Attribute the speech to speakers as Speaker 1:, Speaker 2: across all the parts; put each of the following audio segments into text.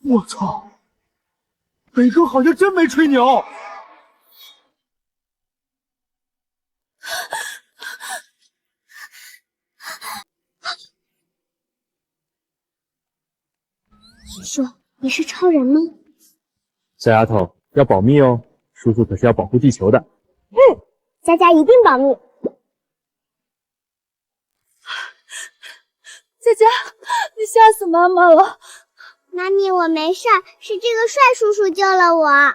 Speaker 1: 我操，北哥好像真没吹牛。
Speaker 2: 你说你是超人吗？
Speaker 3: 小丫头要保密哦，叔叔可是要保护地球的。
Speaker 2: 佳佳一定保密。
Speaker 4: 佳佳，你吓死妈妈了！
Speaker 2: 妈咪，我没事儿，是这个帅叔叔救了我。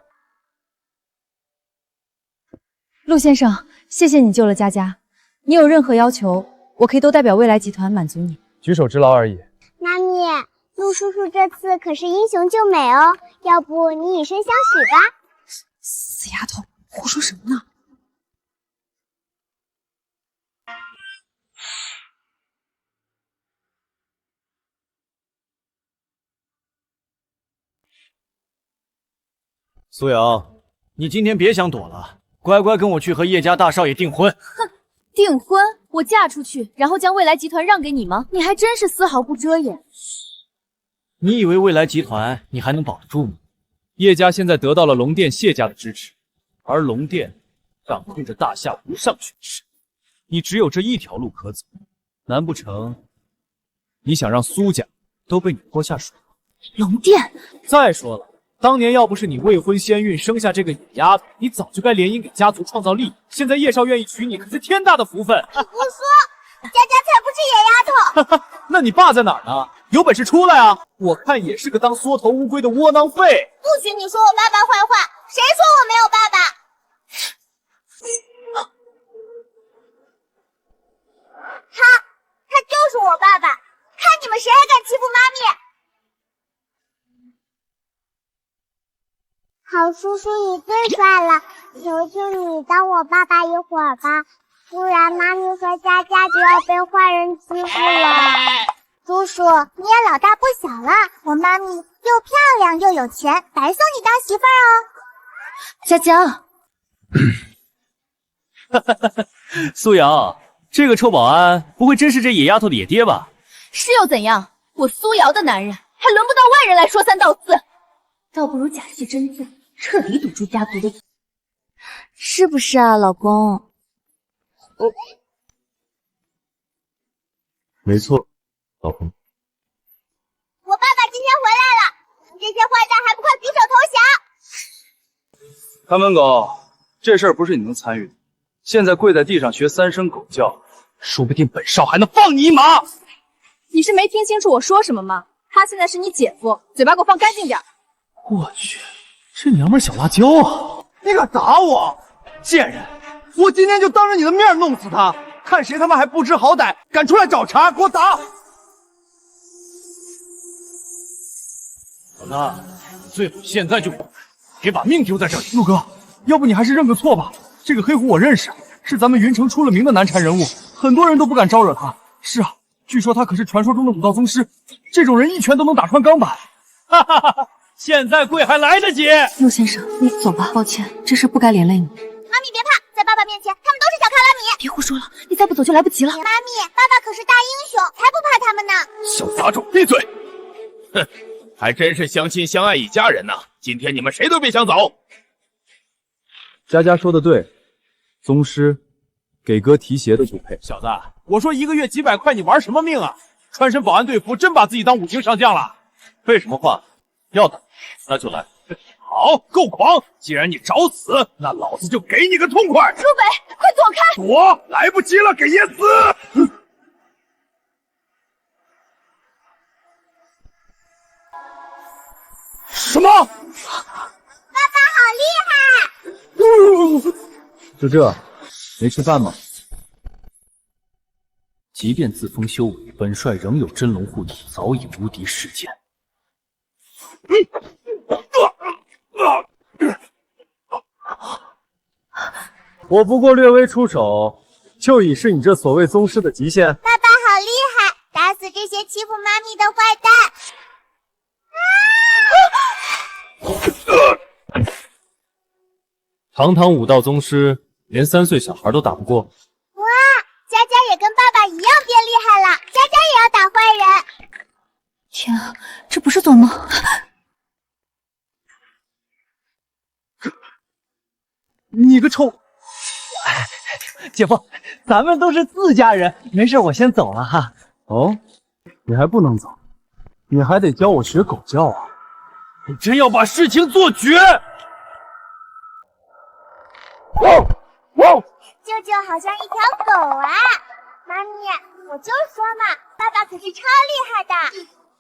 Speaker 4: 陆先生，谢谢你救了佳佳。你有任何要求，我可以都代表未来集团满足你。
Speaker 3: 举手之劳而已。
Speaker 2: 妈咪，陆叔叔这次可是英雄救美哦，要不你以身相许吧？
Speaker 4: 死丫头，胡说什么呢？
Speaker 1: 苏瑶，你今天别想躲了，乖乖跟我去和叶家大少爷订婚。
Speaker 4: 哼，订婚？我嫁出去，然后将未来集团让给你吗？你还真是丝毫不遮掩。
Speaker 1: 你以为未来集团你还能保得住吗？
Speaker 3: 叶家现在得到了龙殿谢家的支持，而龙殿掌控着大夏无上权势，你只有这一条路可走。难不成你想让苏家都被你拖下水？
Speaker 4: 龙殿。
Speaker 3: 再说了，当年要不是你未婚先孕生下这个野丫头，你早就该联姻给家族创造利益。现在叶少愿意娶你，可是天大的福分。
Speaker 2: 你胡说，佳佳才不是野丫头。
Speaker 3: 那你爸在哪儿呢？有本事出来啊！我看也是个当缩头乌龟的窝囊废。
Speaker 2: 不许你说我爸爸坏话，谁说我没有爸爸？他就是我爸爸，看你们谁还敢欺负妈咪！好叔叔，你最帅了，求求你当我爸爸一会儿吧，不然妈咪和佳佳就要被坏人欺负了。叔叔，你也老大不小了，我妈咪又漂亮又有钱，白送你当媳妇儿哦。
Speaker 4: 佳佳，
Speaker 1: 苏瑶，这个臭保安不会真是这野丫头的野爹吧？
Speaker 4: 是又怎样？我苏瑶的男人，还轮不到外人来说三道四，倒不如假戏真做，彻底堵住家族的嘴，是不是啊，老公？
Speaker 3: 没错，老公。
Speaker 2: 我爸爸今天回来了，你这些坏蛋还不快举手投降！
Speaker 5: 看门狗，这事儿不是你能参与的。现在跪在地上学三声狗叫，说不定本少还能放你一马。
Speaker 4: 你是没听清楚我说什么吗？他现在是你姐夫，嘴巴给我放干净点。
Speaker 3: 我去，这娘们小辣椒啊！
Speaker 1: 你敢打我，贱人！我今天就当着你的面弄死他，看谁他妈还不知好歹，敢出来找茬，给我打！
Speaker 3: 老大，最好现在就别把命丢在这里。
Speaker 1: 陆哥，要不你还是认个错吧。这个黑狐我认识，是咱们云城出了名的难缠人物，很多人都不敢招惹他。是啊，据说他可是传说中的武道宗师，这种人一拳都能打穿钢板。
Speaker 3: 哈哈哈！现在跪还来得及。
Speaker 4: 陆先生，你走吧，抱歉，这事不该连累你。
Speaker 2: 妈咪别怕，在爸爸面前，他们都是小卡拉米。
Speaker 4: 别胡说了，你再不走就来不及了。
Speaker 2: 妈咪，爸爸可是大英雄，才不怕他们呢。
Speaker 6: 小杂种，闭嘴！哼，还真是相亲相爱一家人呐！今天你们谁都别想走。
Speaker 3: 佳佳说的对，宗师给哥提鞋的不配。
Speaker 1: 小子，我说一个月几百块，你玩什么命啊？穿身保安队服，真把自己当五星上将了？
Speaker 6: 废什么话？要打那就来。好，够狂！既然你找死，那老子就给你个痛快！
Speaker 4: 苏北，快躲开！
Speaker 6: 躲！来不及了，给爷死！
Speaker 1: 什么？
Speaker 2: 爸爸好厉害！
Speaker 3: 就这，没吃饭吗？即便自封修为，本帅仍有真龙护体，早已无敌世间。我不过略微出手，就已是你这所谓宗师的极限。
Speaker 2: 爸爸好厉害，打死这些欺负妈咪的坏蛋！
Speaker 3: 堂堂武道宗师，连3岁小孩都打不过。
Speaker 2: 哇，佳佳也跟爸爸一样变厉害了，佳佳也要打坏人。
Speaker 4: 天啊，这不是做梦。
Speaker 1: 你个臭！姐夫，咱们都是自家人，没事，我先走了哈。
Speaker 5: 哦，你还不能走，你还得教我学狗叫啊！
Speaker 6: 你真要把事情做绝！
Speaker 2: 舅舅好像一条狗啊！妈咪，我就说嘛，爸爸可是超厉害的。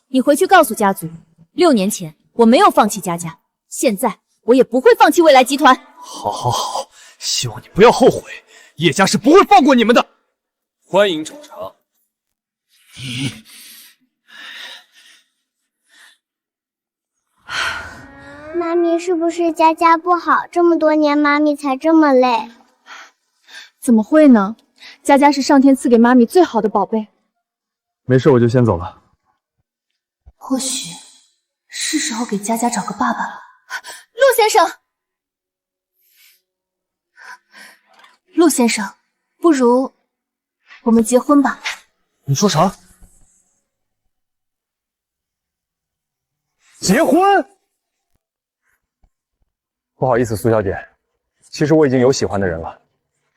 Speaker 4: 你回去告诉家族，6年前我没有放弃佳佳，现在我也不会放弃未来集团。
Speaker 6: 好，好，好，希望你不要后悔，叶家是不会放过你们的。
Speaker 3: 欢迎呈茶。
Speaker 2: 妈咪是不是佳佳不好？这么多年，妈咪才这么累。
Speaker 4: 怎么会呢？佳佳是上天赐给妈咪最好的宝贝。
Speaker 5: 没事，我就先走了。
Speaker 4: 或许是时候给佳佳找个爸爸了。陆先生，陆先生，不如我们结婚吧？
Speaker 5: 你说啥？结婚？不好意思，苏小姐，其实我已经有喜欢的人了，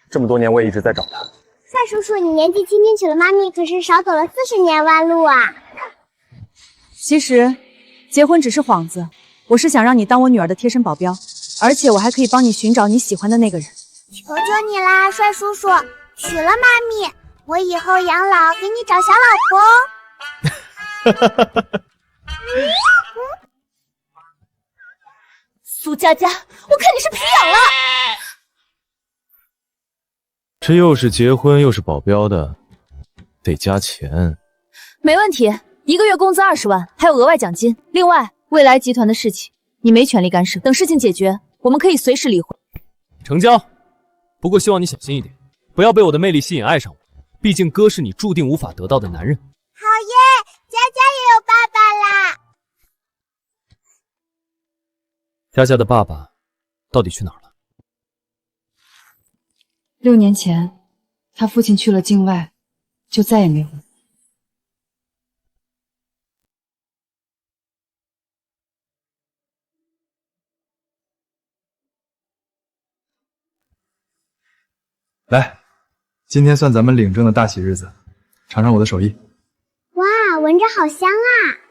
Speaker 5: 这么多年我也一直在找他。
Speaker 2: 帅叔叔，你年纪轻轻娶了妈咪，可是少走了40年弯路啊！
Speaker 4: 其实结婚只是幌子，我是想让你当我女儿的贴身保镖，而且我还可以帮你寻找你喜欢的那个人。
Speaker 2: 求求你啦，帅叔叔，娶了妈咪，我以后养老给你找小老婆哦。
Speaker 4: 苏佳佳，我看你是皮痒了。
Speaker 3: 这又是结婚又是保镖的，得加钱。
Speaker 4: 没问题，1个月工资20万，还有额外奖金。另外，未来集团的事情你没权利干涉，等事情解决，我们可以随时离婚。
Speaker 3: 成交。不过希望你小心一点，不要被我的魅力吸引爱上我，毕竟哥是你注定无法得到的男人。
Speaker 2: 好耶，佳佳也有爸爸啦！
Speaker 3: 佳佳的爸爸到底去哪儿了
Speaker 7: ？6年前，他父亲去了境外，就再也没回来。
Speaker 1: 来，今天算咱们领证的大喜日子，尝尝我的手艺。
Speaker 2: 哇，闻着好香啊！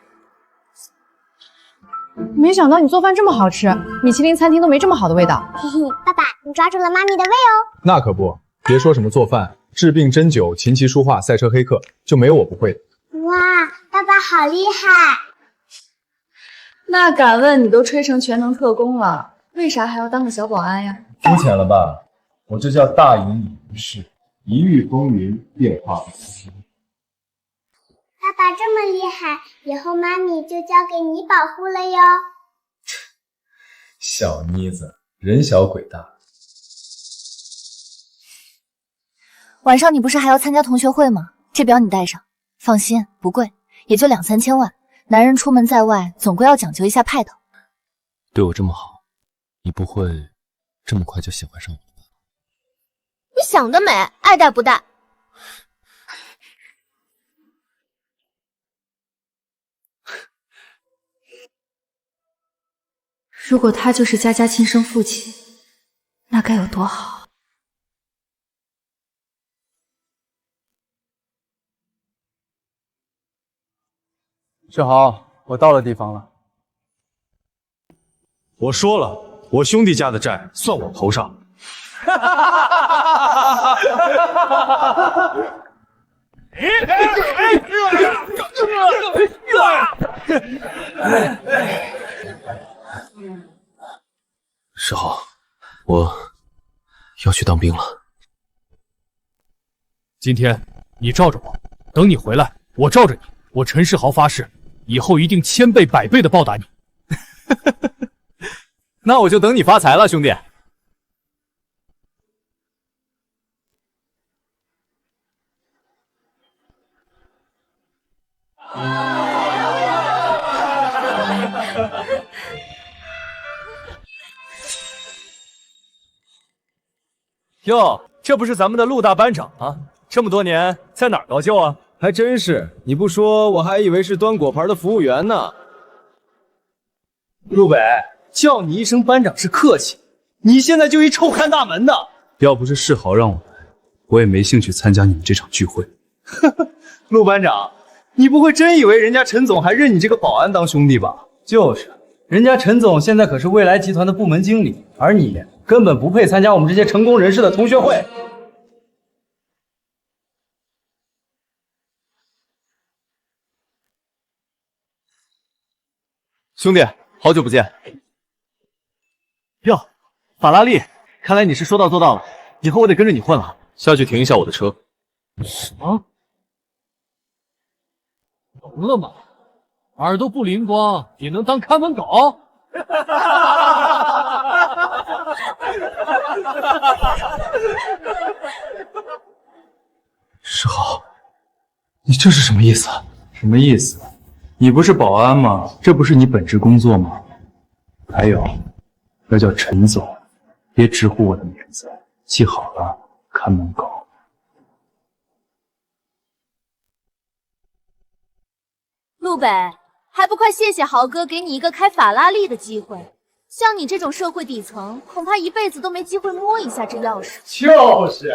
Speaker 7: 没想到你做饭这么好吃，米其林餐厅都没这么好的味道。
Speaker 2: 嘿嘿，爸爸，你抓住了妈咪的胃哦。
Speaker 8: 那可不，别说什么做饭、治病针灸、琴棋书画、赛车黑客，就没有我不会的。
Speaker 2: 哇，爸爸好厉害！
Speaker 7: 那敢问你都吹成全能特工了，为啥还要当个小保安呀？
Speaker 8: 肤浅了吧？我这叫大隐隐于市，一遇风云，变化无常。
Speaker 2: 爸爸这么厉害，以后妈咪就交给你保护了哟。
Speaker 8: 小妮子，人小鬼大。
Speaker 4: 晚上你不是还要参加同学会吗？这表你带上，放心，不贵，也就2、3千万。男人出门在外，总归要讲究一下派头。
Speaker 3: 对我这么好，你不会这么快就喜欢上我了吧？
Speaker 4: 你想得美，爱戴不戴。
Speaker 7: 如果他就是佳佳亲生父亲，那该有多好。
Speaker 5: 志豪，我到了地方了。
Speaker 6: 我说了，我兄弟家的债算我头上。
Speaker 3: 世豪，我要去当兵了。
Speaker 6: 今天你罩着我，等你回来，我罩着你。我陈世豪发誓，以后一定1000倍100倍的报答你。
Speaker 3: 那我就等你发财了，兄弟。哟，这不是咱们的陆大班长啊？这么多年在哪儿高就啊？
Speaker 9: 还真是，你不说我还以为是端果盘的服务员呢。
Speaker 5: 陆北，叫你一声班长是客气，你现在就一臭看大门的。要不是世豪让我来，我也没兴趣参加你们这场聚会。陆班长，你不会真以为人家陈总还认你这个保安当兄弟吧？就是，人家陈总现在可是未来集团的部门经理，而你根本不配参加我们这些成功人士的同学会。
Speaker 6: 兄弟，好久不见。
Speaker 1: 哟，法拉利，看来你是说到做到了，以后我得跟着你混了。
Speaker 6: 下去停一下我的车。
Speaker 1: 什么？聋了吗？耳朵不灵光也能当看门狗？
Speaker 5: 世豪，你这是什么意思？什么意思？你不是保安吗？这不是你本职工作吗？还有，要叫陈总，别直呼我的名字，记好了，看门狗。
Speaker 4: 陆北，还不快谢谢豪哥给你一个开法拉利的机会？像你这种社会底层，恐怕一辈子都没机会摸一下这钥匙。
Speaker 5: 就是，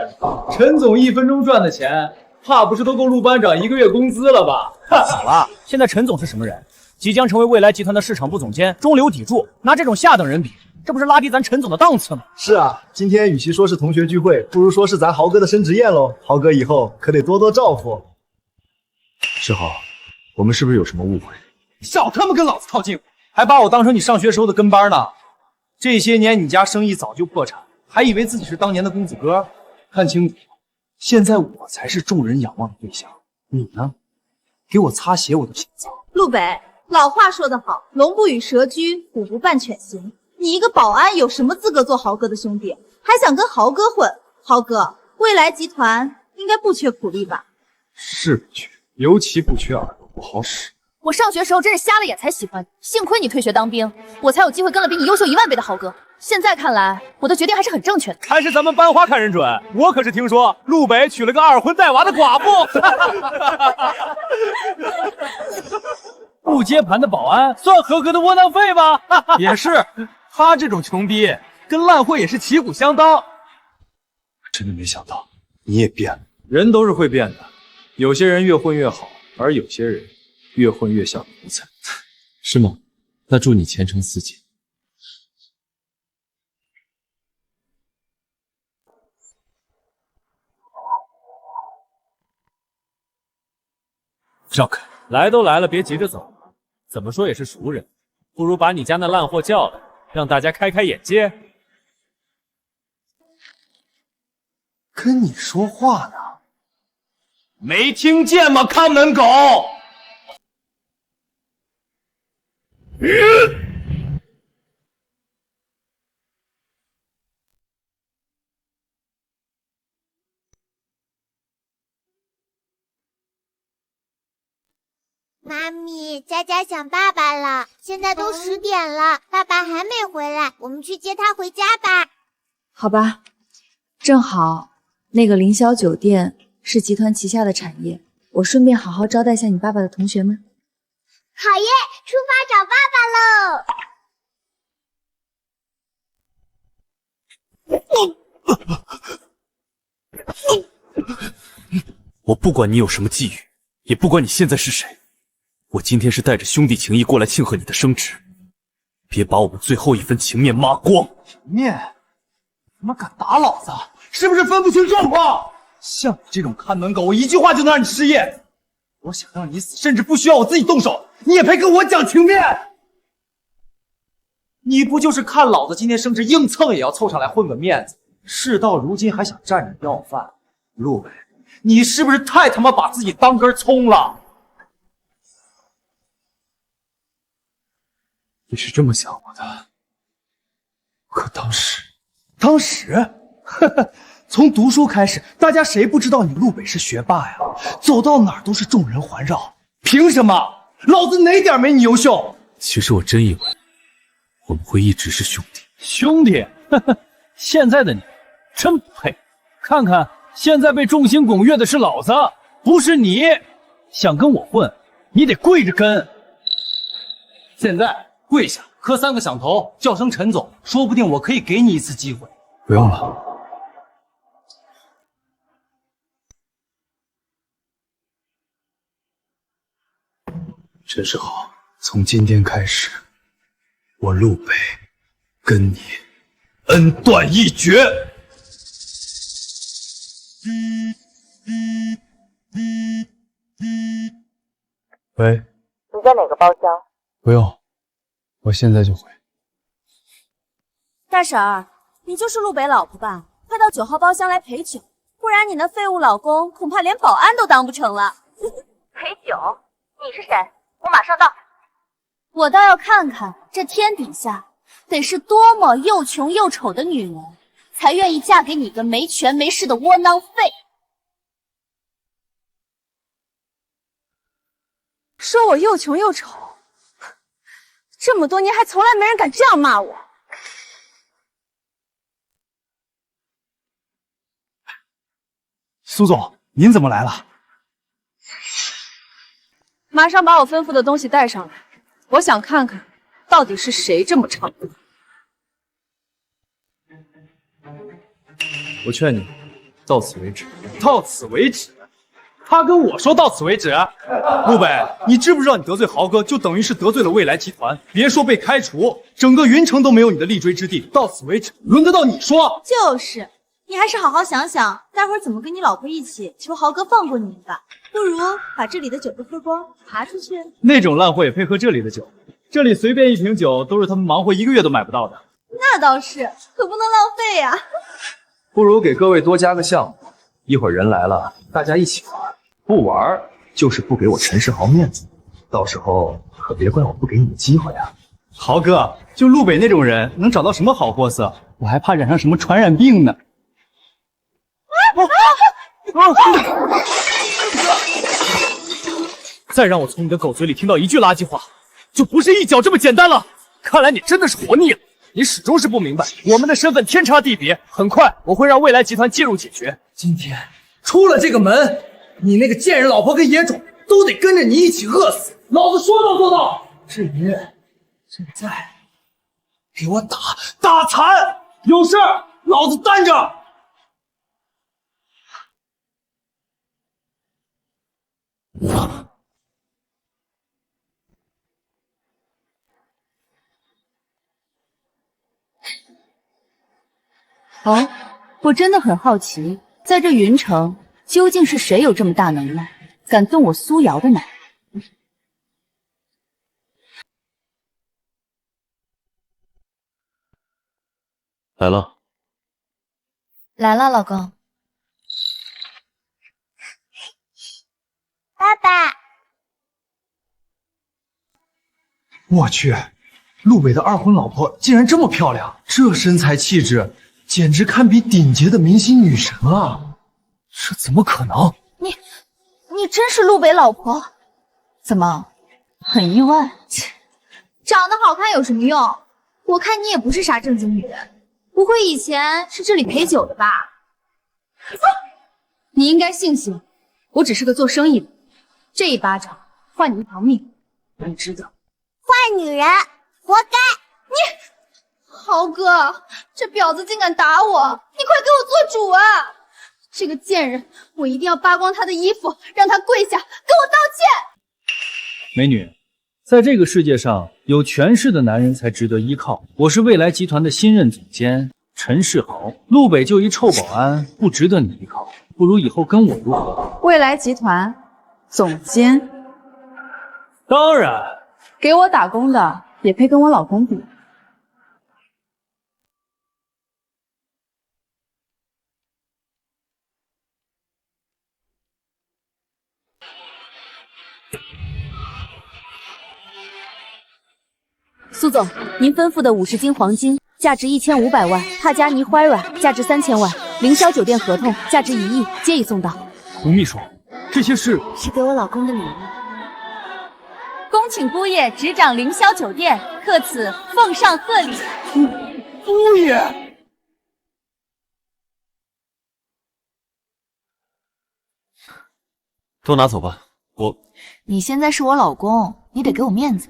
Speaker 5: 陈总1分钟赚的钱，怕不是都够陆班长1个月工资了吧？
Speaker 3: 好了，现在陈总是什么人？即将成为未来集团的市场部总监，中流砥柱，拿这种下等人比，这不是拉低咱陈总的档次吗？
Speaker 8: 是啊，今天与其说是同学聚会，不如说是咱豪哥的升职宴喽。豪哥以后可得多多照顾。
Speaker 5: 世豪，我们是不是有什么误会？
Speaker 1: 少他妈跟老子靠近，还把我当成你上学时候的跟班呢。这些年你家生意早就破产，还以为自己是当年的公子哥。看清楚，现在我才是众人仰望的对象，你呢？给我擦鞋我都嫌脏。
Speaker 4: 陆北，老话说得好，龙不与蛇居，虎不伴犬行。你一个保安有什么资格做豪哥的兄弟？还想跟豪哥混？豪哥，未来集团应该不缺苦力吧？
Speaker 5: 是不缺，尤其不缺耳朵不好使。
Speaker 4: 我上学时候真是瞎了眼才喜欢你，幸亏你退学当兵，我才有机会跟了比你优秀10000倍的豪哥。现在看来，我的决定还是很正确的。
Speaker 6: 还是咱们班花看人准，我可是听说陆北娶了个2婚带娃的寡妇。
Speaker 3: 不接盘的保安算合格的窝囊废吧？
Speaker 1: 也是，他这种穷逼跟烂货也是旗鼓相当。
Speaker 5: 真的没想到你也变了。人都是会变的，有些人越混越好，而有些人越混越像奴才。是吗？那祝你前程似锦。
Speaker 3: 让开！来都来了，别急着走。怎么说也是熟人，不如把你家那烂货叫来，让大家开开眼界。
Speaker 1: 跟你说话呢，
Speaker 6: 没听见吗？看门狗！
Speaker 2: 妈咪，佳佳想爸爸了，现在都10点了，爸爸还没回来，我们去接他回家吧。
Speaker 7: 好吧，正好那个凌霄酒店是集团旗下的产业，我顺便好好招待下你爸爸的同学们。
Speaker 2: 好耶，出发找爸
Speaker 6: 爸喽！我不管你有什么觊觎，也不管你现在是谁，我今天是带着兄弟情谊过来庆贺你的升职，别把我们最后一分情面抹光。
Speaker 1: 情面？他妈敢打老子，是不是分不清状况？像你这种看门狗，我一句话就能让你失业。我想让你死，甚至不需要我自己动手，你也配跟我讲情面？你不就是看老子今天升职，硬蹭也要凑上来混个面子？事到如今还想占着要饭？陆伟，你是不是太他妈把自己当根葱了？
Speaker 5: 你是这么想我的，可当时，
Speaker 1: 呵呵，从读书开始，大家谁不知道你陆北是学霸呀？走到哪儿都是众人环绕，凭什么？老子哪点没你优秀？
Speaker 6: 其实我真以为我们会一直是兄弟。
Speaker 3: 兄弟，呵呵，现在的你真不配。看看现在被众星拱月的是老子，不是你。想跟我混，你得跪着跟。
Speaker 1: 现在跪下，磕3个响头，叫声陈总，说不定我可以给你一次机会。
Speaker 5: 不用了。陈世豪，从今天开始，我陆北跟你恩断义绝。喂，
Speaker 7: 你在哪个包厢？
Speaker 5: 不用，我现在就回。
Speaker 7: 大婶儿，你就是陆北老婆吧？快到9号包厢来陪酒，不然你那废物老公恐怕连保安都当不成了。陪酒？你是谁？我马上到。我倒要看看这天底下得是多么又穷又丑的女人，才愿意嫁给你个没权没势的窝囊废。说我又穷又丑，这么多年还从来没人敢这样骂我。
Speaker 1: 苏总，您怎么来了？
Speaker 7: 马上把我吩咐的东西带上来，我想看看到底是谁这么猖狂。
Speaker 3: 我劝你到此为止。
Speaker 1: 到此为止？他跟我说到此为止。陆北，你知不知道你得罪豪哥，就等于是得罪了未来集团？别说被开除，整个云城都没有你的立锥之地。到此为止，轮得到你说？
Speaker 4: 就是，你还是好好想想，待会儿怎么跟你老婆一起求豪哥放过你一把。不如把这里的酒都喝光，爬出去。
Speaker 3: 那种烂货也配喝这里的酒？这里随便一瓶酒都是他们忙活1个月都买不到的。
Speaker 4: 那倒是，可不能浪费呀。
Speaker 8: 不如给各位多加个项目，一会儿人来了，大家一起玩。不玩就是不给我陈世豪面子，到时候可别怪我不给你机会啊！
Speaker 1: 豪哥，就陆北那种人，能找到什么好货色？我还怕染上什么传染病呢。
Speaker 3: 再让我从你的狗嘴里听到一句垃圾话，就不是一脚这么简单了。看来你真的是活腻了，你始终是不明白我们的身份天差地别。很快我会让未来集团介入解决。
Speaker 1: 今天出了这个门，你那个贱人老婆跟野种都得跟着你一起饿死！老子说到做到。至于现在，给我打残，有事老子担着。
Speaker 7: 哦，我真的很好奇，在这云城究竟是谁有这么大能耐，敢动我苏瑶的奶？
Speaker 6: 来了，
Speaker 7: 来了，老公。
Speaker 2: 爸爸，
Speaker 1: 我去，陆北的二婚老婆竟然这么漂亮，这身材气质简直堪比顶级的明星女神啊！这怎么可能？
Speaker 7: 你真是陆北老婆？怎么，很意外？
Speaker 4: 长得好看有什么用？我看你也不是啥正经女人，不会以前是这里陪酒的吧？
Speaker 7: 你应该庆幸，我只是个做生意的，这一巴掌换你一条命，你值得。
Speaker 2: 坏女人，活该！
Speaker 4: 豪哥，这婊子竟敢打我，你快给我做主啊！这个贱人，我一定要扒光她的衣服，让她跪下，给我道歉！
Speaker 3: 美女，在这个世界上，有权势的男人才值得依靠。我是未来集团的新任总监陈世豪，陆北就一臭保安，不值得你依靠，不如以后跟我如何？
Speaker 7: 未来集团总监，
Speaker 3: 当然，
Speaker 7: 给我打工的也配跟我老公比？苏总，您吩咐的50斤黄金，价值1500万；帕加尼怀软，价值3000万；凌霄酒店合同，价值1亿，皆已送到。
Speaker 3: 吴秘书，这些是
Speaker 7: 给我老公的礼物。恭请姑爷执掌凌霄酒店，特此奉上贺礼。
Speaker 1: 姑爷，
Speaker 6: 都拿走吧，
Speaker 7: 你现在是我老公，你得给我面子。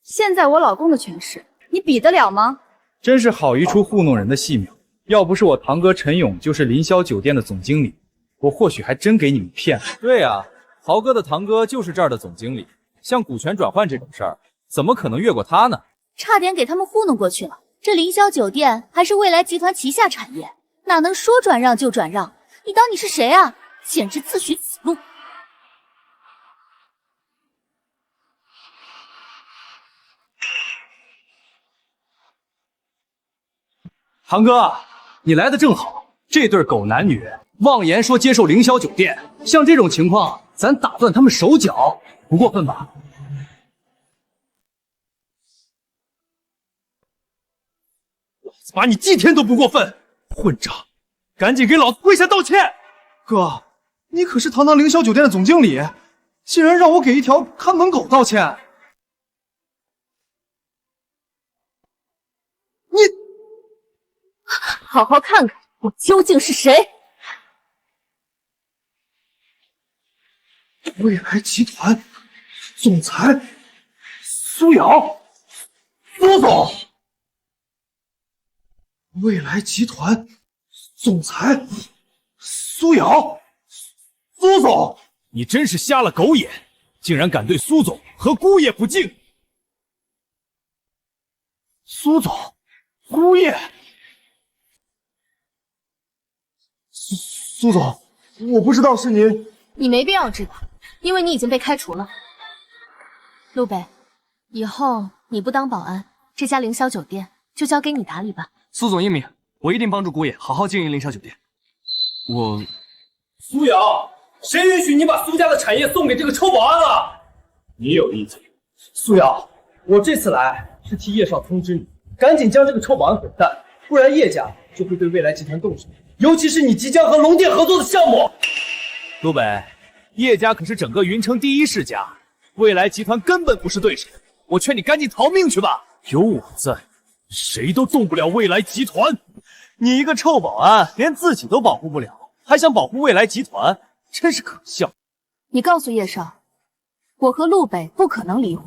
Speaker 7: 现在我老公的权势你比得了吗？
Speaker 1: 真是好一出糊弄人的戏码。要不是我堂哥陈勇就是凌霄酒店的总经理，我或许还真给你们骗了。
Speaker 3: 对呀，豪哥的堂哥就是这儿的总经理，像股权转换这种事儿，怎么可能越过他呢？
Speaker 7: 差点给他们糊弄过去了。这凌霄酒店还是未来集团旗下产业，哪能说转让就转让？你当你是谁啊？简直自寻死路！
Speaker 1: 堂哥，你来的正好。这对狗男女妄言说接受凌霄酒店，像这种情况，咱打断他们手脚，不过分吧？老子把你祭天都不过分！混账！赶紧给老子跪下道歉！哥，你可是堂堂凌霄酒店的总经理，竟然让我给一条看门狗道歉！你
Speaker 7: 好好看看我究竟是谁！
Speaker 1: 未来集团总裁苏瑶，苏总。未来集团总裁苏瑶，苏总，
Speaker 3: 你真是瞎了狗眼，竟然敢对苏总和姑爷不敬！
Speaker 1: 苏总，姑爷，苏总，我不知道是您。
Speaker 7: 你没必要知道，因为你已经被开除了。陆北，以后你不当保安，这家凌霄酒店就交给你打理吧。
Speaker 8: 苏总英明，我一定帮助姑爷好好经营凌霄酒店。
Speaker 3: 苏瑶，谁允许你把苏家的产业送给这个臭保安了？你有意见？
Speaker 1: 苏瑶，我这次来是替叶少通知你，赶紧将这个臭保安滚蛋，不然叶家就会对未来集团动手，尤其是你即将和龙店合作的项目。
Speaker 3: 陆北，叶家可是整个云城第一世家，未来集团根本不是对手，我劝你赶紧逃命去吧。有我在，谁都动不了未来集团。
Speaker 1: 你一个臭保安，连自己都保护不了，还想保护未来集团，真是可笑。
Speaker 7: 你告诉叶少，我和陆北不可能离婚，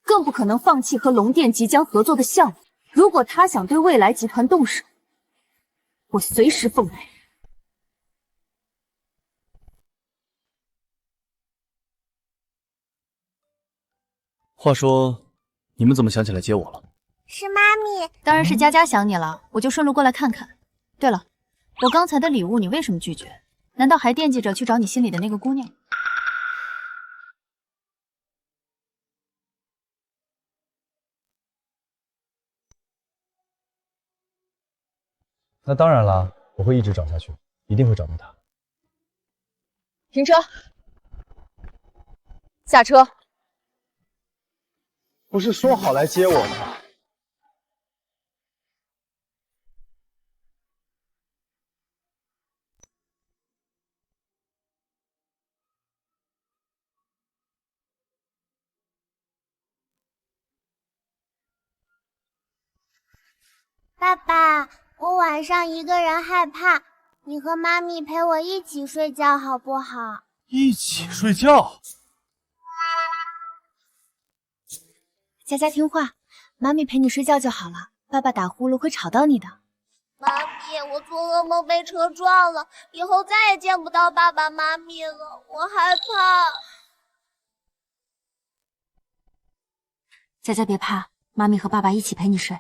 Speaker 7: 更不可能放弃和龙店即将合作的项目。如果他想对未来集团动手，我随时奉陪。
Speaker 6: 话说，你们怎么想起来接我了？
Speaker 2: 是妈咪。
Speaker 7: 当然是佳佳想你了，我就顺路过来看看。对了，我刚才的礼物你为什么拒绝？难道还惦记着去找你心里的那个姑娘？
Speaker 9: 那当然了，我会一直找下去，一定会找到他。
Speaker 7: 停车，下车。
Speaker 9: 不是说好来接我吗？
Speaker 2: 爸爸，我晚上一个人害怕，你和妈咪陪我一起睡觉好不好？
Speaker 3: 一起睡觉？
Speaker 7: 佳佳听话，妈咪陪你睡觉就好了。爸爸打呼噜会吵到你的。
Speaker 2: 妈咪，我做噩梦被车撞了，以后再也见不到爸爸妈咪了，我害怕。
Speaker 7: 佳佳别怕，妈咪和爸爸一起陪你睡。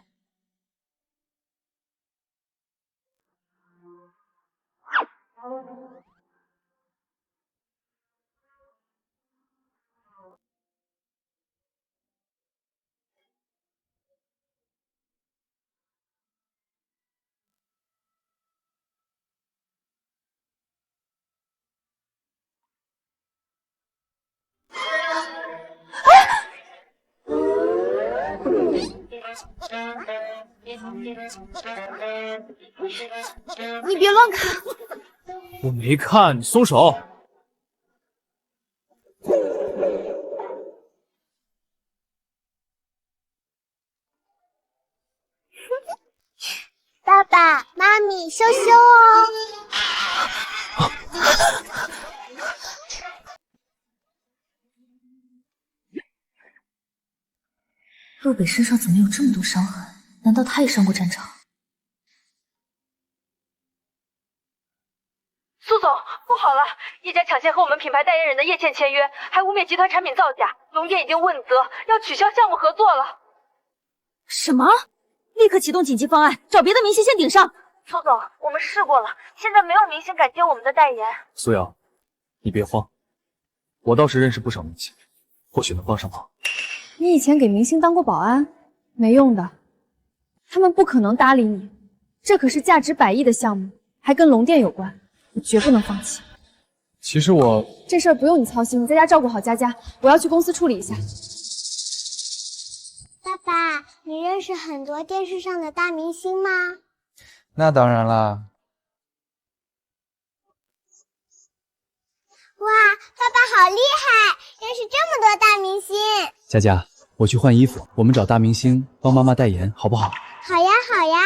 Speaker 7: 你别乱看！
Speaker 3: 我没看，你松手！
Speaker 2: 爸爸妈咪，羞羞哦！
Speaker 7: 陆北身上怎么有这么多伤痕？难道他也上过战场？
Speaker 10: 苏总，不好了！叶家抢先和我们品牌代言人的叶倩签约，还污蔑集团产品造假。龙店已经问责，要取消项目合作了。
Speaker 7: 什么？立刻启动紧急方案，找别的明星先顶上。
Speaker 10: 苏总，我们试过了，现在没有明星敢接我们的代言。
Speaker 6: 苏瑶，你别慌，我倒是认识不少明星，或许能帮上忙。
Speaker 11: 你以前给明星当过保安，没用的，他们不可能搭理你。这可是价值100亿的项目，还跟龙店有关，我绝不能放弃。
Speaker 9: 其实我
Speaker 11: 这事儿不用你操心，你在家照顾好佳佳，我要去公司处理一下。
Speaker 2: 爸爸，你认识很多电视上的大明星吗？
Speaker 9: 那当然啦。
Speaker 2: 哇，爸爸好厉害，认识这么多大明星。
Speaker 9: 佳佳，我去换衣服，我们找大明星帮妈妈代言，好不好？
Speaker 2: 好呀，好呀。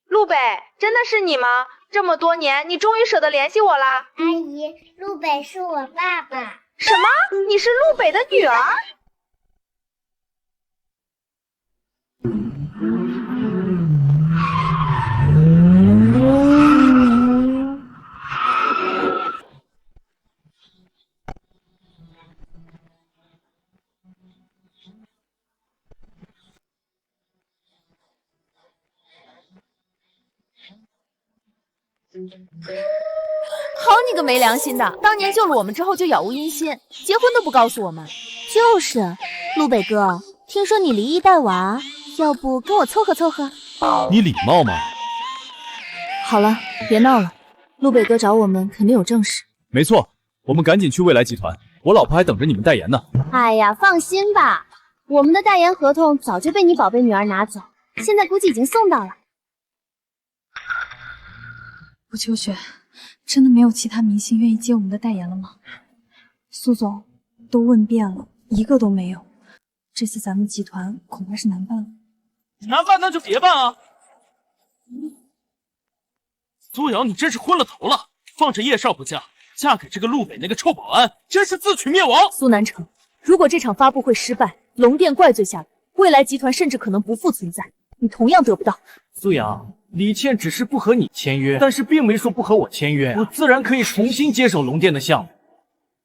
Speaker 10: 陆北，真的是你吗？这么多年，你终于舍得联系我啦？
Speaker 2: 阿姨，陆北是我爸爸。
Speaker 10: 什么？你是陆北的女儿？
Speaker 7: 好你个没良心的！当年救了我们之后就杳无音信，结婚都不告诉我们。就是，陆北哥，听说你离异带娃，要不跟我凑合凑合？
Speaker 3: 你礼貌吗？
Speaker 7: 好了，别闹了。陆北哥找我们肯定有正事。
Speaker 3: 没错，我们赶紧去未来集团，我老婆还等着你们代言呢。
Speaker 11: 哎呀，放心吧，我们的代言合同早就被你宝贝女儿拿走，现在估计已经送到了。
Speaker 12: 顾秋雪，真的没有其他明星愿意接我们的代言了吗？苏总，都问遍了，一个都没有。这次咱们集团恐怕是难办了。
Speaker 6: 难办那就别办啊！苏瑶，你真是昏了头了，放着叶少不嫁，嫁给这个陆北那个臭保安，真是自取灭亡。
Speaker 7: 苏南城，如果这场发布会失败，龙店怪罪下来，未来集团甚至可能不复存在，你同样得不到。
Speaker 1: 苏阳，李倩只是不和你签约，但是并没说不和我签约啊，我自然可以重新接手龙店的项目。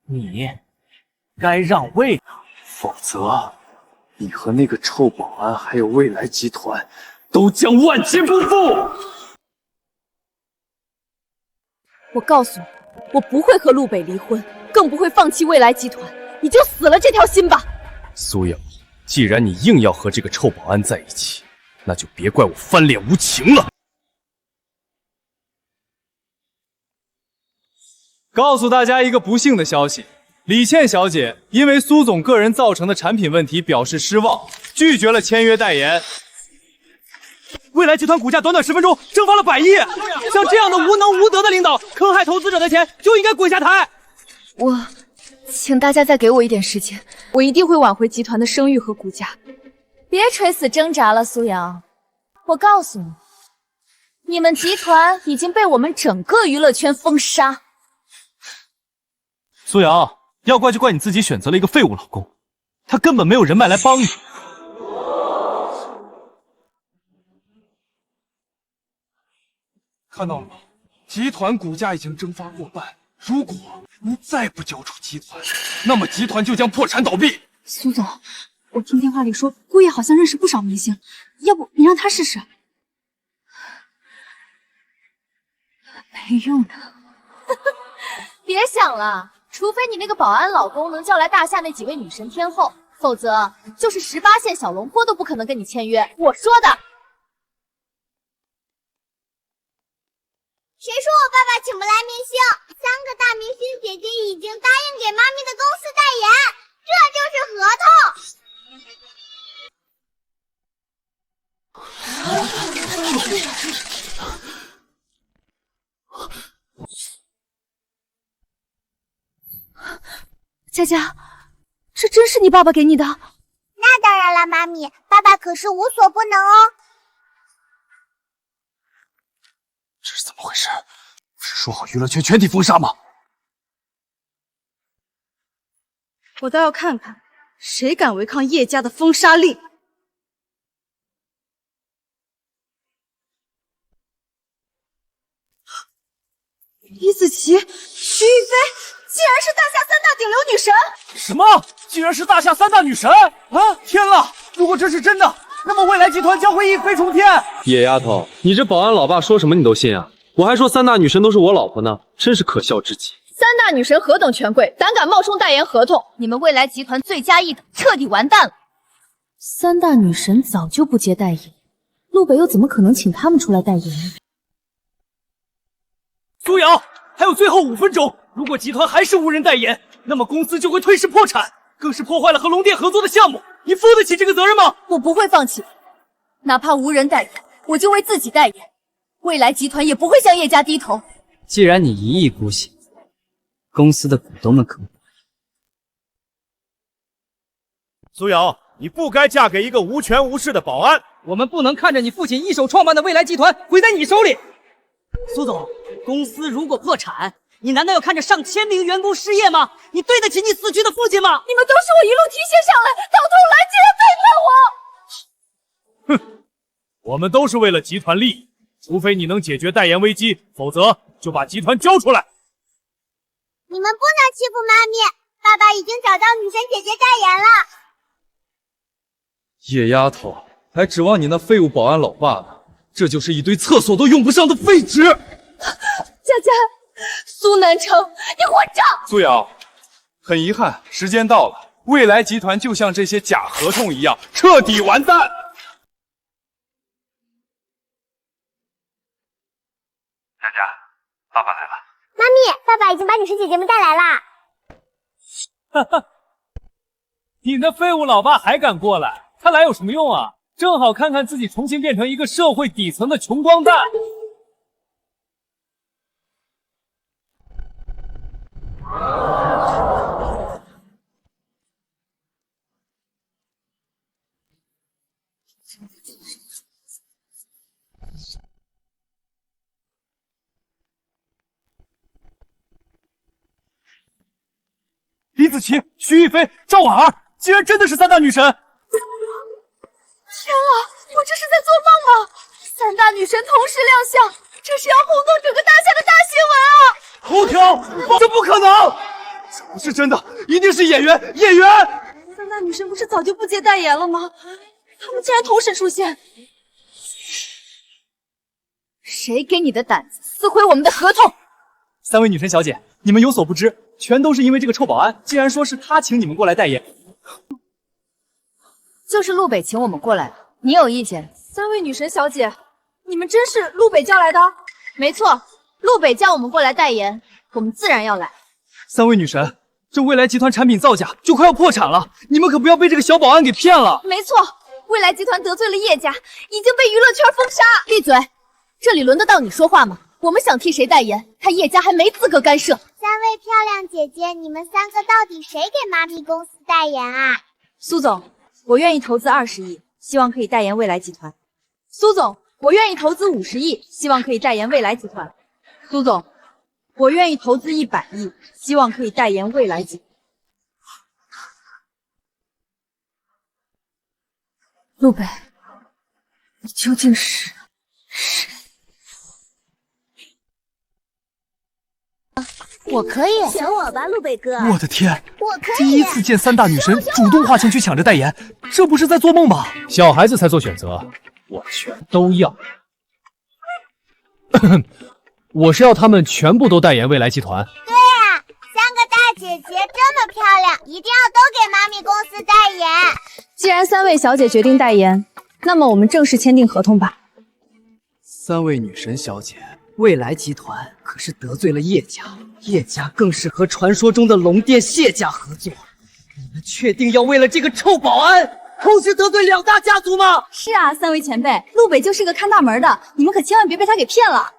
Speaker 1: 你该让位的，
Speaker 6: 否则你和那个臭保安还有未来集团都将万劫不复。
Speaker 7: 我告诉你，我不会和陆北离婚，更不会放弃未来集团，你就死了这条心吧。
Speaker 6: 苏瑶，既然你硬要和这个臭保安在一起，那就别怪我翻脸无情了。
Speaker 5: 告诉大家一个不幸的消息，李倩小姐因为苏总个人造成的产品问题表示失望，拒绝了签约代言。
Speaker 1: 未来集团股价短短10分钟蒸发了100亿，像这样的无能无德的领导，坑害投资者的钱就应该滚下台。
Speaker 11: 请大家再给我一点时间，我一定会挽回集团的声誉和股价。
Speaker 7: 别垂死挣扎了，苏阳。我告诉你，你们集团已经被我们整个娱乐圈封杀。
Speaker 6: 苏瑶，要怪就怪你自己选择了一个废物老公，他根本没有人脉来帮你。
Speaker 1: 看到了吗？集团股价已经蒸发过半，如果你再不交出集团，那么集团就将破产倒闭。
Speaker 12: 苏总，我听电话里说顾烨好像认识不少明星，要不你让他试试？没用的。
Speaker 7: 别想了，除非你那个保安老公能叫来大厦那几位女神天后，否则就是18线小龙坡都不可能跟你签约。我说的。
Speaker 2: 谁说我爸爸请不来明星？3个大明星姐姐已经答应给妈咪的公司代言，这就是合同。
Speaker 11: 佳佳，这真是你爸爸给你的？
Speaker 2: 那当然了，妈咪，爸爸可是无所不能哦。
Speaker 6: 这是怎么回事？不是说好娱乐圈全体封杀吗？
Speaker 4: 我倒要看看谁敢违抗叶家的封杀令。李子琪、徐玉飞，竟然是大夏三大顶流女神！
Speaker 3: 什么？竟然是大夏三大女神啊！天啦！如果这是真的，那么未来集团将会一飞冲天。
Speaker 8: 野丫头，你这保安老爸说什么你都信啊？我还说三大女神都是我老婆呢，真是可笑至极。
Speaker 11: 三大女神何等权贵，胆敢冒充代言合同，
Speaker 7: 你们未来集团罪加一等，彻底完蛋了。
Speaker 11: 三大女神早就不接代言，陆北又怎么可能请他们出来代言呢？
Speaker 3: 苏瑶，还有最后5分钟，如果集团还是无人代言，那么公司就会退市破产，更是破坏了和龙电合作的项目。你负得起这个责任吗？
Speaker 7: 我不会放弃，哪怕无人代言，我就为自己代言。未来集团也不会向叶家低头。
Speaker 13: 既然你一意孤行，公司的股东们可不。
Speaker 3: 苏瑶，你不该嫁给一个无权无势的保安。我们不能看着你父亲一手创办的未来集团毁在你手里。
Speaker 14: 苏总，公司如果破产，你难道要看着上千名员工失业吗？你对得起你死去的父亲吗？
Speaker 7: 你们都是我一路提携上来，到头来竟然背叛我！
Speaker 3: 哼，我们都是为了集团利益，除非你能解决代言危机，否则就把集团交出来。
Speaker 2: 你们不能欺负妈咪，爸爸已经找到女神姐姐代言了。
Speaker 5: 野丫头，还指望你那废物保安老爸呢？这就是一堆厕所都用不上的废纸。
Speaker 7: 佳佳，苏南城，你混账！
Speaker 5: 苏瑶，很遗憾，时间到了，未来集团就像这些假合同一样，彻底完蛋。
Speaker 15: 佳佳，爸爸来了。
Speaker 2: 妈咪，爸爸已经把女神姐姐们带来啦。
Speaker 3: 哈哈，你那废物老爸还敢过来？他来有什么用啊？正好看看自己重新变成一个社会底层的穷光蛋。李子琪、徐艺飞、赵婉儿，竟然真的是三大女神！
Speaker 7: 天啊，我这是在做梦吗？三大女神同时亮相，这是要轰动整个大夏的大新闻啊！
Speaker 3: 头条，这不可能，这不是真的，一定是演员，演员！
Speaker 4: 三大女神不是早就不接代言了吗？他们竟然同时出现！
Speaker 7: 谁给你的胆子撕毁我们的合同？
Speaker 1: 三位女神小姐，你们有所不知，全都是因为这个臭保安，竟然说是他请你们过来代言。
Speaker 7: 就是陆北请我们过来的，你有意见？
Speaker 4: 三位女神小姐，你们真是陆北叫来的？
Speaker 7: 没错，陆北叫我们过来代言，我们自然要来。
Speaker 1: 三位女神，这未来集团产品造假就快要破产了，你们可不要被这个小保安给骗了。
Speaker 7: 没错，未来集团得罪了叶家，已经被娱乐圈封杀。闭嘴，这里轮得到你说话吗？我们想替谁代言，他叶家还没资格干涉。
Speaker 2: 三位漂亮姐姐，你们三个到底谁给妈咪公司代言啊？
Speaker 4: 苏总，我愿意投资20亿，希望可以代言未来集团。苏总，我愿意投资50亿，希望可以代言未来集团。苏总，我愿意投资100亿，希望可以代言未来集团。
Speaker 11: 陆北，你究竟是谁？
Speaker 2: 我可以，选我吧，陆北哥。
Speaker 1: 我的天，
Speaker 2: 我可以。
Speaker 1: 第一次见三大女神主动花钱去抢着代言，这不是在做梦吧？
Speaker 3: 小孩子才做选择，我全都要。我是要他们全部都代言未来集团。
Speaker 2: 对啊，三个大姐姐这么漂亮，一定要都给妈咪公司代言。
Speaker 11: 既然三位小姐决定代言，那么我们正式签订合同吧。
Speaker 13: 三位女神小姐，未来集团可是得罪了叶家，叶家更是和传说中的龙殿谢家合作。你们确定要为了这个臭保安，同时得罪2大家族吗？
Speaker 4: 是啊，三位前辈，陆北就是个看大门的，你们可千万别被他给骗了。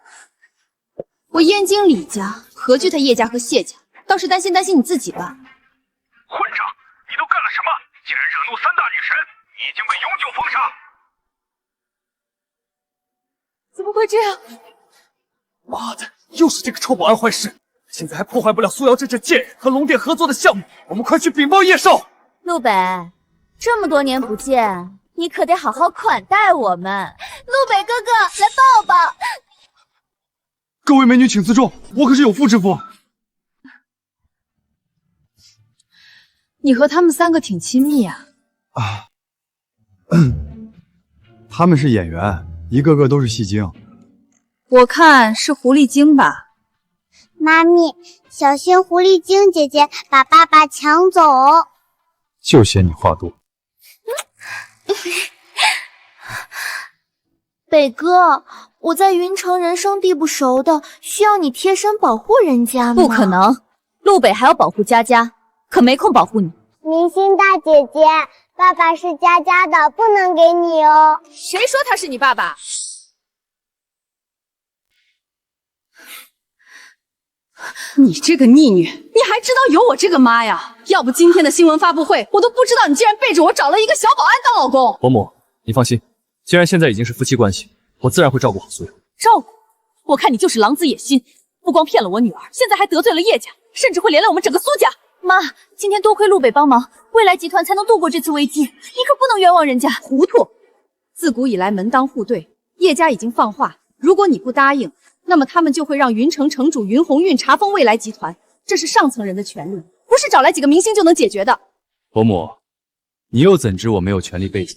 Speaker 7: 我燕京李家何惧他叶家和谢家，倒是担心你自己吧。
Speaker 15: 混账！你都干了什么？竟然惹怒三大女神，你已经被永久封杀。
Speaker 4: 怎么会这样？
Speaker 1: 妈的，又是这个臭保安坏事！现在还破坏不了苏瑶这贱人和龙殿合作的项目，我们快去禀报叶少。
Speaker 7: 陆北，这么多年不见，你可得好好款待我们。陆北哥哥，来抱抱。
Speaker 1: 各位美女请自重，我可是有妇之夫。
Speaker 11: 你和他们3个挺亲密啊。
Speaker 9: 他们是演员，一个个都是戏精。
Speaker 12: 我看是狐狸精吧。
Speaker 2: 妈咪，小心狐狸精姐姐把爸爸抢走。
Speaker 9: 就嫌你话多。
Speaker 7: 北哥，我在云城人生地不熟的，需要你贴身保护人家吗？
Speaker 11: 不可能，陆北还要保护佳佳，可没空保护你。
Speaker 2: 明星大姐姐，爸爸是佳佳的，不能给你哦。
Speaker 11: 谁说他是你爸爸？你这个逆女，你还知道有我这个妈呀？要不今天的新闻发布会，我都不知道你竟然背着我找了一个小保安当老公。
Speaker 3: 伯母，你放心，既然现在已经是夫妻关系，我自然会照顾好苏瑶。
Speaker 11: 照顾？我看你就是狼子野心，不光骗了我女儿，现在还得罪了叶家，甚至会连累我们整个苏家。
Speaker 7: 妈，今天多亏陆北帮忙，未来集团才能度过这次危机，你可不能冤枉人家。
Speaker 11: 糊涂！自古以来门当户对，叶家已经放话，如果你不答应，那么他们就会让云城城主云鸿运查封未来集团，这是上层人的权利，不是找来几个明星就能解决的。
Speaker 3: 伯母，你又怎知我没有权利背景？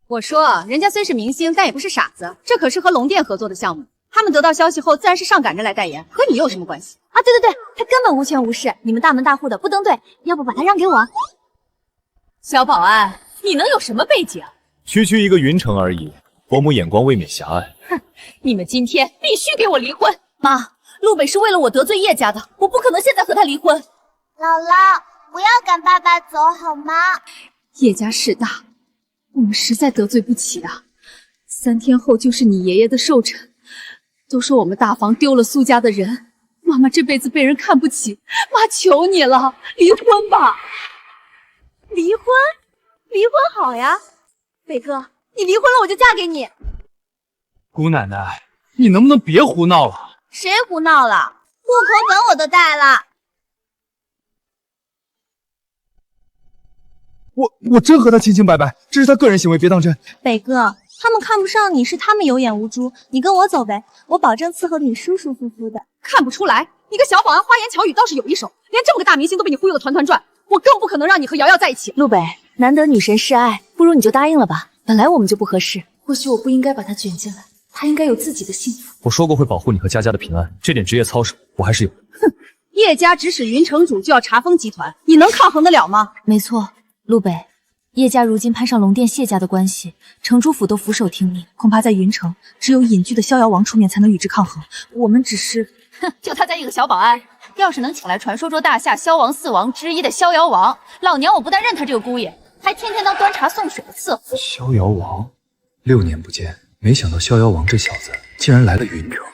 Speaker 11: 我说，人家虽是明星，但也不是傻子，这可是和龙殿合作的项目，他们得到消息后自然是上赶着来代言，和你有什么关系？
Speaker 7: 啊，对对对，他根本无权无势，你们大门大户的不登对，要不把他让给我？
Speaker 11: 小保安，你能有什么背景？
Speaker 3: 区区一个云城而已，伯母眼光未免狭隘。
Speaker 11: 哼，你们今天必须给我离婚！妈，陆北是为了我得罪叶家的，我不可能现在和他离婚。
Speaker 2: 姥姥，不要赶爸爸走好吗？
Speaker 11: 叶家势大，我们实在得罪不起啊。3天后就是你爷爷的寿辰，都说我们大房丢了苏家的人，妈妈这辈子被人看不起，妈求你了，离婚吧！
Speaker 7: 离婚？离婚好呀，北哥，你离婚了我就嫁给你。
Speaker 1: 姑奶奶，你能不能别胡闹了？
Speaker 7: 谁胡闹了？户口本我都带了。
Speaker 1: 我真和他清清白白，这是他个人行为，别当真。
Speaker 4: 北哥，他们看不上你是他们有眼无珠，你跟我走呗，我保证伺候你舒舒服服的。
Speaker 11: 看不出来，你个小保安花言巧语倒是有一手，连这么个大明星都被你忽悠的团团转，我更不可能让你和瑶瑶在一起。
Speaker 7: 陆北，难得女神示爱，不如你就答应了吧。本来我们就不合适，或许我不应该把她卷进来，她应该有自己的幸福。
Speaker 3: 我说过会保护你和佳佳的平安，这点职业操守我还是有。
Speaker 11: 哼，叶家指使云城主就要查封集团，你能抗衡得了吗？
Speaker 7: 没错，陆北，叶家如今攀上龙殿谢家的关系，城主府都俯首听命，恐怕在云城只有隐居的逍遥王出面才能与之抗衡。我们只是，
Speaker 11: 哼，就他家一个小保安，要是能请来传说中大夏萧王4王之一的逍遥王，老娘我不但认他这个姑爷，还天天当端茶送水的伺候。
Speaker 8: 逍遥王，6年不见，没想到逍遥王这小子竟然来了云城。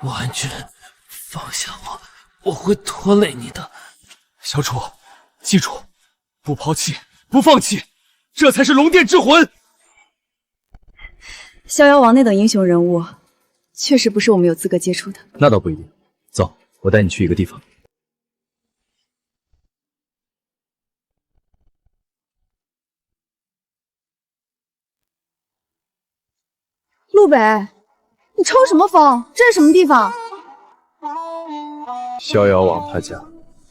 Speaker 6: 婉君，放下我，我会拖累你的。
Speaker 3: 小楚，记住，不抛弃，不放弃，这才是龙殿之魂。
Speaker 12: 逍遥王那等英雄人物，确实不是我们有资格接触的。
Speaker 3: 那倒不一定。走，我带你去一个地方。
Speaker 11: 陆北，你抽什么风？这是什么地方？
Speaker 8: 逍遥王他家。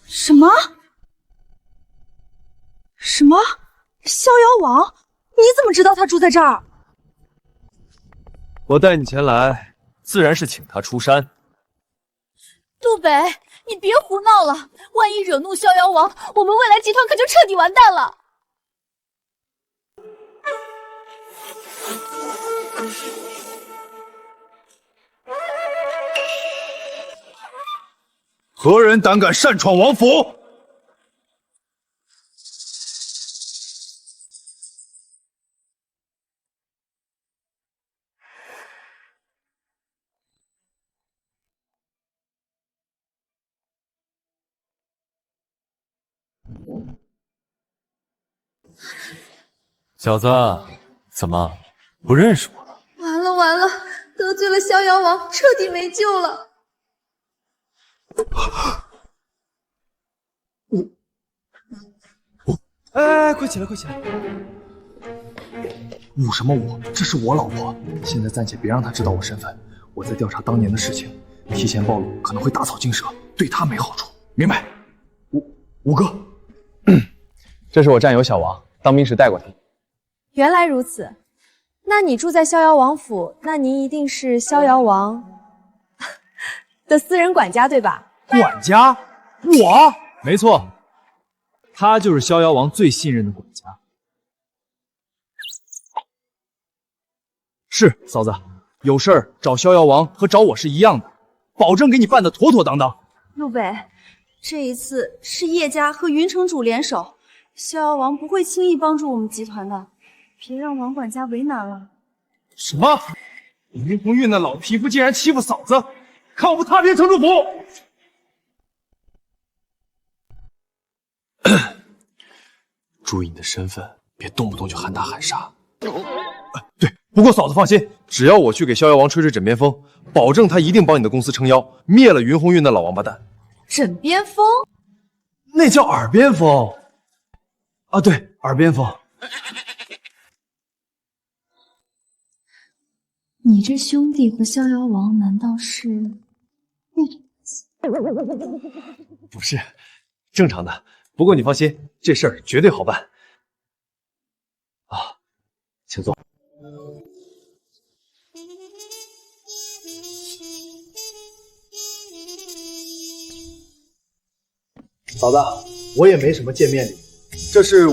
Speaker 11: 什么？什么？逍遥王？你怎么知道他住在这儿？
Speaker 3: 我带你前来，自然是请他出山。
Speaker 7: 陆北，你别胡闹了，万一惹怒逍遥王，我们未来集团可就彻底完蛋了。
Speaker 1: 何人胆敢擅闯王府？
Speaker 3: 小子，怎么不认识我了？
Speaker 11: 完了完了，得罪了逍遥王，彻底没救了。
Speaker 1: 哎，快起来，快起来！捂什么捂？这是我老婆，现在暂且别让她知道我身份。我在调查当年的事情，提前暴露可能会打草惊蛇，对她没好处。明白？五哥，
Speaker 9: 这是我战友小王，当兵时带过他。
Speaker 12: 原来如此，那你住在逍遥王府，那您一定是逍遥王的私人管家对吧？
Speaker 1: 管家？我？
Speaker 3: 没错，他就是逍遥王最信任的管家。
Speaker 1: 是嫂子，有事儿找逍遥王和找我是一样的，保证给你办得妥妥当当。
Speaker 12: 陆北，这一次是叶家和云城主联手，逍遥王不会轻易帮助我们集团的，别让王管家为难了。
Speaker 1: 什么？林红玉那老匹夫竟然欺负嫂子，看我不踏遍城主府！注意你的身份，别动不动就喊打喊杀。对，不过嫂子放心，只要我去给逍遥王吹吹枕边风，保证他一定帮你的公司撑腰，灭了云红玉那老王八蛋。
Speaker 12: 枕边风？
Speaker 1: 那叫耳边风。啊，对，耳边风。
Speaker 12: 你这兄弟和逍遥王难道是？
Speaker 1: 不是，正常的。不过你放心，这事儿绝对好办。啊，请坐。嫂子，我也没什么见面礼，这是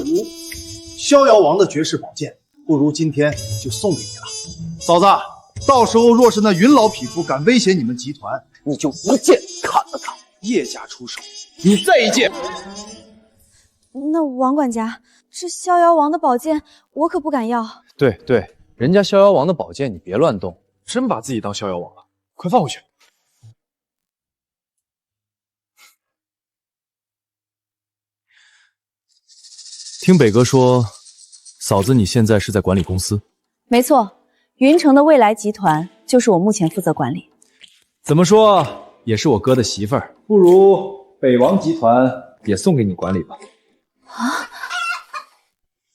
Speaker 1: 逍遥王的绝世宝剑，不如今天就送给你了。嫂子，到时候若是那云老匹夫敢威胁你们集团，你就一剑砍了他。叶家出手，你再一剑。
Speaker 12: 那王管家，这逍遥王的宝剑我可不敢要。
Speaker 9: 对，人家逍遥王的宝剑你别乱动。
Speaker 1: 真把自己当逍遥王了，快放回去。
Speaker 3: 听北哥说，嫂子你现在是在管理公司？
Speaker 11: 没错，云城的未来集团就是我目前负责管理。
Speaker 3: 怎么说也是我哥的媳妇儿，不如北王集团也送给你管理吧。
Speaker 11: 啊！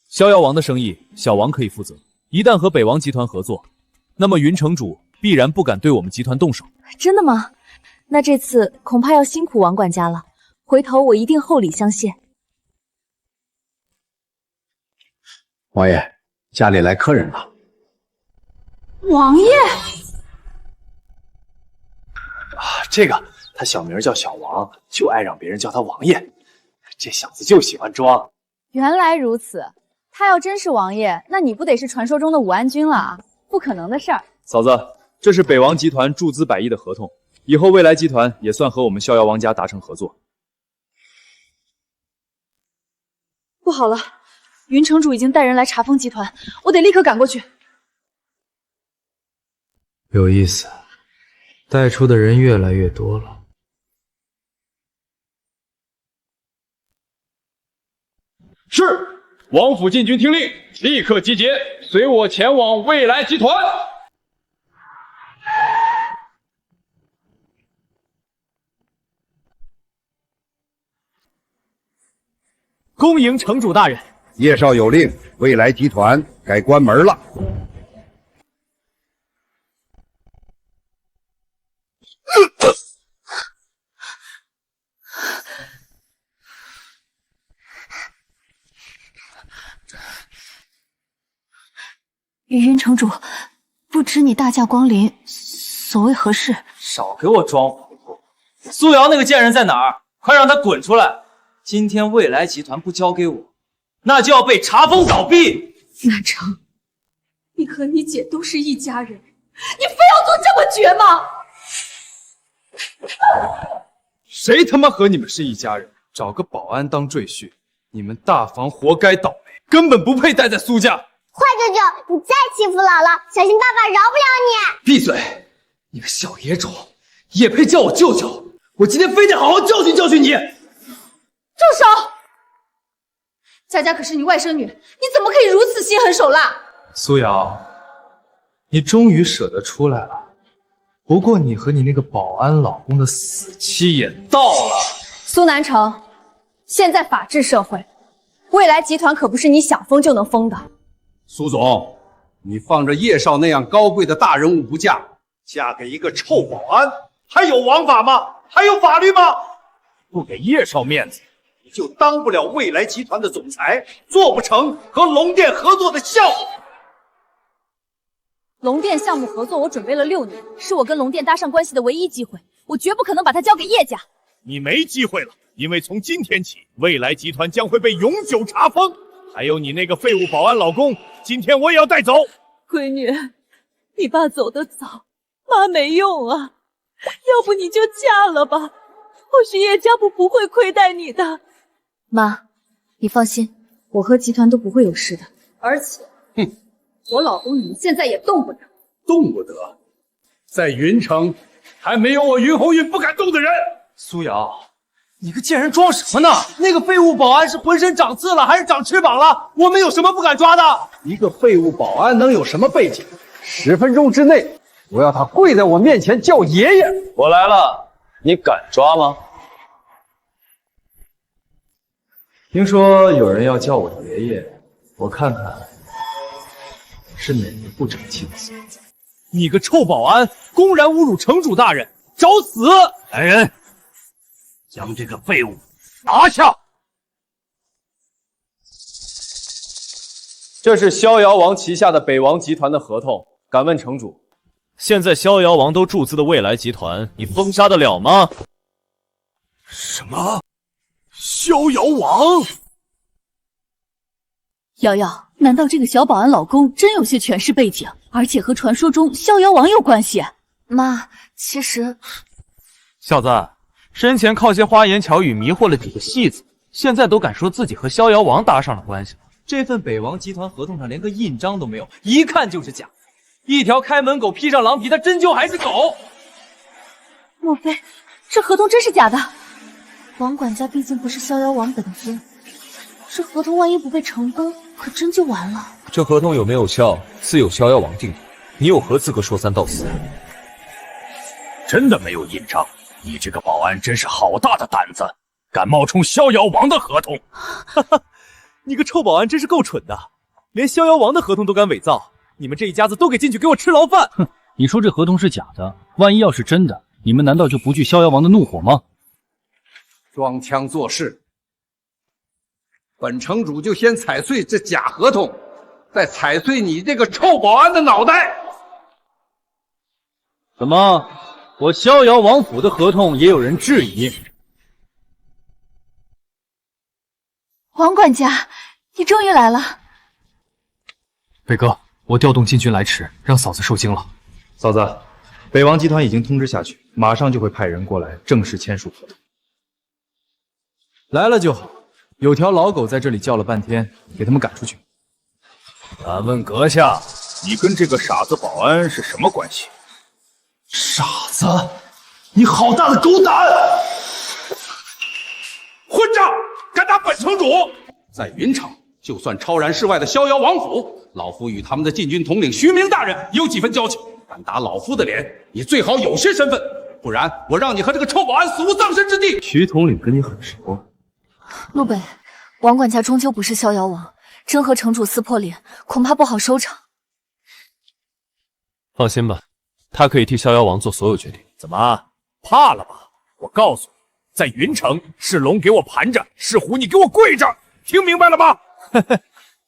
Speaker 3: 逍遥王的生意，小王可以负责。一旦和北王集团合作，那么云城主必然不敢对我们集团动手。
Speaker 11: 真的吗？那这次恐怕要辛苦王管家了，回头我一定厚礼相谢。
Speaker 16: 王爷，家里来客人了。
Speaker 11: 王爷
Speaker 1: 啊，这个他小名叫小王，就爱让别人叫他王爷。这小子就喜欢装。
Speaker 11: 原来如此，他要真是王爷，那你不得是传说中的武安君了啊？不可能的事儿。
Speaker 3: 嫂子，这是北王集团注资100亿的合同，以后未来集团也算和我们逍遥王家达成合作。
Speaker 11: 不好了，云城主已经带人来查封集团，我得立刻赶过去。
Speaker 17: 有意思，带出的人越来越多了。
Speaker 15: 是，王府禁军听令，立刻集结，随我前往未来集团。
Speaker 3: 恭迎城主大人。
Speaker 16: 叶少有令，未来集团该关门了。
Speaker 12: 云城主，不知你大驾光临，所谓何事？
Speaker 1: 少给我装糊涂！苏瑶那个贱人在哪儿？快让他滚出来！今天未来集团不交给我，那就要被查封倒闭。
Speaker 11: 南城，你和你姐都是一家人，你非要做这么绝吗？
Speaker 1: 谁他妈和你们是一家人？找个保安当赘婿，你们大房活该倒霉，根本不配待在苏家。
Speaker 2: 坏舅舅，你再欺负姥姥，小心爸爸饶不了你！
Speaker 1: 闭嘴！你个小野种，也配叫我舅舅？我今天非得好好教训教训你！
Speaker 11: 住手！佳佳可是你外甥女，你怎么可以如此心狠手辣？
Speaker 1: 苏瑶，你终于舍得出来了。不过你和你那个保安老公的死期也到了。
Speaker 11: 苏南城，现在法治社会，未来集团可不是你想封就能封的。
Speaker 16: 苏总，你放着叶少那样高贵的大人物不嫁，嫁给一个臭保安，还有王法吗？还有法律吗？
Speaker 6: 不给叶少面子，
Speaker 16: 你就当不了未来集团的总裁，做不成和龙店合作的项目。
Speaker 11: 龙店项目合作，我准备了6年，是我跟龙店搭上关系的唯一机会，我绝不可能把它交给叶家。
Speaker 3: 你没机会了，因为从今天起，未来集团将会被永久查封。还有你那个废物保安老公，今天我也要带走。
Speaker 11: 闺女，你爸走得早，妈没用啊，要不你就嫁了吧，或许叶家不会亏待你的。妈，你放心，我和集团都不会有事的。而且，我老公你们现在也动不了。
Speaker 16: 动不得，在云城还没有我云红云不敢动的人。
Speaker 1: 苏瑶，你个贱人装什么呢？那个废物保安是浑身长刺了，还是长翅膀了？我们有什么不敢抓的？
Speaker 16: 一个废物保安能有什么背景？10分钟之内，我要他跪在我面前叫爷爷。
Speaker 5: 我来了，你敢抓吗？
Speaker 1: 听说有人要叫我爷爷，我看看是哪个不成器的死。
Speaker 3: 你个臭保安，公然侮辱城主大人，找死！
Speaker 6: 来人，将这个废物拿下！
Speaker 5: 这是逍遥王旗下的北王集团的合同，敢问城主，
Speaker 3: 现在逍遥王都注资的未来集团，你封杀得了吗？
Speaker 6: 什么？逍遥王？
Speaker 11: 瑶瑶，难道这个小保安老公真有些权势背景，而且和传说中逍遥王有关系？
Speaker 7: 妈，其实……
Speaker 6: 小子，生前靠些花言巧语迷惑了几个戏子，现在都敢说自己和逍遥王搭上了关系。
Speaker 1: 这份北王集团合同上连个印章都没有，一看就是假。一条开门狗披上狼皮，它真就还是狗？
Speaker 11: 莫非这合同真是假的？
Speaker 7: 王管家毕竟不是逍遥王本尊，这合同万一不被成功，可真就完了。
Speaker 17: 这合同有没有效，自有逍遥王定夺。你有何资格说三道四？
Speaker 6: 真的没有印章？你这个保安真是好大的胆子，敢冒充逍遥王的合同！
Speaker 3: 哈哈，你个臭保安真是够蠢的，连逍遥王的合同都敢伪造！你们这一家子都给进去给我吃牢饭！
Speaker 9: 哼，你说这合同是假的，万一要是真的，你们难道就不惧逍遥王的怒火吗？
Speaker 16: 装腔作势，本城主就先踩碎这假合同，再踩碎你这个臭保安的脑袋！
Speaker 9: 怎么，我逍遥王府的合同也有人质疑？
Speaker 11: 王管家，你终于来了。
Speaker 9: 北哥，我调动禁军来迟，让嫂子受惊了。
Speaker 1: 嫂子，北王集团已经通知下去，马上就会派人过来正式签署合同。来了就好，有条老狗在这里叫了半天，给他们赶出去。
Speaker 6: 敢问阁下，你跟这个傻子保安是什么关系？
Speaker 16: 傻子，你好大的狗胆！混账，敢打本城主！在云城，就算超然世外的逍遥王府，老夫与他们的禁军统领徐明大人有几分交情。敢打老夫的脸，你最好有些身份，不然我让你和这个臭保安死无葬身之地。
Speaker 1: 徐统领跟你很熟。
Speaker 7: 陆北，王管家终究不是逍遥王，真和城主撕破脸，恐怕不好收场。
Speaker 3: 放心吧，他可以替逍遥王做所有决定。怎么，怕了吧？我告诉你，在云城是龙给我盘着，是虎你给我跪着，听明白了吗？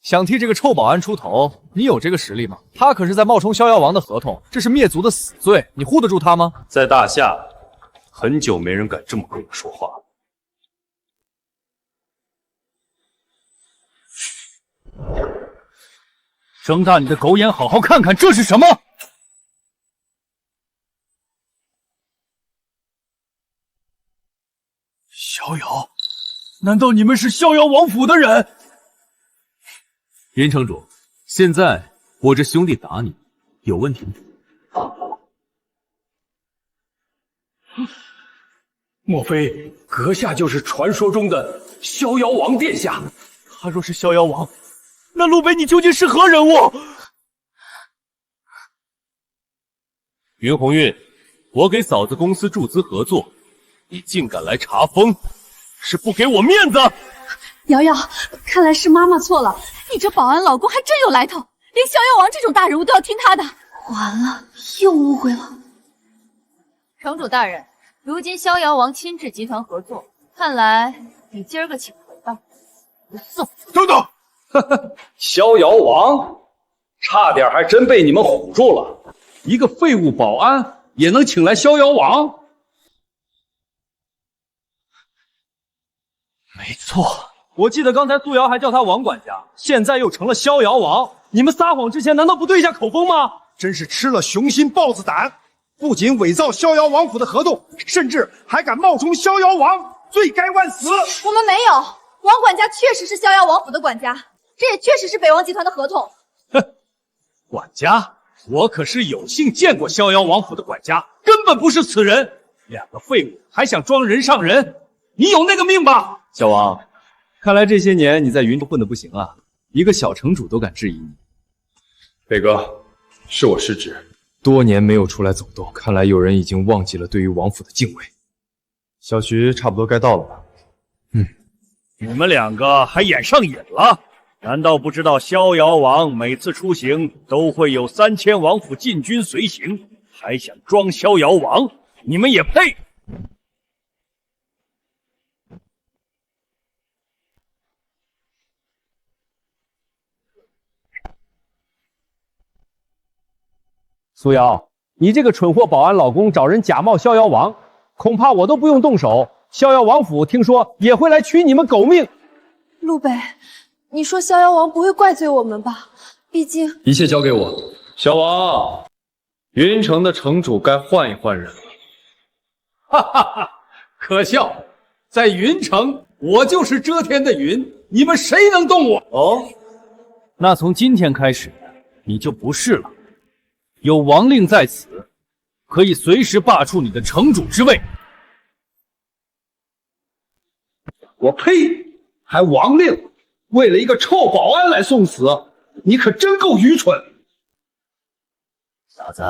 Speaker 3: 想替这个臭保安出头，你有这个实力吗？他可是在冒充逍遥王的合同，这是灭族的死罪，你护得住他吗？
Speaker 6: 在大夏，很久没人敢这么跟我说话了。
Speaker 9: 睁大你的狗眼，好好看看这是什么！
Speaker 6: 逍遥，难道你们是逍遥王府的人？
Speaker 3: 云城主，现在我这兄弟打你，有问题吗？
Speaker 6: 莫非阁下就是传说中的逍遥王殿下？
Speaker 3: 他若是逍遥王，那陆北你究竟是何人物？
Speaker 6: 云红运，我给嫂子公司注资合作，你竟敢来查封，是不给我面子！
Speaker 11: 瑶瑶，看来是妈妈错了，你这保安老公还真有来头，连逍遥王这种大人物都要听他的。完了，又误会了。
Speaker 7: 城主大人，如今逍遥王亲至集团合作，看来你今儿个请回吧。
Speaker 16: 走，等等，逍遥王，差点还真被你们唬住了。一个废物保安也能请来逍遥王？
Speaker 1: 没错，我记得刚才苏瑶还叫他王管家，现在又成了逍遥王。你们撒谎之前难道不对一下口风吗？真是吃了雄心豹子胆！不仅伪造逍遥王府的合同，甚至还敢冒充逍遥王，罪该万死！
Speaker 4: 我们没有，王管家确实是逍遥王府的管家，这也确实是北王集团的合同。
Speaker 1: 哼，管家，我可是有幸见过逍遥王府的管家，根本不是此人。两个废物还想装人上人，你有那个命吧？
Speaker 5: 小王，看来这些年你在云城混得不行啊，一个小城主都敢质疑你。
Speaker 15: 北哥，是我失职。
Speaker 8: 多年没有出来走动，看来有人已经忘记了对于王府的敬畏。小徐差不多该到了吧？
Speaker 3: 你们两个还演上瘾了？难道不知道逍遥王每次出行都会有3000王府禁军随行，还想装逍遥王？你们也配？
Speaker 1: 苏瑶，你这个蠢货保安老公找人假冒逍遥王，恐怕我都不用动手，逍遥王府听说也会来取你们狗命。
Speaker 12: 陆北，你说逍遥王不会怪罪我们吧？毕竟
Speaker 8: 一切交给我。小王，云城的城主该换一换人了。
Speaker 16: 哈哈哈，可笑，在云城我就是遮天的云，你们谁能动我？
Speaker 3: 哦，那从今天开始你就不是了。有王令在此，可以随时罢黜你的城主之位。
Speaker 16: 我呸！还王令，为了一个臭保安来送死，你可真够愚蠢！
Speaker 14: 嫂子，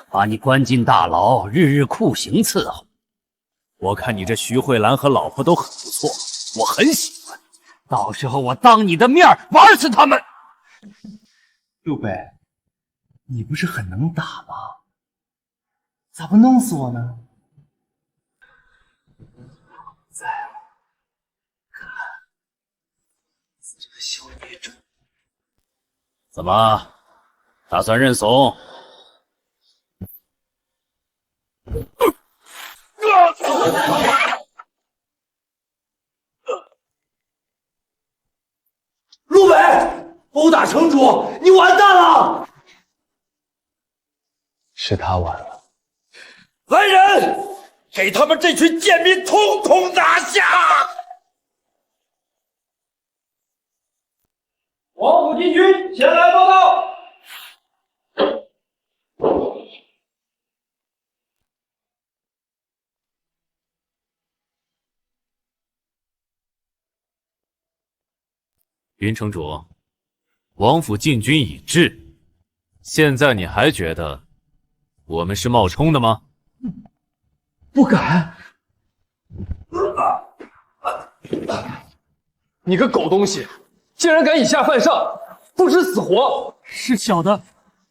Speaker 14: 把你关进大牢，日日酷刑伺候。
Speaker 3: 我看你这徐慧兰和老婆都很不错，我很喜欢。
Speaker 14: 到时候我当你的面玩死他们。
Speaker 1: 陆北，你不是很能打吗？咋不弄死我呢？在看这个小孽种，
Speaker 3: 怎么，打算认怂？
Speaker 1: 陆北，殴打城主，你完蛋了！
Speaker 8: 是他完了。
Speaker 18: 来人，给他们这群贱民统统拿下！
Speaker 15: 王府禁军前来报道。
Speaker 6: 云城主，王府禁军已至，现在你还觉得我们是冒充的吗？
Speaker 1: 不敢！
Speaker 8: 你个狗东西，竟然敢以下犯上，不知死活！
Speaker 3: 是小的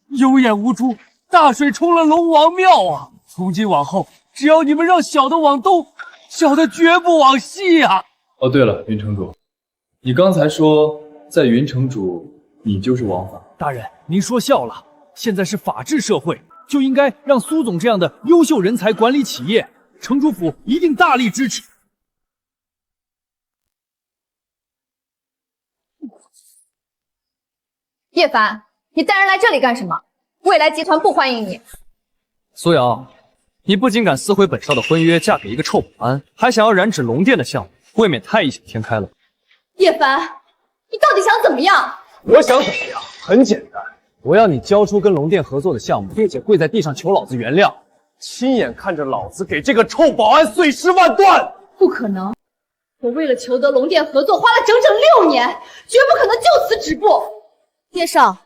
Speaker 3: 有眼无珠，大水冲了龙王庙啊！从今往后，只要你们让小的往东，小的绝不往西啊！
Speaker 8: 哦，对了，云城主，你刚才说在云城主，你就是王法。
Speaker 3: 大人，您说笑了，现在是法治社会，就应该让苏总这样的优秀人才管理企业，城主府一定大力支持。
Speaker 4: 叶凡，你带人来这里干什么？未来集团不欢迎你。
Speaker 5: 苏瑶，你不仅敢撕毁本少的婚约，嫁给一个臭保安，还想要染指龙殿的项目，未免太异想天开了。
Speaker 4: 叶凡，你到底想怎么样？
Speaker 1: 我想怎么样？很简单，我要你交出跟龙殿合作的项目，并且跪在地上求老子原谅，亲眼看着老子给这个臭保安碎尸万段。
Speaker 4: 不可能！我为了求得龙殿合作，花了整整6年，绝不可能就此止步。
Speaker 7: 叶少，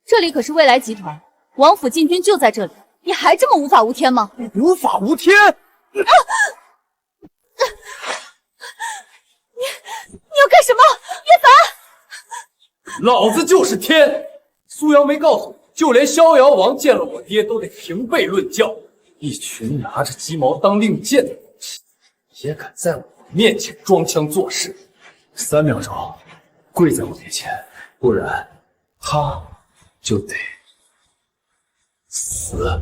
Speaker 7: 这里可是未来集团，
Speaker 11: 王府禁军就在这里，你还这么无法无天吗？
Speaker 5: 无法无天！
Speaker 11: 你要干什么？叶凡！
Speaker 5: 老子就是天！苏瑶没告诉你，就连逍遥王见了我爹都得平辈论教。一群拿着鸡毛当令箭的东西，也敢在我面前装腔作势！3秒钟，跪在我面前，不然他就得死！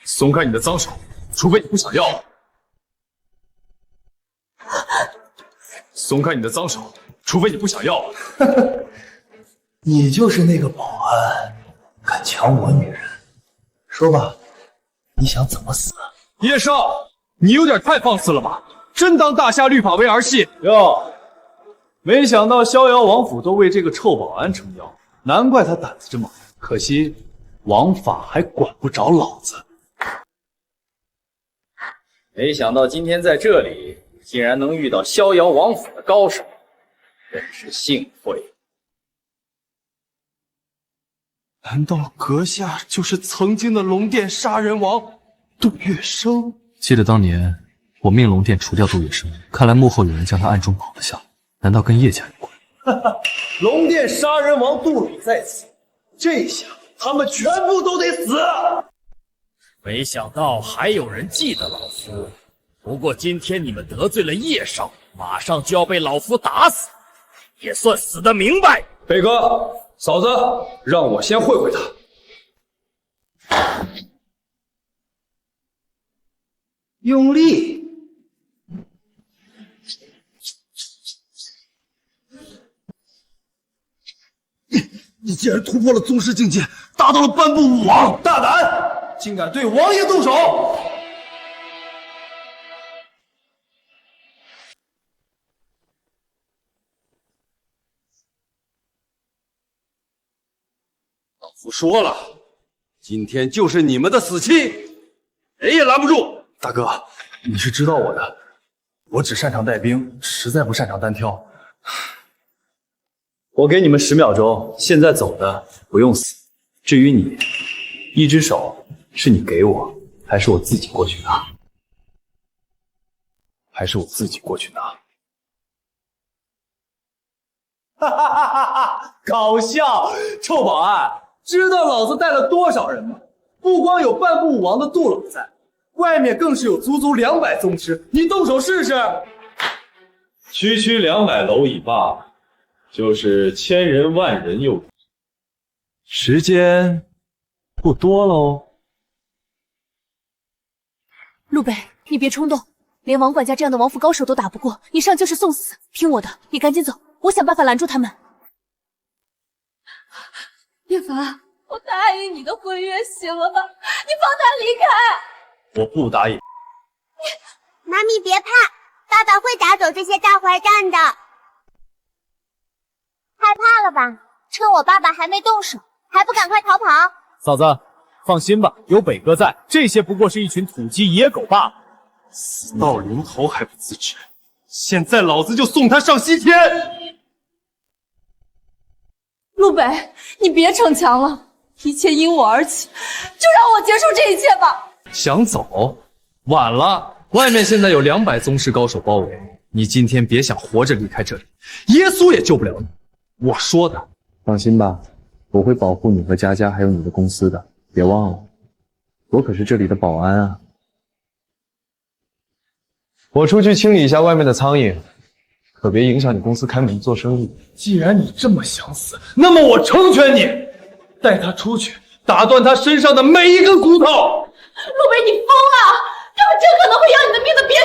Speaker 5: 松开你的脏手，除非你不想要。松开你的脏手，除非你不想要。
Speaker 1: 你就是那个保安，敢抢我女人，说吧，你想怎么死？
Speaker 5: 叶少，你有点太放肆了吧？真当大夏律法为儿戏
Speaker 1: 哟！没想到逍遥王府都为这个臭保安撑腰，难怪他胆子这么大。可惜王法还管不着老子。
Speaker 3: 没想到今天在这里竟然能遇到逍遥王府的高手，真是幸会。
Speaker 5: 难道阁下就是曾经的龙殿杀人王杜月笙？
Speaker 17: 记得当年我命龙殿除掉杜月笙，看来幕后有人将他暗中保了下来，难道跟叶家有关？
Speaker 1: 龙殿杀人王杜鲁在此，这下他们全部都得死！
Speaker 6: 没想到还有人记得老夫，不过今天你们得罪了叶少，马上就要被老夫打死，也算死得明白。
Speaker 8: 北哥，嫂子，让我先会会他。
Speaker 1: 用力！
Speaker 5: 你竟然突破了宗师境界，达到了半步武王，
Speaker 1: 大胆，竟敢对王爷动手！
Speaker 16: 老夫说了，今天就是你们的死期，谁也拦不住。
Speaker 1: 大哥，你是知道我的，我只擅长带兵，实在不擅长单挑。我给你们10秒钟，现在走的不用死。至于你，一只手是你给我，还是我自己过去拿？还是我自己过去拿？哈哈哈哈哈！搞笑！臭保安，知道老子带了多少人吗？不光有半步武王的杜老在，外面更是有足足200宗师。你动手试试！
Speaker 15: 区区200蝼蚁罢，就是千人万人又。
Speaker 1: 时间不多喽。
Speaker 11: 陆北，你别冲动，连王管家这样的王府高手都打不过，你上就是送死。听我的，你赶紧走，我想办法拦住他们。叶凡，我答应你的婚约，行了吧？你放他离开。
Speaker 1: 我不答应。
Speaker 2: 妈咪别怕，爸爸会打走这些大坏蛋的。害怕了吧？趁我爸爸还没动手，还不赶快逃跑？
Speaker 3: 嫂子，放心吧，有北哥在，这些不过是一群土鸡野狗罢了。
Speaker 5: 死到临头还不自知，现在老子就送他上西天！
Speaker 11: 陆北，你别逞强了，一切因我而起，就让我结束这一切吧。
Speaker 8: 想走？晚了，外面现在有200宗师高手包围，你今天别想活着离开这里，耶稣也救不了你。我说的。
Speaker 9: 放心吧，我会保护你和佳佳还有你的公司的，别忘了，我可是这里的保安啊。我出去清理一下外面的苍蝇，可别影响你公司开门做生意。
Speaker 5: 既然你这么想死，那么我成全你，带他出去，打断他身上的每一根骨头。
Speaker 11: 陆北，你疯了！他们真可能会要你的命的，别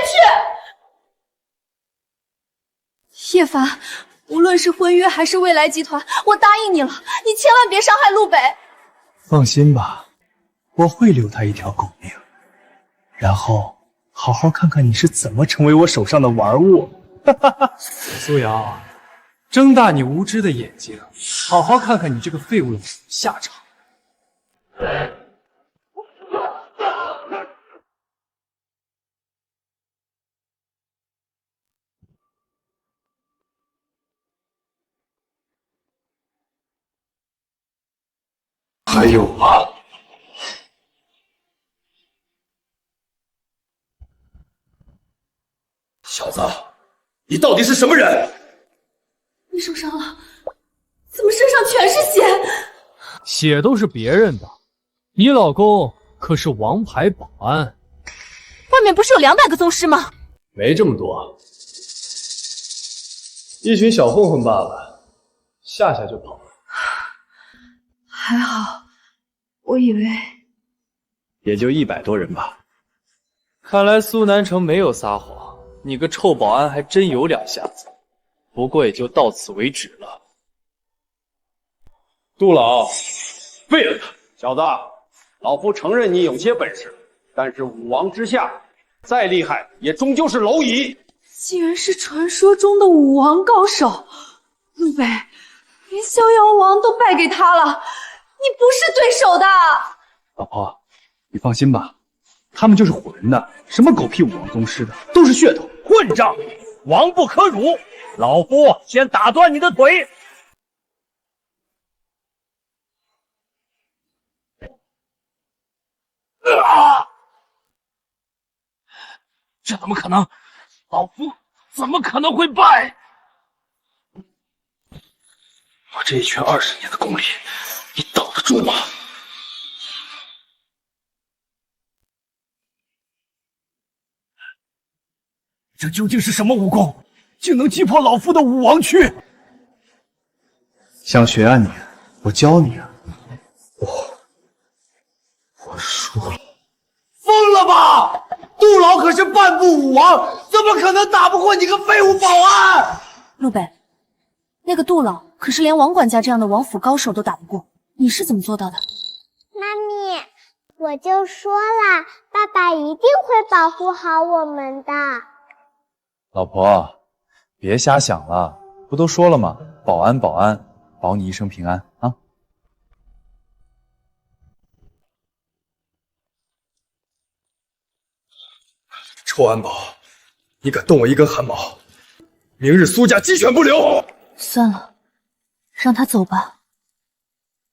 Speaker 11: 去！叶凡，无论是婚约还是未来集团，我答应你了，你千万别伤害陆北。
Speaker 1: 放心吧，我会留他一条狗命，然后好好看看你是怎么成为我手上的玩物。苏瑶，睁大你无知的眼睛，好好看看你这个废物的下场。
Speaker 18: 还有吗？小子，你到底是什么人？
Speaker 11: 你受伤了，怎么身上全是血？
Speaker 3: 血都是别人的，你老公可是王牌保安。
Speaker 7: 外面不是有200个宗师吗？
Speaker 5: 没这么多，一群小混混罢了，吓吓就跑了。
Speaker 12: 还好，我以为
Speaker 5: 也就100多人吧。看来苏南城没有撒谎，你个臭保安还真有2下子。不过也就到此为止了。杜老，废了他！
Speaker 16: 小子，老夫承认你有些本事，但是武王之下，再厉害也终究是蝼蚁。
Speaker 11: 竟然是传说中的武王高手，陆北，连逍遥王都败给他了，你不是对手的。
Speaker 1: 老婆，你放心吧，他们就是唬人的，什么狗屁武王宗师的，都是噱头，
Speaker 18: 混账！王不可辱！老夫先打断你的腿！这怎么可能？老夫怎么可能会败？我这一拳20年的功力，你挡得住吗？这究竟是什么武功，竟能击破老夫的武王躯？
Speaker 1: 想学啊你？我教你啊！我输了。
Speaker 18: 疯了吧！杜老可是半步武王，怎么可能打不过你个废物保安？
Speaker 7: 陆北，那个杜老可是连王管家这样的王府高手都打不过，你是怎么做到的？
Speaker 2: 妈咪，我就说了，爸爸一定会保护好我们的。
Speaker 1: 老婆，别瞎想了，不都说了吗？保安，保安，保你一生平安啊！
Speaker 18: 臭安保，你敢动我一根汗毛，明日苏家鸡犬不留！
Speaker 7: 算了，让他走吧，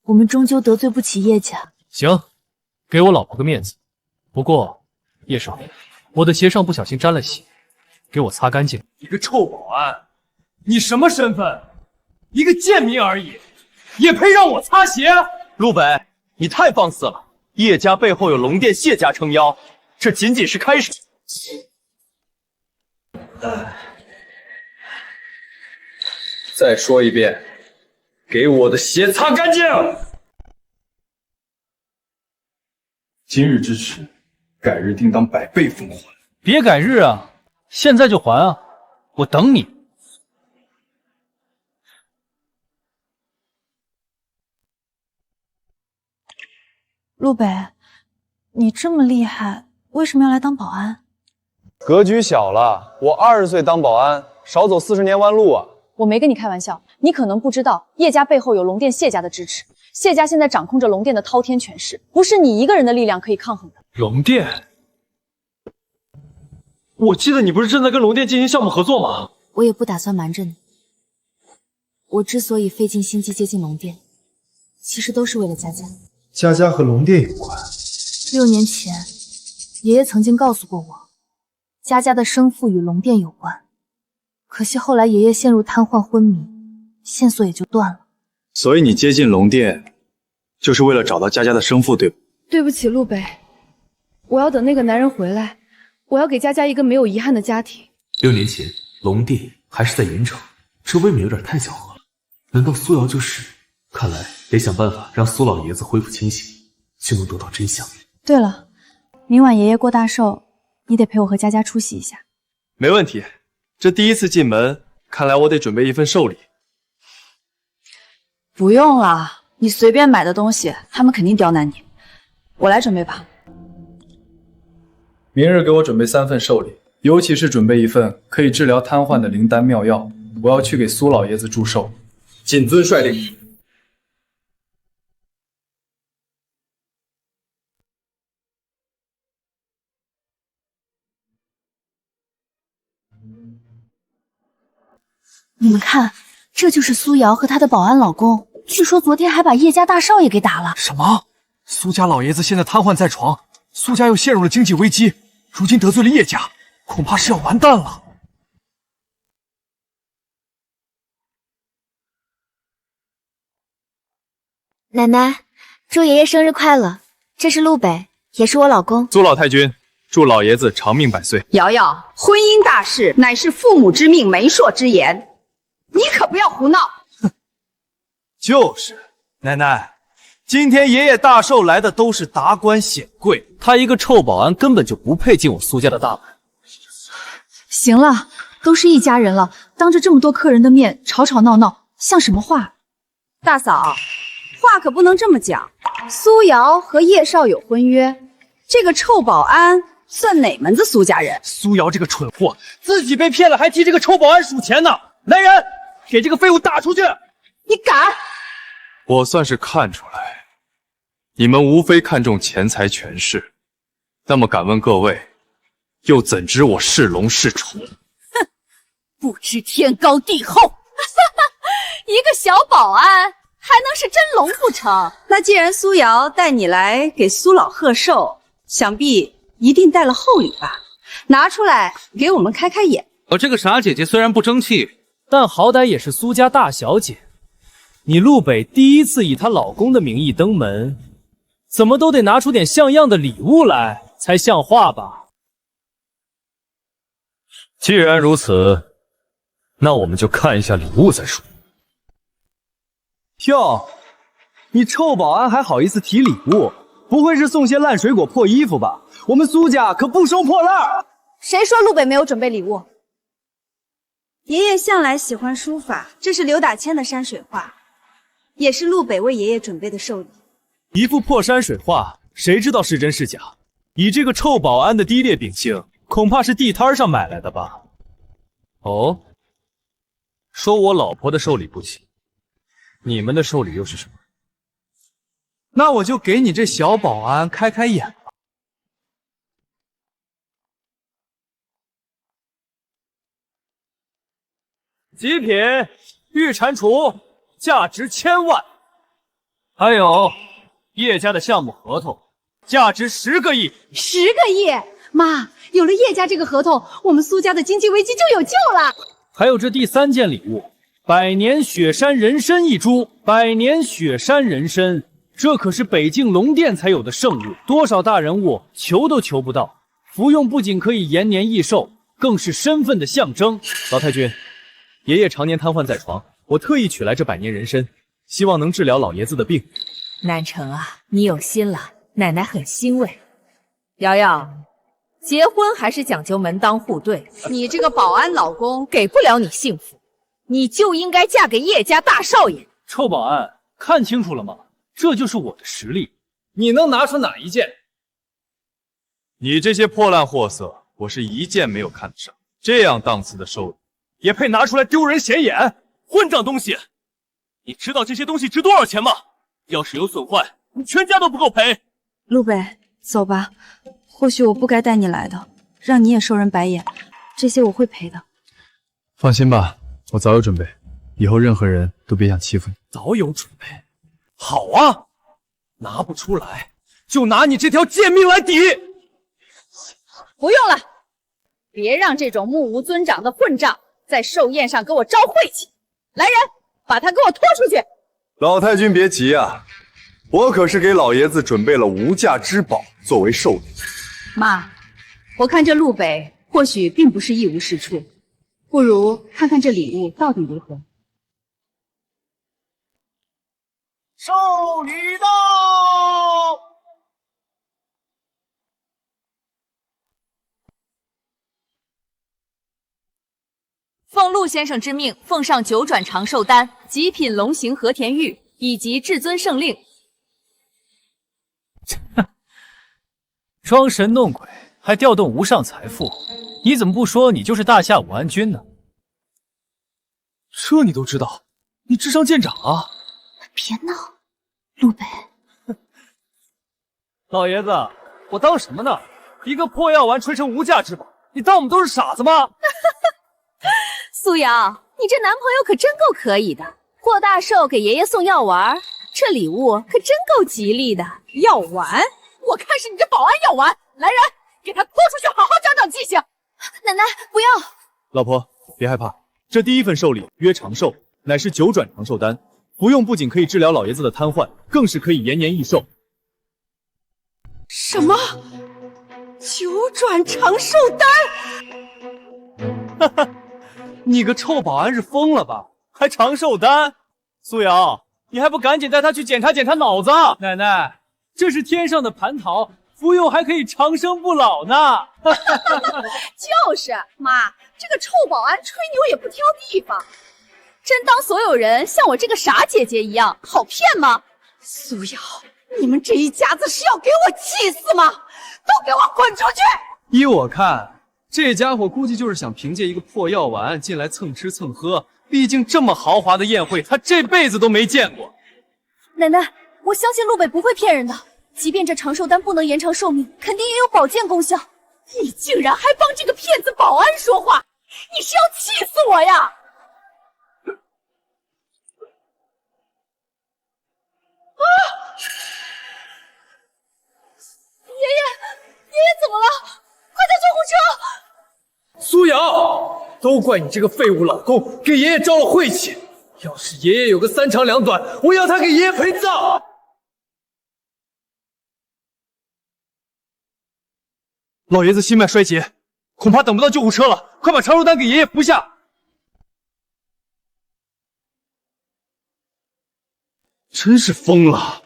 Speaker 7: 我们终究得罪不起叶家。
Speaker 3: 行，给我老婆个面子。不过，叶少，我的鞋上不小心沾了血，给我擦干净。
Speaker 5: 你个臭保安，你什么身份？一个贱民而已，也配让我擦鞋？
Speaker 8: 陆北，你太放肆了！叶家背后有龙殿谢家撑腰，这仅仅是开始。
Speaker 5: 再说一遍，给我的鞋擦干净！今日之耻，改日定当100倍奉还。
Speaker 3: 别改日啊，现在就还啊！我等你。
Speaker 12: 陆北，你这么厉害，为什么要来当保安？
Speaker 1: 格局小了，我20岁当保安，少走40年弯路啊！
Speaker 11: 我没跟你开玩笑，你可能不知道，叶家背后有龙殿谢家的支持，谢家现在掌控着龙殿的滔天权势，不是你一个人的力量可以抗衡的。
Speaker 5: 龙殿，我记得你不是正在跟龙殿进行项目合作吗？
Speaker 7: 我也不打算瞒着你，我之所以费尽心机接近龙殿，其实都是为了佳佳。
Speaker 1: 佳佳和龙殿有关。
Speaker 7: 6年前，爷爷曾经告诉过我，佳佳的生父与龙殿有关。可惜后来爷爷陷入瘫痪昏迷，线索也就断了。
Speaker 1: 所以你接近龙殿，就是为了找到佳佳的生父，对吧？
Speaker 11: 对不起，陆北，我要等那个男人回来，我要给佳佳一个没有遗憾的家庭。
Speaker 6: 6年前，龙殿还是在云城，这未免有点太巧合了。难道苏瑶就是？看来得想办法让苏老爷子恢复清醒，就能得到真相。
Speaker 12: 对了，明晚爷爷过大寿，你得陪我和佳佳出席一下。
Speaker 8: 没问题，这第一次进门，看来我得准备一份寿礼。
Speaker 12: 不用了，你随便买的东西，他们肯定刁难你。我来准备吧。
Speaker 5: 明日给我准备3份寿礼，尤其是准备一份可以治疗瘫痪的灵丹妙药，我要去给苏老爷子祝寿。谨遵率令。
Speaker 7: 你们看，这就是苏瑶和她的保安老公。
Speaker 11: 据说昨天还把叶家大少爷给打了。
Speaker 5: 什么？苏家老爷子现在瘫痪在床，苏家又陷入了经济危机，如今得罪了叶家，恐怕是要完蛋了。
Speaker 19: 奶奶，祝爷爷生日快乐！这是陆北，也是我老公。
Speaker 5: 苏老太君，祝老爷子长命百岁。
Speaker 20: 瑶瑶，婚姻大事乃是父母之命、媒妁之言，你可不要胡闹。
Speaker 1: 就是，奶奶，今天爷爷大寿来的都是达官显贵，
Speaker 3: 他一个臭保安根本就不配进我苏家的大门。
Speaker 12: 行了，都是一家人了，当着这么多客人的面吵吵闹闹，像什么话？
Speaker 20: 大嫂，话可不能这么讲。苏瑶和叶少有婚约，这个臭保安算哪门子苏家人？
Speaker 1: 苏瑶这个蠢货，自己被骗了还替这个臭保安数钱呢！来人，给这个废物打出去！
Speaker 20: 你敢！
Speaker 17: 我算是看出来，你们无非看重钱财权势，那么敢问各位，又怎知我是龙是虫？
Speaker 11: 哼，不知天高地厚。一个小保安还能是真龙不成？
Speaker 20: 那既然苏瑶带你来给苏老贺寿，想必一定带了厚礼吧？拿出来给我们开开眼。
Speaker 6: 我这个傻姐姐虽然不争气，
Speaker 3: 但好歹也是苏家大小姐。你陆北第一次以她老公的名义登门，怎么都得拿出点像样的礼物来才像话吧？
Speaker 17: 既然如此，那我们就看一下礼物再说。
Speaker 1: 哟，你臭保安还好意思提礼物？不会是送些烂水果、破衣服吧？我们苏家可不收破烂。
Speaker 12: 谁说陆北没有准备礼物？
Speaker 20: 爷爷向来喜欢书法，这是刘大谦的山水画，也是陆北为爷爷准备的寿礼。
Speaker 3: 一幅破山水画，谁知道是真是假？以这个臭保安的低劣秉性，恐怕是地摊上买来的吧？哦，说我老婆的寿礼不齐，你们的寿礼又是什么？
Speaker 1: 那我就给你这小保安开开眼吧。
Speaker 3: 极品玉蟾蜍，价值1000万。还有叶家的项目合同，价值10个亿。
Speaker 12: 10个亿！妈，有了叶家这个合同，我们苏家的经济危机就有救了。
Speaker 3: 还有这第3件礼物，100年雪山人参1株。100年雪山人参，这可是北境龙殿才有的圣物，多少大人物求都求不到。服用不仅可以延年益寿，更是身份的象征。老太君，爷爷常年瘫痪在床，我特意取来这100年人参，希望能治疗老爷子的病。
Speaker 7: 南城啊，你有心了，奶奶很欣慰。瑶瑶，结婚还是讲究门当户对，你这个保安老公给不了你幸福，你就应该嫁给叶家大少爷。
Speaker 3: 臭保安，看清楚了吗？这就是我的实力，你能拿出哪一件？
Speaker 17: 你这些破烂货色，我是一件没有看得上。这样档次的寿礼，
Speaker 3: 也配拿出来丢人显眼？混账东西！你知道这些东西值多少钱吗？要是有损坏，你全家都不够赔。
Speaker 12: 陆北，走吧。或许我不该带你来的，让你也受人白眼。这些我会赔的。
Speaker 5: 放心吧，我早有准备，以后任何人都别想欺负你。
Speaker 3: 早有准备，好啊，拿不出来就拿你这条贱命来抵。
Speaker 20: 不用了，别让这种目无尊长的混账在寿宴上给我招晦气。来人，把他给我拖出去。
Speaker 8: 老太君别急啊，我可是给老爷子准备了无价之宝作为寿礼。
Speaker 20: 妈，我看这陆北或许并不是一无是处，不如看看这礼物到底如何。
Speaker 18: 寿礼到！
Speaker 7: 奉陆先生之命，奉上9转长寿丹、极品龙形和田玉以及至尊圣令。
Speaker 3: 装神弄鬼，还调动无上财富，你怎么不说你就是大夏武安君呢？这你都知道，你智商见长啊！
Speaker 12: 别闹，陆北。
Speaker 3: 老爷子，我当什么呢？一个破药丸吹成无价之宝，你当我们都是傻子吗？
Speaker 7: 苏瑶，你这男朋友可真够可以的，过大寿给爷爷送药丸，这礼物可真够吉利的。
Speaker 20: 药丸？我看是你这保安药丸！来人，给他拖出去，好好长长记性。
Speaker 7: 奶奶，不要！
Speaker 3: 老婆，别害怕，这第一份寿礼约长寿，乃是9转长寿丹，服用不仅可以治疗老爷子的瘫痪，更是可以延年益寿。
Speaker 20: 什么？9转长寿丹？
Speaker 3: 哈哈，你个臭保安是疯了吧？还长寿丹？苏瑶，你还不赶紧带他去检查检查脑子！奶奶，这是天上的蟠桃，服用还可以长生不老呢。
Speaker 7: 就是妈，这个臭保安吹牛也不挑地方，真当所有人像我这个傻姐姐一样好骗吗？
Speaker 20: 苏瑶，你们这一家子是要给我气死吗？都给我滚出去！
Speaker 5: 依我看，这家伙估计就是想凭借一个破药丸进来蹭吃蹭喝，毕竟这么豪华的宴会，他这辈子都没见过。
Speaker 7: 奶奶，我相信陆北不会骗人的，即便这长寿丹不能延长寿命，肯定也有保健功效。
Speaker 20: 你竟然还帮这个骗子保安说话，你是要气死我呀！
Speaker 7: 爷爷怎么了？快叫救护车！
Speaker 18: 苏瑶，都怪你这个废物老公给爷爷招了晦气。要是爷爷有个3长2短，我要他给爷爷陪葬。
Speaker 5: 老爷子心脉衰竭，恐怕等不到救护车了，快把长寿丹给爷爷服下。真是疯了，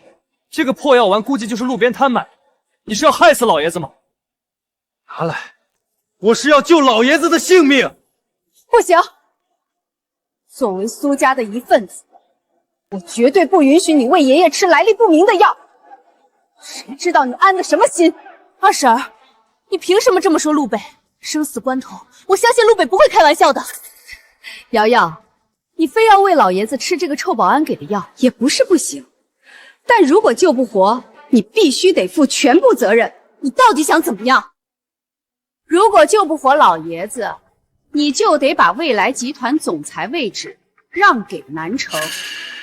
Speaker 5: 这个破药丸估计就是路边摊买的，你是要害死老爷子吗？拿来，我是要救老爷子的性命。
Speaker 20: 不行，作为苏家的一份子，我绝对不允许你喂爷爷吃来历不明的药。谁知道你安的什么心？
Speaker 7: 二婶儿，你凭什么这么说陆北？生死关头，我相信陆北不会开玩笑的。
Speaker 11: 瑶瑶，你非要喂老爷子吃这个臭保安给的药，
Speaker 20: 也不是不行，但如果救不活，你必须得负全部责任。
Speaker 7: 你到底想怎么样？
Speaker 11: 如果救不活老爷子，你就得把未来集团总裁位置让给南城，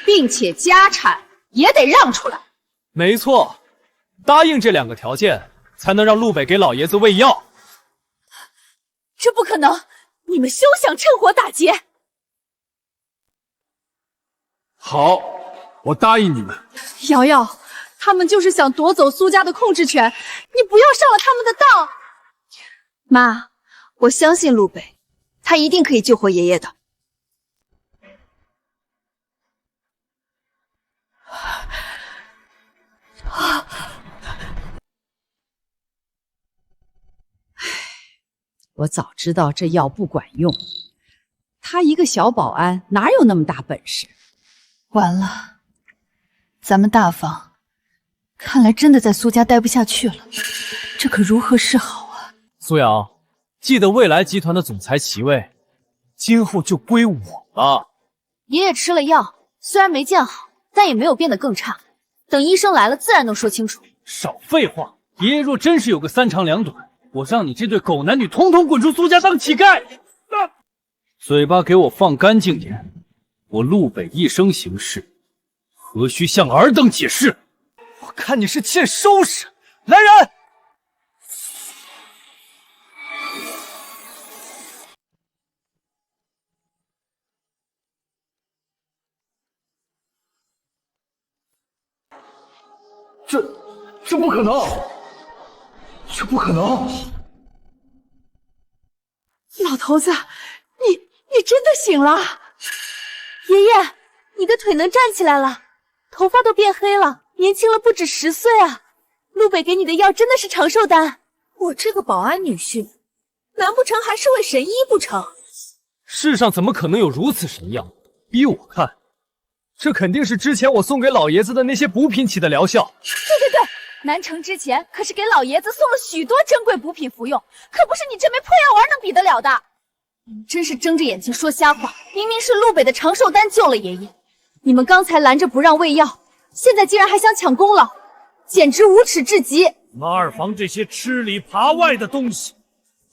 Speaker 11: 并且家产也得让出来。
Speaker 3: 没错，答应这2个条件，才能让陆北给老爷子喂药。
Speaker 7: 这不可能！你们休想趁火打劫！
Speaker 5: 好，我答应你们。
Speaker 12: 瑶瑶，他们就是想夺走苏家的控制权，你不要上了他们的当。
Speaker 19: 妈，我相信陆北，他一定可以救活爷爷的。
Speaker 20: 我早知道这药不管用，他一个小保安哪有那么大本事？
Speaker 19: 完了，咱们大房看来真的在苏家待不下去了，这可如何是好啊？
Speaker 3: 苏瑶，记得未来集团的总裁席位，今后就归我了。
Speaker 7: 爷爷吃了药，虽然没见好，但也没有变得更差。等医生来了，自然能说清楚。
Speaker 3: 少废话！爷爷若真是有个3长2短，我让你这对狗男女统统滚出苏家当乞丐！嘴巴给我放干净点！我陆北一生行事，何须向尔等解释？我看你是欠收拾！来人！
Speaker 18: 这不可能！这不可能！
Speaker 12: 老头子，你真的醒了！
Speaker 7: 爷爷，你的腿能站起来了，头发都变黑了，年轻了不止10岁啊！陆北给你的药真的是长寿丹，我这个保安女婿，难不成还是位神医不成？
Speaker 3: 世上怎么可能有如此神药？依我看，这肯定是之前我送给老爷子的那些补品起的疗效。
Speaker 7: 对，南城之前可是给老爷子送了许多珍贵补品服用，可不是你这枚破药丸能比得了的。你们真是睁着眼睛说瞎话！明明是陆北的长寿丹救了爷爷，你们刚才拦着不让喂药，现在竟然还想抢功劳，简直无耻至极！
Speaker 3: 马二房这些吃里扒外的东西，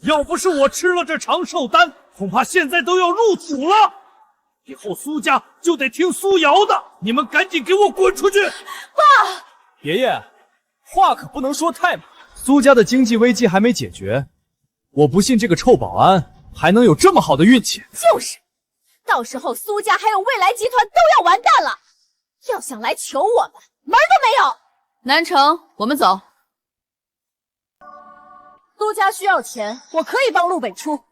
Speaker 3: 要不是我吃了这长寿丹，恐怕现在都要入土了。以后苏家就得听苏瑶的，你们赶紧给我滚出去！
Speaker 7: 爸，
Speaker 3: 爷爷，话可不能说太满。
Speaker 1: 苏家的经济危机还没解决，我不信这个臭保安还能有这么好的运气。
Speaker 7: 就是，到时候苏家还有未来集团都要完蛋了，要想来求我们，门儿都没有。
Speaker 11: 南城，我们走。
Speaker 7: 苏家需要钱，我可以帮陆北出。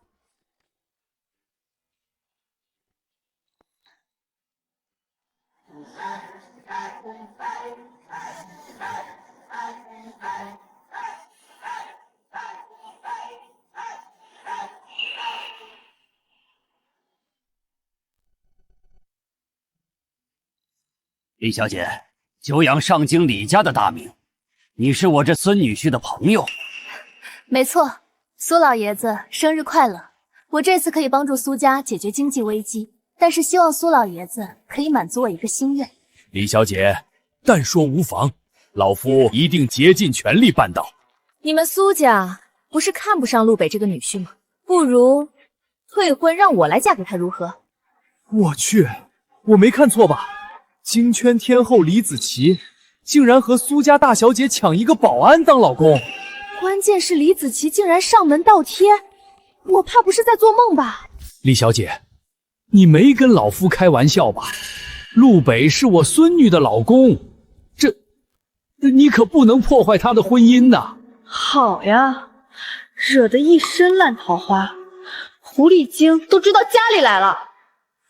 Speaker 21: 李小姐，久仰上京李家的大名，你是我这孙女婿的朋友。
Speaker 22: 没错，苏老爷子生日快乐！我这次可以帮助苏家解决经济危机，但是希望苏老爷子可以满足我一个心愿。
Speaker 3: 李小姐，但说无妨，老夫一定竭尽全力办到。
Speaker 22: 你们苏家不是看不上陆北这个女婿吗？不如退婚，让我来嫁给他如何？
Speaker 1: 我去，我没看错吧？京圈天后李子琪竟然和苏家大小姐抢一个保安当老公，
Speaker 22: 关键是李子琪竟然上门倒贴，我怕不是在做梦吧？
Speaker 1: 李小姐，你没跟老夫开玩笑吧？陆北是我孙女的老公，这你可不能破坏他的婚姻呐！
Speaker 12: 好呀，惹得一身烂桃花，狐狸精都追到家里来了。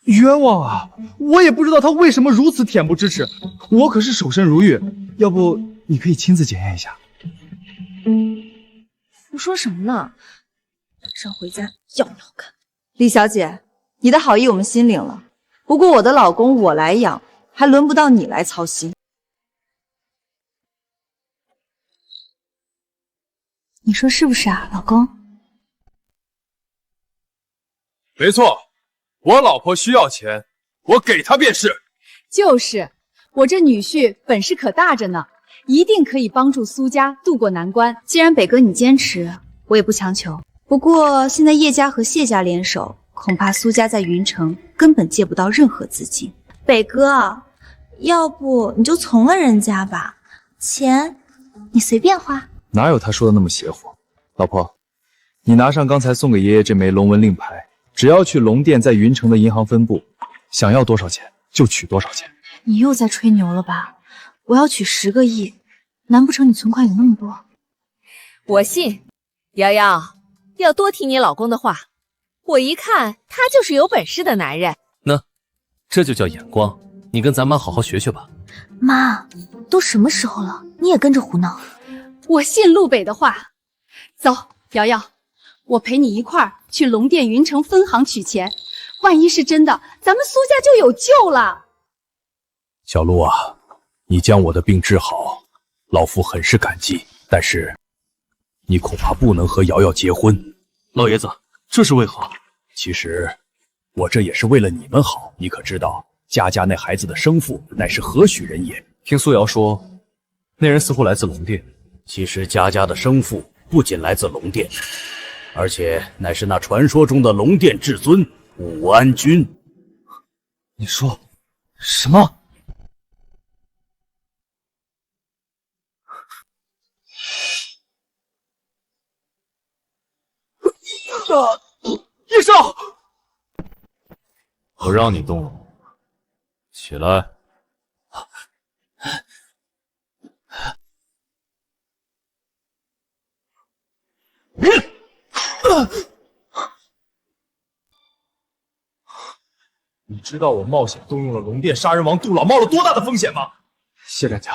Speaker 1: 冤枉啊！我也不知道他为什么如此恬不知耻，我可是守身如玉，要不你可以亲自检验一下。
Speaker 12: 胡说什么呢？晚上回家要不要看？
Speaker 4: 李小姐，你的好意我们心领了，不过我的老公我来养，还轮不到你来操心。
Speaker 12: 你说是不是啊，老公？
Speaker 17: 没错。我老婆需要钱，我给她便是。
Speaker 11: 就是，我这女婿本事可大着呢，一定可以帮助苏家渡过难关。
Speaker 4: 既然北哥你坚持，我也不强求。不过现在叶家和谢家联手，恐怕苏家在云城根本借不到任何资金。北哥，要不你就从了人家吧，钱你随便花。
Speaker 9: 哪有他说的那么邪乎？老婆，你拿上刚才送给爷爷这枚龙纹令牌。只要去龙店在云城的银行分部，想要多少钱就取多少钱。
Speaker 12: 你又在吹牛了吧？我要取10个亿，难不成你存款有那么多？
Speaker 7: 我信，瑶瑶要多听你老公的话。我一看他就是有本事的男人。
Speaker 6: 这就叫眼光。你跟咱妈好好学学吧。
Speaker 12: 妈，都什么时候了，你也跟着胡闹？
Speaker 11: 我信陆北的话。走，瑶瑶。我陪你一块儿去龙店云城分行取钱，万一是真的，咱们苏家就有救了。
Speaker 3: 小陆啊，你将我的病治好，老夫很是感激。但是，你恐怕不能和瑶瑶结婚。
Speaker 6: 老爷子，这是为何？
Speaker 3: 其实，我这也是为了你们好。你可知道，佳佳那孩子的生父乃是何许人也？
Speaker 6: 听苏瑶说，那人似乎来自龙殿。
Speaker 3: 其实佳佳的生父不仅来自龙殿。而且乃是那传说中的龙殿至尊武安君。
Speaker 1: 你说什么？医生，
Speaker 6: 我让你动了，起来。
Speaker 1: 你知道我冒险动用了龙殿杀人王杜老冒了多大的风险吗？谢战将，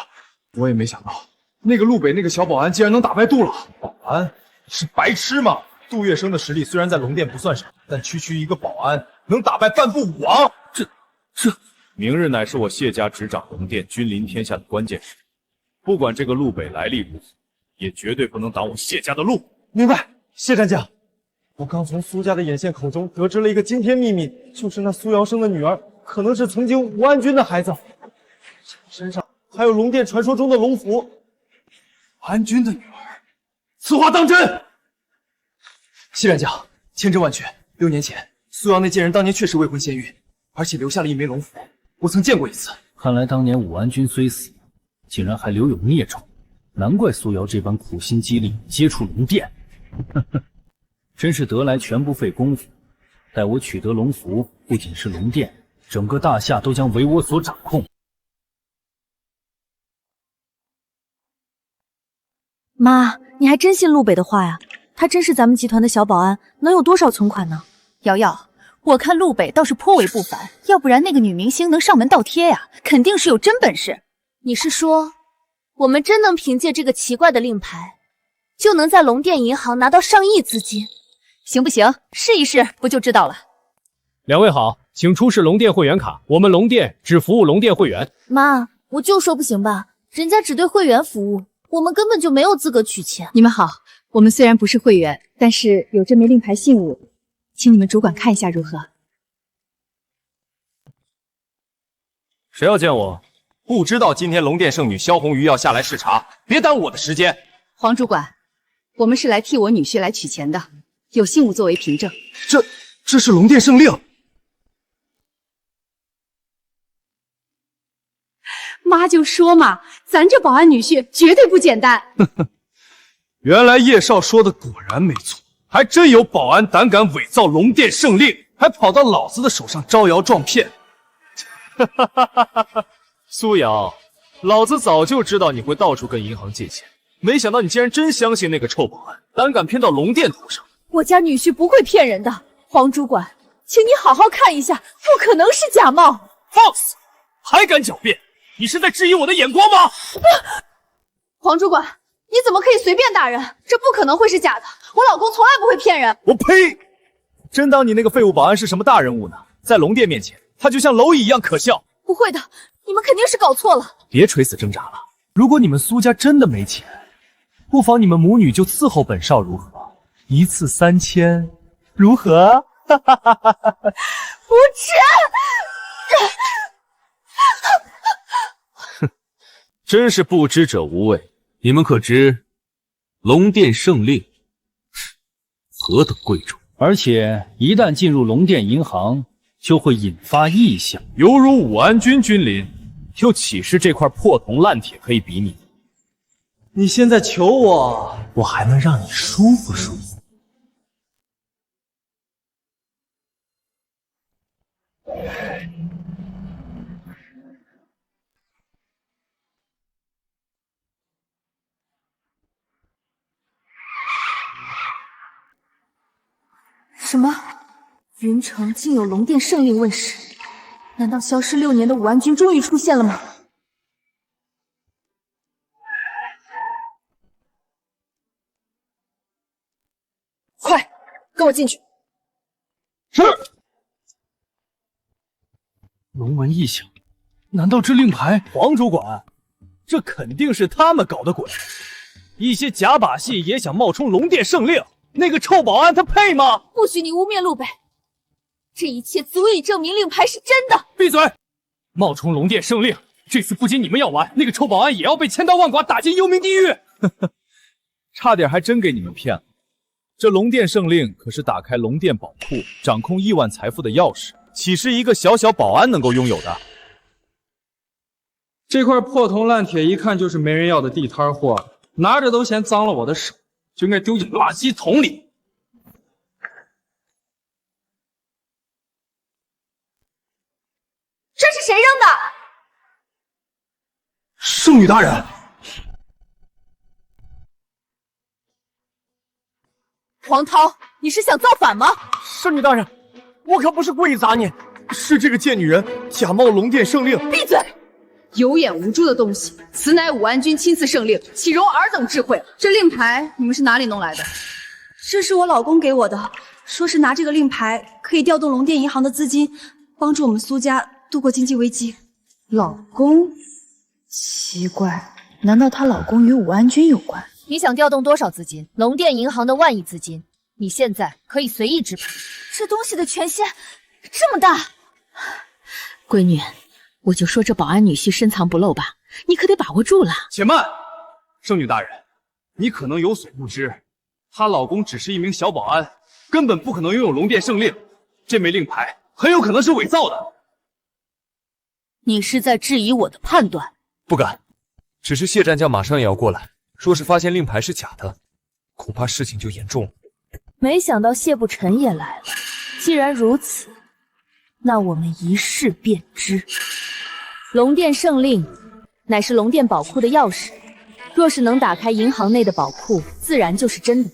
Speaker 1: 我也没想到那个陆北那个小保安竟然能打败杜老。保安是白痴吗？杜月笙的实力虽然在龙殿不算什么，但区一个保安能打败半步武王，这
Speaker 3: 明日乃是我谢家执掌龙殿、君临天下的关键时刻，不管这个陆北来历如何，也绝对不能挡我谢家的路。
Speaker 1: 明白，谢战将。我刚从苏家的眼线口中得知了一个惊天秘密，就是那苏瑶生的女儿可能是曾经吴安君的孩子，身上还有龙殿传说中的龙符。安君的女儿，此话当真？谢战将，千真万确。6年前，苏瑶那贱人当年确实未婚先孕，而且留下了一枚龙符，我曾见过一次。
Speaker 3: 看来当年武安君虽死，竟然还留有孽种，难怪苏瑶这般苦心积虑接触龙殿。呵呵，真是得来全不费功夫。待我取得龙符，不仅是龙殿，整个大夏都将为我所掌控。
Speaker 12: 妈，你还真信陆北的话呀？他真是咱们集团的小保安，能有多少存款呢？
Speaker 19: 瑶瑶，我看陆北倒是颇为不凡，要不然那个女明星能上门倒贴呀，肯定是有真本事。
Speaker 22: 你是说，我们真能凭借这个奇怪的令牌，就能在龙殿银行拿到上亿资金？
Speaker 19: 行不行？试一试不就知道了。
Speaker 15: 两位好，请出示龙殿会员卡，我们龙殿只服务龙殿会员。
Speaker 22: 妈，我就说不行吧，人家只对会员服务，我们根本就没有资格取钱。
Speaker 12: 你们好，我们虽然不是会员，但是有这枚令牌信物，请你们主管看一下如何？
Speaker 3: 谁要见我？
Speaker 1: 不知道今天龙殿圣女萧红瑜要下来视察，别耽误我的时间。
Speaker 12: 黄主管，我们是来替我女婿来取钱的，有信物作为凭证。
Speaker 1: 这是龙殿圣令。
Speaker 12: 妈就说嘛，咱这保安女婿绝对不简单。
Speaker 5: 原来叶少说的果然没错，还真有保安胆敢伪造龙殿圣令，还跑到老子的手上招摇撞骗。
Speaker 3: 苏瑶，老子早就知道你会到处跟银行借钱，没想到你竟然真相信那个臭保安，胆敢骗到龙殿头上。
Speaker 12: 我家女婿不会骗人的，黄主管，请你好好看一下，不可能是假冒。
Speaker 3: 放肆！还敢狡辩？你是在质疑我的眼光吗？
Speaker 12: 黄主管，你怎么可以随便打人？这不可能会是假的，我老公从来不会骗人。
Speaker 3: 我呸！真当你那个废物保安是什么大人物呢？在龙殿面前，他就像蝼蚁一样可笑。
Speaker 12: 不会的，你们肯定是搞错了。
Speaker 3: 别垂死挣扎了，如果你们苏家真的没钱，不妨你们母女就伺候本少如何？一次3000，如何？
Speaker 12: 不吃。
Speaker 6: 哼，真是不知者无畏。你们可知龙殿圣令何等贵重？
Speaker 3: 而且一旦进入龙殿银行，就会引发异象，
Speaker 5: 犹如武安君君临，
Speaker 3: 又岂是这块破铜烂铁可以比拟？
Speaker 1: 你现在求我，我还能让你舒服舒服。
Speaker 22: 什么？云城竟有龙殿圣令问世？难道消失6年的武安君终于出现了吗？
Speaker 12: 快，跟我进去。
Speaker 1: 是。
Speaker 3: 龙纹异象，难道这令牌？黄主管，这肯定是他们搞的鬼！一些假把戏也想冒充龙殿圣令，那个臭保安他配吗？
Speaker 22: 不许你污蔑陆北，这一切足以证明令牌是真的。
Speaker 3: 闭嘴！冒充龙殿圣令，这次不仅你们要完，那个臭保安也要被千刀万剐，打进幽冥地狱。
Speaker 9: 差点还真给你们骗了。这龙殿圣令可是打开龙殿宝库、掌控亿万财富的钥匙，岂是一个小小保安能够拥有的？
Speaker 15: 这块破铜烂铁一看就是没人要的地摊货，拿着都嫌脏了我的手，就应该丢进垃圾桶里。
Speaker 22: 这是谁扔的？
Speaker 1: 圣女大人，
Speaker 22: 黄涛，你是想造反吗？
Speaker 1: 圣女大人，我可不是故意砸你，是这个贱女人假冒龙殿圣令。
Speaker 12: 闭嘴！有眼无珠的东西，此乃武安君亲自圣令，岂容尔等智慧？这令牌你们是哪里弄来的？这是我老公给我的，说是拿这个令牌可以调动龙殿银行的资金，帮助我们苏家度过经济危机。
Speaker 19: 老公？奇怪，难道她老公与武安君有关？
Speaker 22: 你想调动多少资金？龙殿银行的1万亿资金，你现在可以随意支配。这东西的权限这么大，
Speaker 19: 闺女，我就说这保安女婿深藏不露吧，你可得把握住了。
Speaker 5: 且慢，圣女大人，你可能有所不知，她老公只是一名小保安，根本不可能拥有龙殿圣令，这枚令牌很有可能是伪造的。
Speaker 7: 你是在质疑我的判断？
Speaker 17: 不敢，只是谢战将马上也要过来，说是发现令牌是假的，恐怕事情就严重了。
Speaker 7: 没想到谢不沉也来了。既然如此，那我们一试便知。龙殿圣令乃是龙殿宝库的钥匙，若是能打开银行内的宝库，自然就是真的。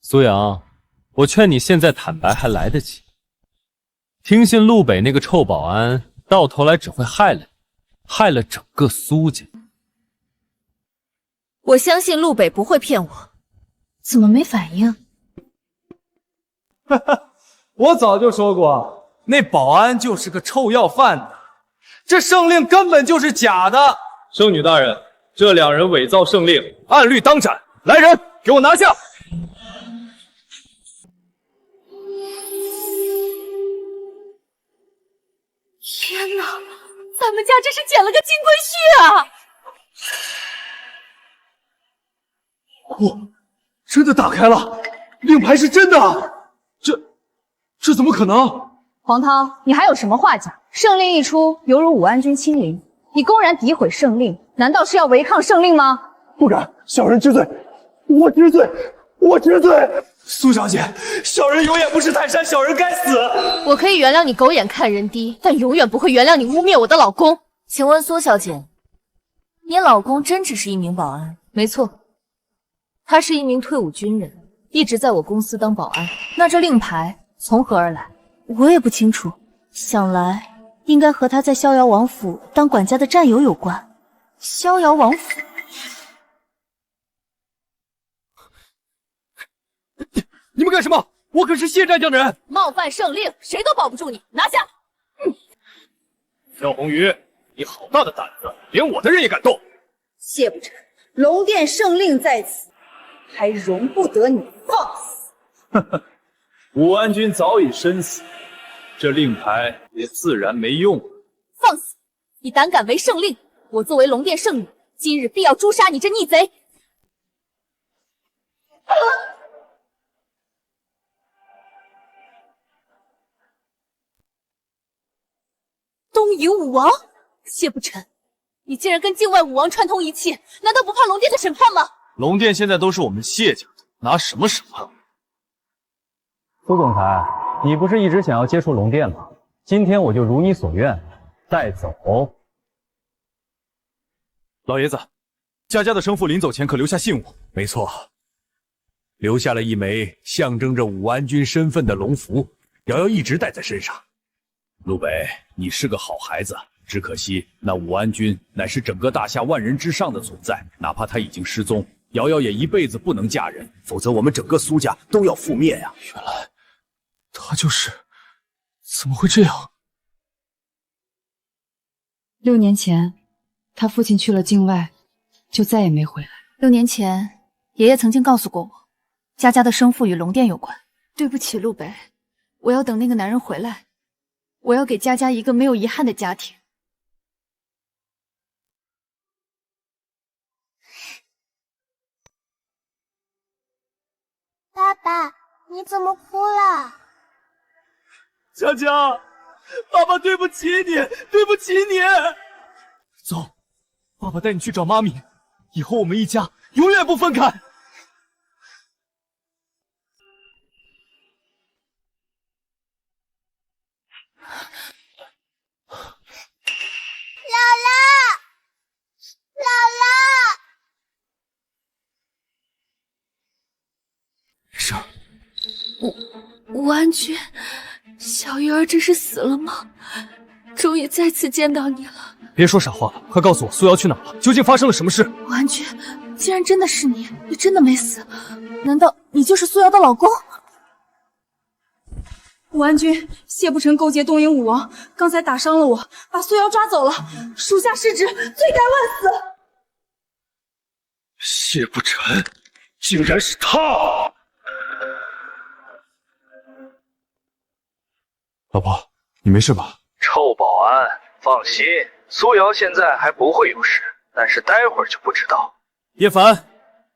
Speaker 3: 苏阳，我劝你现在坦白还来得及。听信陆北那个臭保安，到头来只会害了你，害了整个苏家。
Speaker 7: 我相信陆北不会骗我，怎么没反应？
Speaker 1: 哈哈，我早就说过，那保安就是个臭要饭的，这圣令根本就是假的。
Speaker 5: 圣女大人，这2人伪造圣令，按律当斩。来人，给我拿下！
Speaker 11: 天哪，咱们家这是捡了个金龟婿啊！
Speaker 18: 哇，真的打开了，令牌是真的，这怎么可能？
Speaker 12: 黄涛，你还有什么话讲？圣令一出，犹如武安君亲临，你公然诋毁圣令，难道是要违抗圣令吗？
Speaker 18: 不敢，小人知罪，我知罪，我知罪。苏小姐，小人有眼不识泰山，小人该死。
Speaker 22: 我可以原谅你狗眼看人低，但永远不会原谅你污蔑我的老公。请问苏小姐，你老公真只是一名保安？没错，他是一名退伍军人，一直在我公司当保安。那这令牌从何而来？我也不清楚，想来应该和他在逍遥王府当管家的战友有关。逍遥王府。
Speaker 5: 你们干什么？我可是谢战将的人！
Speaker 22: 冒犯圣令，谁都保不住你，拿下！
Speaker 5: 萧红宇，你好大的胆子，连我的人也敢动！
Speaker 12: 谢不成，龙殿圣令在此，还容不得你放肆！
Speaker 5: 呵呵，武安君早已身死，这令牌也自然没用了。
Speaker 22: 放肆！你胆敢违圣令，我作为龙殿圣女，今日必要诛杀你这逆贼！东瀛武王，谢不成，你竟然跟境外武王串通一气，难道不怕龙殿的审判吗？
Speaker 3: 龙殿现在都是我们谢家的，拿什么审判？
Speaker 10: 苏总裁，你不是一直想要接触龙殿吗？今天我就如你所愿，带走。
Speaker 6: 老爷子，佳佳的生父临走前可留下信物？没错，留下了一枚象征着武安君身份的龙符，瑶瑶一直带在身上。陆北，你是个好孩子，只可惜那武安君乃是整个大夏万人之上的存在，哪怕他已经失踪，瑶瑶也一辈子不能嫁人，否则我们整个苏家都要覆灭呀！
Speaker 18: 原来他就是，怎么会这样
Speaker 19: ？6年前，他父亲去了境外，就再也没回来。6年前，爷爷曾经告诉过我，佳佳的生父与龙殿有关。对不起，陆北，我要等那个男人回来。我要给佳佳一个没有遗憾的家庭。
Speaker 2: 爸爸，你怎么哭了？
Speaker 5: 佳佳，爸爸对不起你，对不起你。走，爸爸带你去找妈咪，以后我们一家永远不分开。
Speaker 11: 武安君，小鱼儿这是死了吗？终于再次见到你了。
Speaker 5: 别说傻话了，快告诉我苏瑶去哪了？究竟发生了什么事？
Speaker 11: 武安君，既然真的是你，你真的没死，难道你就是苏瑶的老公？
Speaker 12: 武安君，谢不成勾结东瀛武王，刚才打伤了我，把苏瑶抓走了，属下失职，罪该万死。
Speaker 18: 谢不成，竟然是他！
Speaker 9: 老婆，你没事吧？
Speaker 8: 臭保安，放心，苏瑶现在还不会有事，但是待会儿就不知道。
Speaker 3: 叶凡，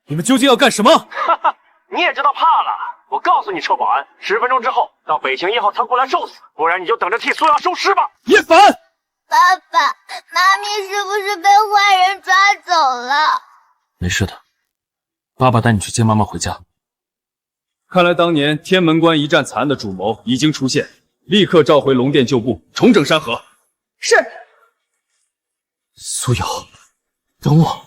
Speaker 3: 你们究竟要干什么？
Speaker 13: 哈哈，你也知道怕了。我告诉你，臭保安，10分钟之后到北行1号仓库来受死，不然你就等着替苏瑶收尸吧。
Speaker 3: 叶凡，
Speaker 2: 爸爸妈咪是不是被坏人抓走了？
Speaker 5: 没事的，爸爸带你去接妈妈回家。
Speaker 3: 看来当年天门关一战惨案的主谋已经出现，立刻召回龙殿旧部，重整山河。
Speaker 12: 是。
Speaker 5: 苏瑶，等我。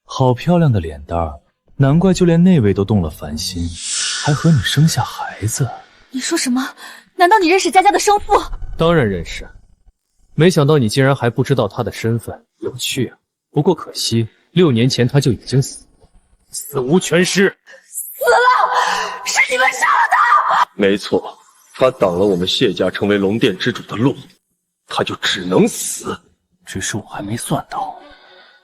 Speaker 9: 好漂亮的脸蛋儿，难怪就连那位都动了凡心，还和你生下孩子。
Speaker 11: 你说什么？难道你认识佳佳的生父？
Speaker 10: 当然认识，没想到你竟然还不知道他的身份，有趣啊！不过可惜，6年前他就已经死了，死无全尸。
Speaker 11: 死了，是你们杀了他！
Speaker 6: 没错，他挡了我们谢家成为龙殿之主的路，他就只能死。
Speaker 21: 只是我还没算到，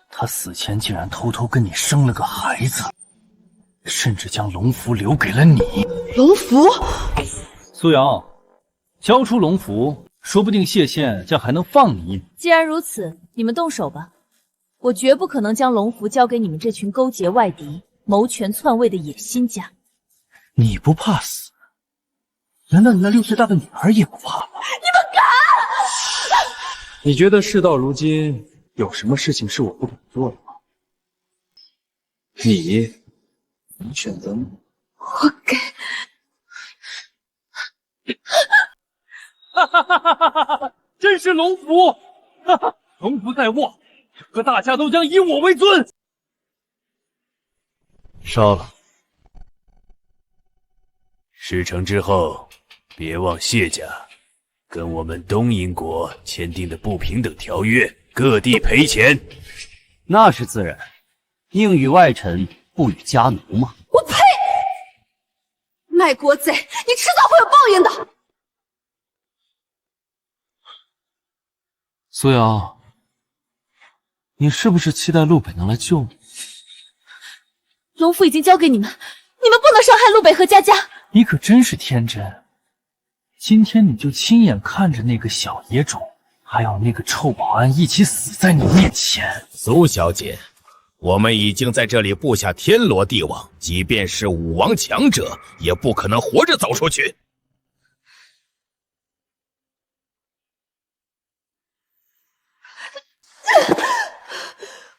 Speaker 21: 他死前竟然偷偷跟你生了个孩子，甚至将龙符留给了你。
Speaker 12: 龙符？
Speaker 3: 苏瑶，交出龙符，说不定谢县将还能放你一马。
Speaker 22: 既然如此，你们动手吧。我绝不可能将龙符交给你们这群勾结外敌、谋权篡位的野心家。
Speaker 21: 你不怕死？难道你那6岁大的女儿也不怕吗？
Speaker 11: 你们敢！
Speaker 5: 你觉得事到如今有什么事情是我不敢做的吗？你选择呢？
Speaker 11: 活该！
Speaker 3: 哈哈哈哈哈哈！真是龙符！哈哈，龙符在握，整个大家都将以我为尊。
Speaker 21: 烧了。事成之后，别忘谢家跟我们东瀛国签订的不平等条约，各地赔钱。那是自然，宁与外臣，不与家奴嘛。
Speaker 12: 我呸！卖国贼，你迟早会有报应的。
Speaker 5: 苏瑶，你是不是期待陆北能来救你？
Speaker 11: 龙符已经交给你们，你们不能伤害陆北和佳佳。
Speaker 21: 你可真是天真，今天你就亲眼看着那个小野种，还有那个臭保安一起死在你面前。
Speaker 14: 苏小姐，我们已经在这里布下天罗地网，即便是武王强者，也不可能活着走出去。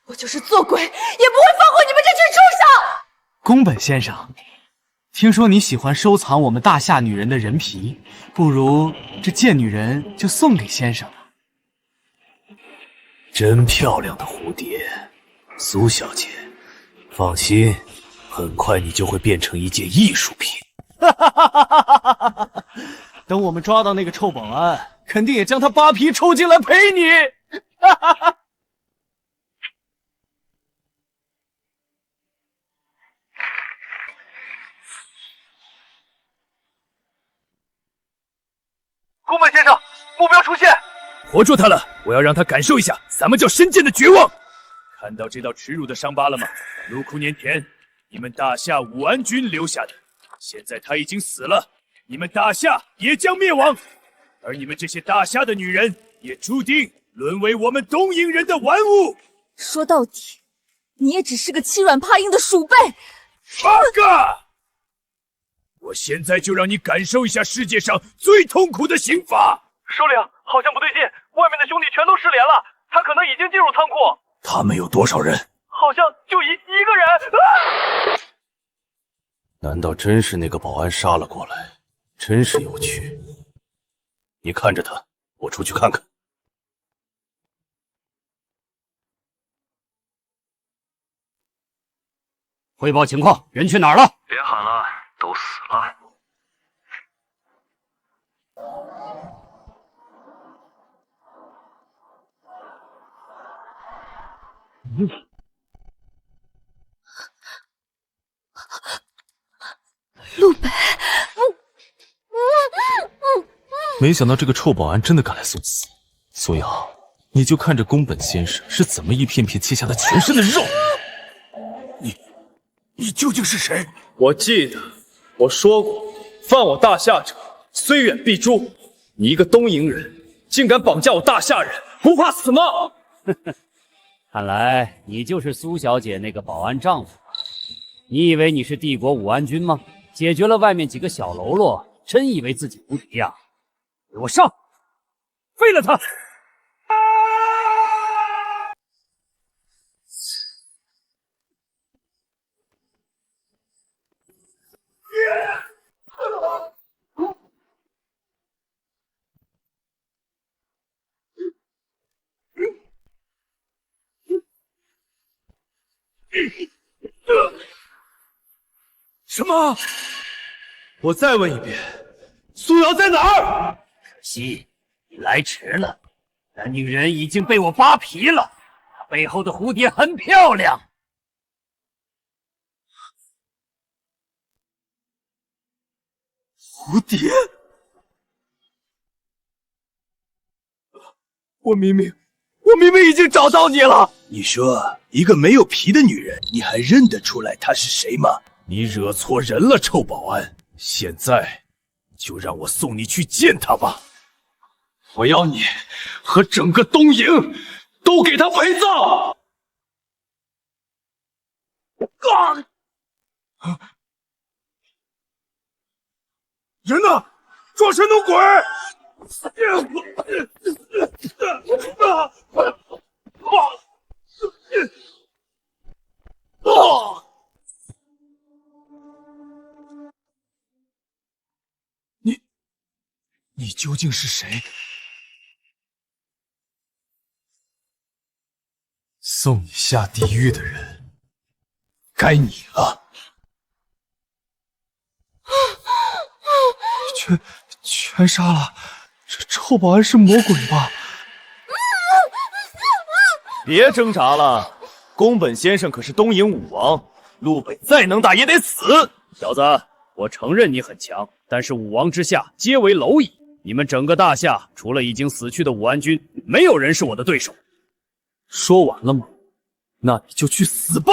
Speaker 12: 我就是做鬼，也不会放过你们这群畜生！
Speaker 23: 宫本先生，听说你喜欢收藏我们大夏女人的人皮，不如这贱女人就送给先生了。
Speaker 21: 真漂亮的蝴蝶，苏小姐，放心，很快你就会变成一件艺术品。
Speaker 23: 等我们抓到那个臭保安，肯定也将他扒皮抽筋来陪你。
Speaker 21: 宫本先生，目标出现！活捉他了！我要让他感受一下咱们叫身剑的绝望。看到这道耻辱的伤疤了吗？入库年田，你们大夏武安君留下的。现在他已经死了，你们大夏也将灭亡，而你们这些大夏的女人也注定沦为我们东瀛人的玩物。
Speaker 11: 说到底，你也只是个欺软怕硬的鼠辈。
Speaker 21: 八个！我现在就让你感受一下世界上最痛苦的刑罚。
Speaker 13: 首领，好像不对劲，外面的兄弟全都失联了，他可能已经进入仓库。
Speaker 21: 他们有多少人？
Speaker 13: 好像就一个人。
Speaker 6: 难道真是那个保安杀了过来？真是有趣。你看着他，我出去看看。
Speaker 21: 汇报情况，人去哪儿了？
Speaker 13: 别喊了，都死了。
Speaker 11: 陆北，
Speaker 5: 没想到这个臭保安真的敢来送死。苏瑶，你就看着宫本先生是怎么一片片切下他全身的肉。
Speaker 21: 你究竟是谁？
Speaker 18: 我记得我说过，犯我大夏者，虽远必诛。你一个东瀛人，竟敢绑架我大夏人，不怕死吗？
Speaker 4: 看来你就是苏小姐那个保安丈夫。你以为你是帝国武安军吗？解决了外面几个小喽啰，真以为自己无敌呀？给我上！废了他！
Speaker 18: 什么？我再问一遍，苏瑶在哪儿？
Speaker 4: 可惜你来迟了，那女人已经被我扒皮了，她背后的蝴蝶很漂亮。
Speaker 18: 蝴蝶？我明明已经找到你了。
Speaker 14: 你说一个没有皮的女人，你还认得出来她是谁吗？你惹错人了，臭保安！现在就让我送你去见她吧。
Speaker 18: 我要你和整个东瀛都给她陪葬！
Speaker 14: 人呢？装神弄鬼！
Speaker 18: 你究竟是谁？送你下地狱的人，该你了。全杀了！这臭保安是魔鬼吧？
Speaker 3: 别挣扎了，宫本先生可是东瀛武王，陆北再能打也得死。小子，我承认你很强，但是武王之下皆为蝼蚁。你们整个大夏，除了已经死去的武安君，没有人是我的对手。
Speaker 18: 说完了吗？那你就去死吧！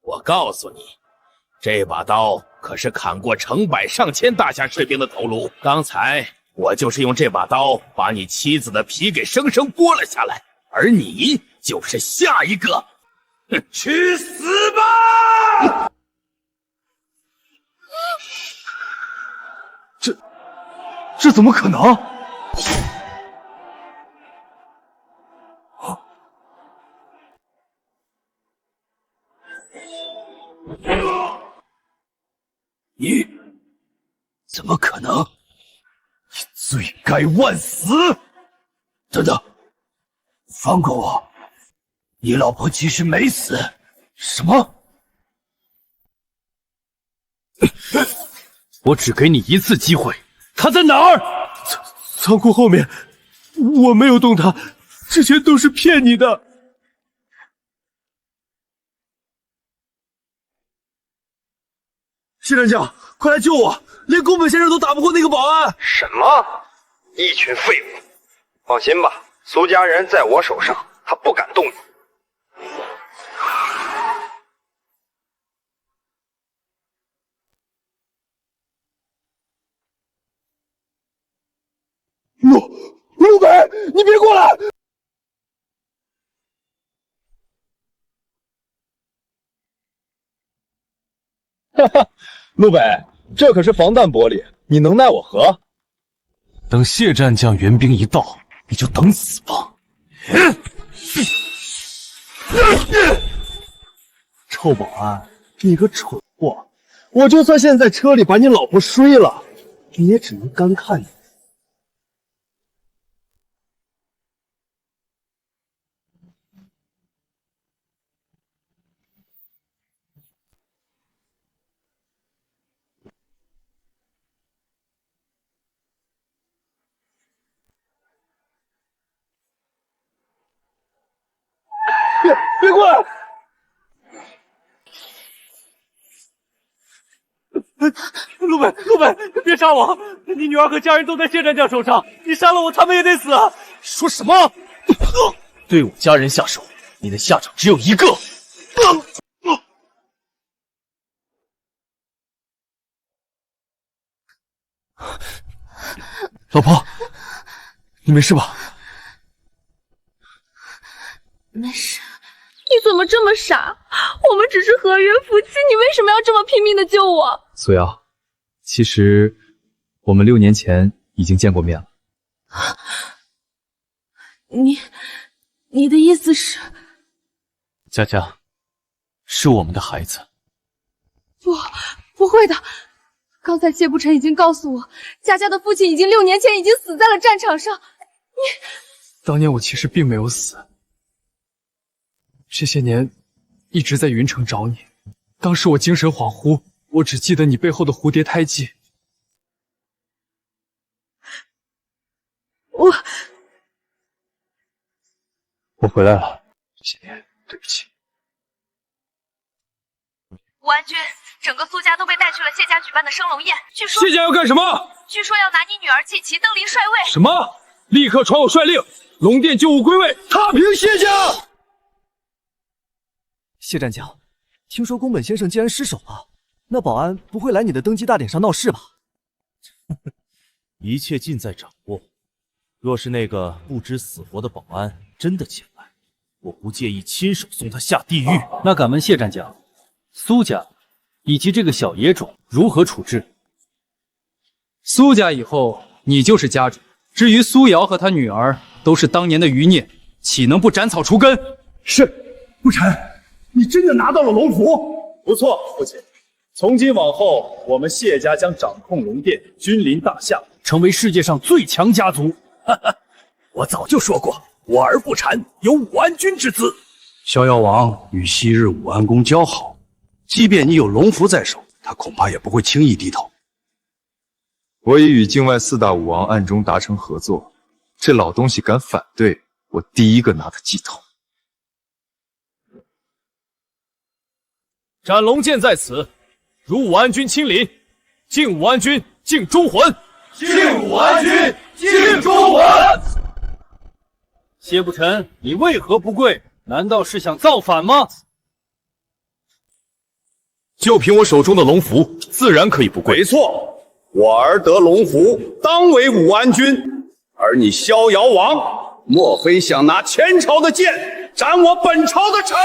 Speaker 14: 我告诉你，这把刀可是砍过成百上千大夏士兵的头颅。刚才我就是用这把刀把你妻子的皮给生生剥了下来，而你就是下一个。哼，去死吧！
Speaker 18: 这怎么可能？
Speaker 14: 你怎么可能？你罪该万死！等等，放过我！你老婆其实没死。
Speaker 18: 什么？
Speaker 21: 我只给你一次机会，她在哪儿？
Speaker 18: 仓库后面，我没有动她，之前都是骗你的。谢战将，快来救我！连宫本先生都打不过那个保安。
Speaker 13: 什么？一群废物！放心吧，苏家人在我手上，他不敢动你。
Speaker 18: 陆北，你别过来！
Speaker 1: 哈哈，陆北，这可是防弹玻璃，你能奈我何？
Speaker 18: 等谢战将援兵一到，你就等死吧！
Speaker 1: 臭保安，你个蠢货！我就算现在车里把你老婆睡了，你也只能干看你。
Speaker 18: 别过来！陆北，别杀我！你女儿和家人都在谢战将手上，你杀了我，他们也得死！
Speaker 21: 说什么？对我家人下手，你的下场只有一个。
Speaker 17: 老婆，你没事吧？
Speaker 11: 没事。你怎么这么傻？我们只是合约夫妻，你为什么要这么拼命的救我？
Speaker 9: 苏瑶，其实我们6年前已经见过面了。
Speaker 11: 你的意思是？
Speaker 21: 佳佳，是我们的孩子。
Speaker 11: 不会的。刚才谢不晨已经告诉我，佳佳的父亲已经6年前已经死在了战场上。
Speaker 23: 当年我其实并没有死，这些年一直在云城找你。当时我精神恍惚，我只记得你背后的蝴蝶胎记。
Speaker 9: 我回来了，这些年对不起。
Speaker 22: 武安君，整个苏家都被带去了谢家举办的升龙宴，据说
Speaker 18: 谢家要干什么？
Speaker 22: 据说要拿你女儿季琦登临帅位。
Speaker 18: 什么？立刻传我帅令，龙殿旧物归位，踏平谢家！
Speaker 1: 谢战将，听说宫本先生竟然失手了，那保安不会来你的登基大典上闹事吧？
Speaker 6: 一切尽在掌握。若是那个不知死活的保安真的前来，我不介意亲手送他下地狱。
Speaker 3: 那敢问谢战将，苏家以及这个小野种如何处置？
Speaker 9: 苏家以后你就是家主，至于苏瑶和她女儿，都是当年的余孽，岂能不斩草除根？
Speaker 18: 是，不臣，你真的拿到了龙符？不错，父亲。从今往后，我们谢家将掌控龙殿，君临大夏，
Speaker 3: 成为世界上最强家族。
Speaker 21: 我早就说过，我儿不禅有武安君之资。
Speaker 15: 逍遥王与昔日武安公交好，即便你有龙符在手，他恐怕也不会轻易低头。
Speaker 17: 我已与境外4大武王暗中达成合作，这老东西敢反对，我第一个拿他鸡头。
Speaker 21: 斩龙剑在此，如武安君亲临，敬武安君，敬忠魂。
Speaker 18: 敬武安君，敬忠魂。
Speaker 3: 谢不臣，你为何不跪？难道是想造反吗？
Speaker 6: 就凭我手中的龙符，自然可以不跪。
Speaker 16: 没错，我儿得龙符，当为武安君。而你逍遥王，莫非想拿前朝的剑斩我本朝的臣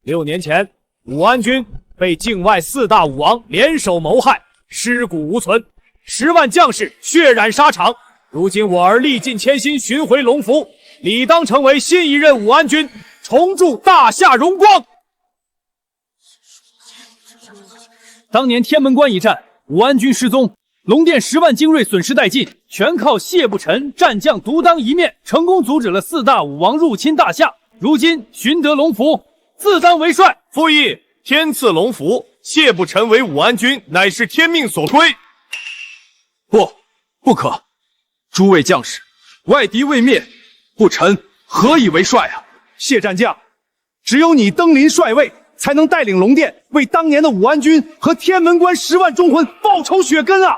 Speaker 21: ？6年前，武安君被境外4大武王联手谋害，尸骨无存，10万将士血染沙场。如今我儿历尽千辛寻回龙符，理当成为新一任武安君，重铸大夏荣光。
Speaker 3: 当年天门关一战，武安君失踪，龙殿10万精锐损失殆尽，全靠谢不臣战将独当一面，成功阻止了4大武王入侵大夏。如今寻得龙符，自当为帅。
Speaker 6: 父议，天赐龙符，谢不臣为武安君，乃是天命所归。
Speaker 9: 不可！诸位将士，外敌未灭，不臣何以为帅啊？
Speaker 1: 谢战将，只有你登临帅位，才能带领龙殿为当年的武安君和天门关10万忠魂报仇雪根啊！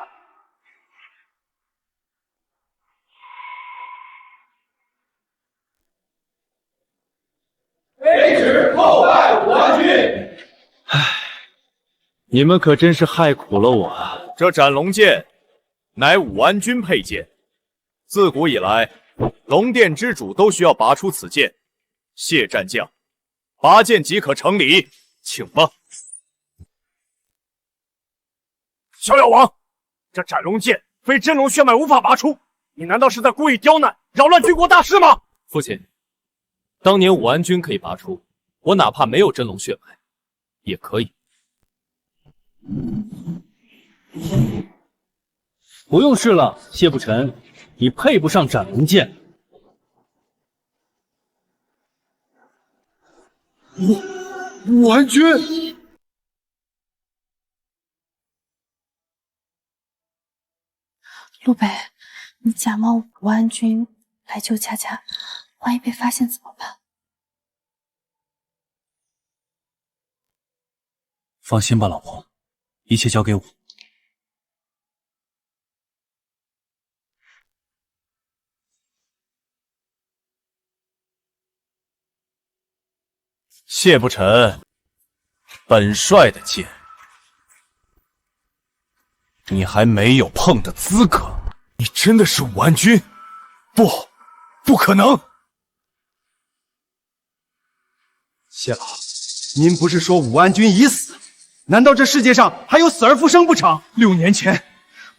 Speaker 18: 卑职叩拜武安君。
Speaker 3: 你们可真是害苦了我啊！
Speaker 6: 这斩龙剑乃武安君佩剑，自古以来，龙殿之主都需要拔出此剑。谢战将，拔剑即可成礼，请吧。
Speaker 13: 逍遥王，这斩龙剑非真龙血脉无法拔出，你难道是在故意刁难、扰乱军国大事吗？
Speaker 21: 父亲，当年武安君可以拔出，我哪怕没有真龙血脉，也可以。
Speaker 3: 不用试了，谢不臣，你配不上斩龙剑。
Speaker 18: 武安君，
Speaker 11: 陆北，你假冒武安君来救佳佳，万一被发现怎么办？
Speaker 21: 放心吧，老婆，一切交给我。
Speaker 6: 谢不成，本帅的剑，你还没有碰的资格。
Speaker 18: 你真的是武安君？不可能！
Speaker 1: 谢老，您不是说武安君已死？难道这世界上还有死而复生不成？6年前，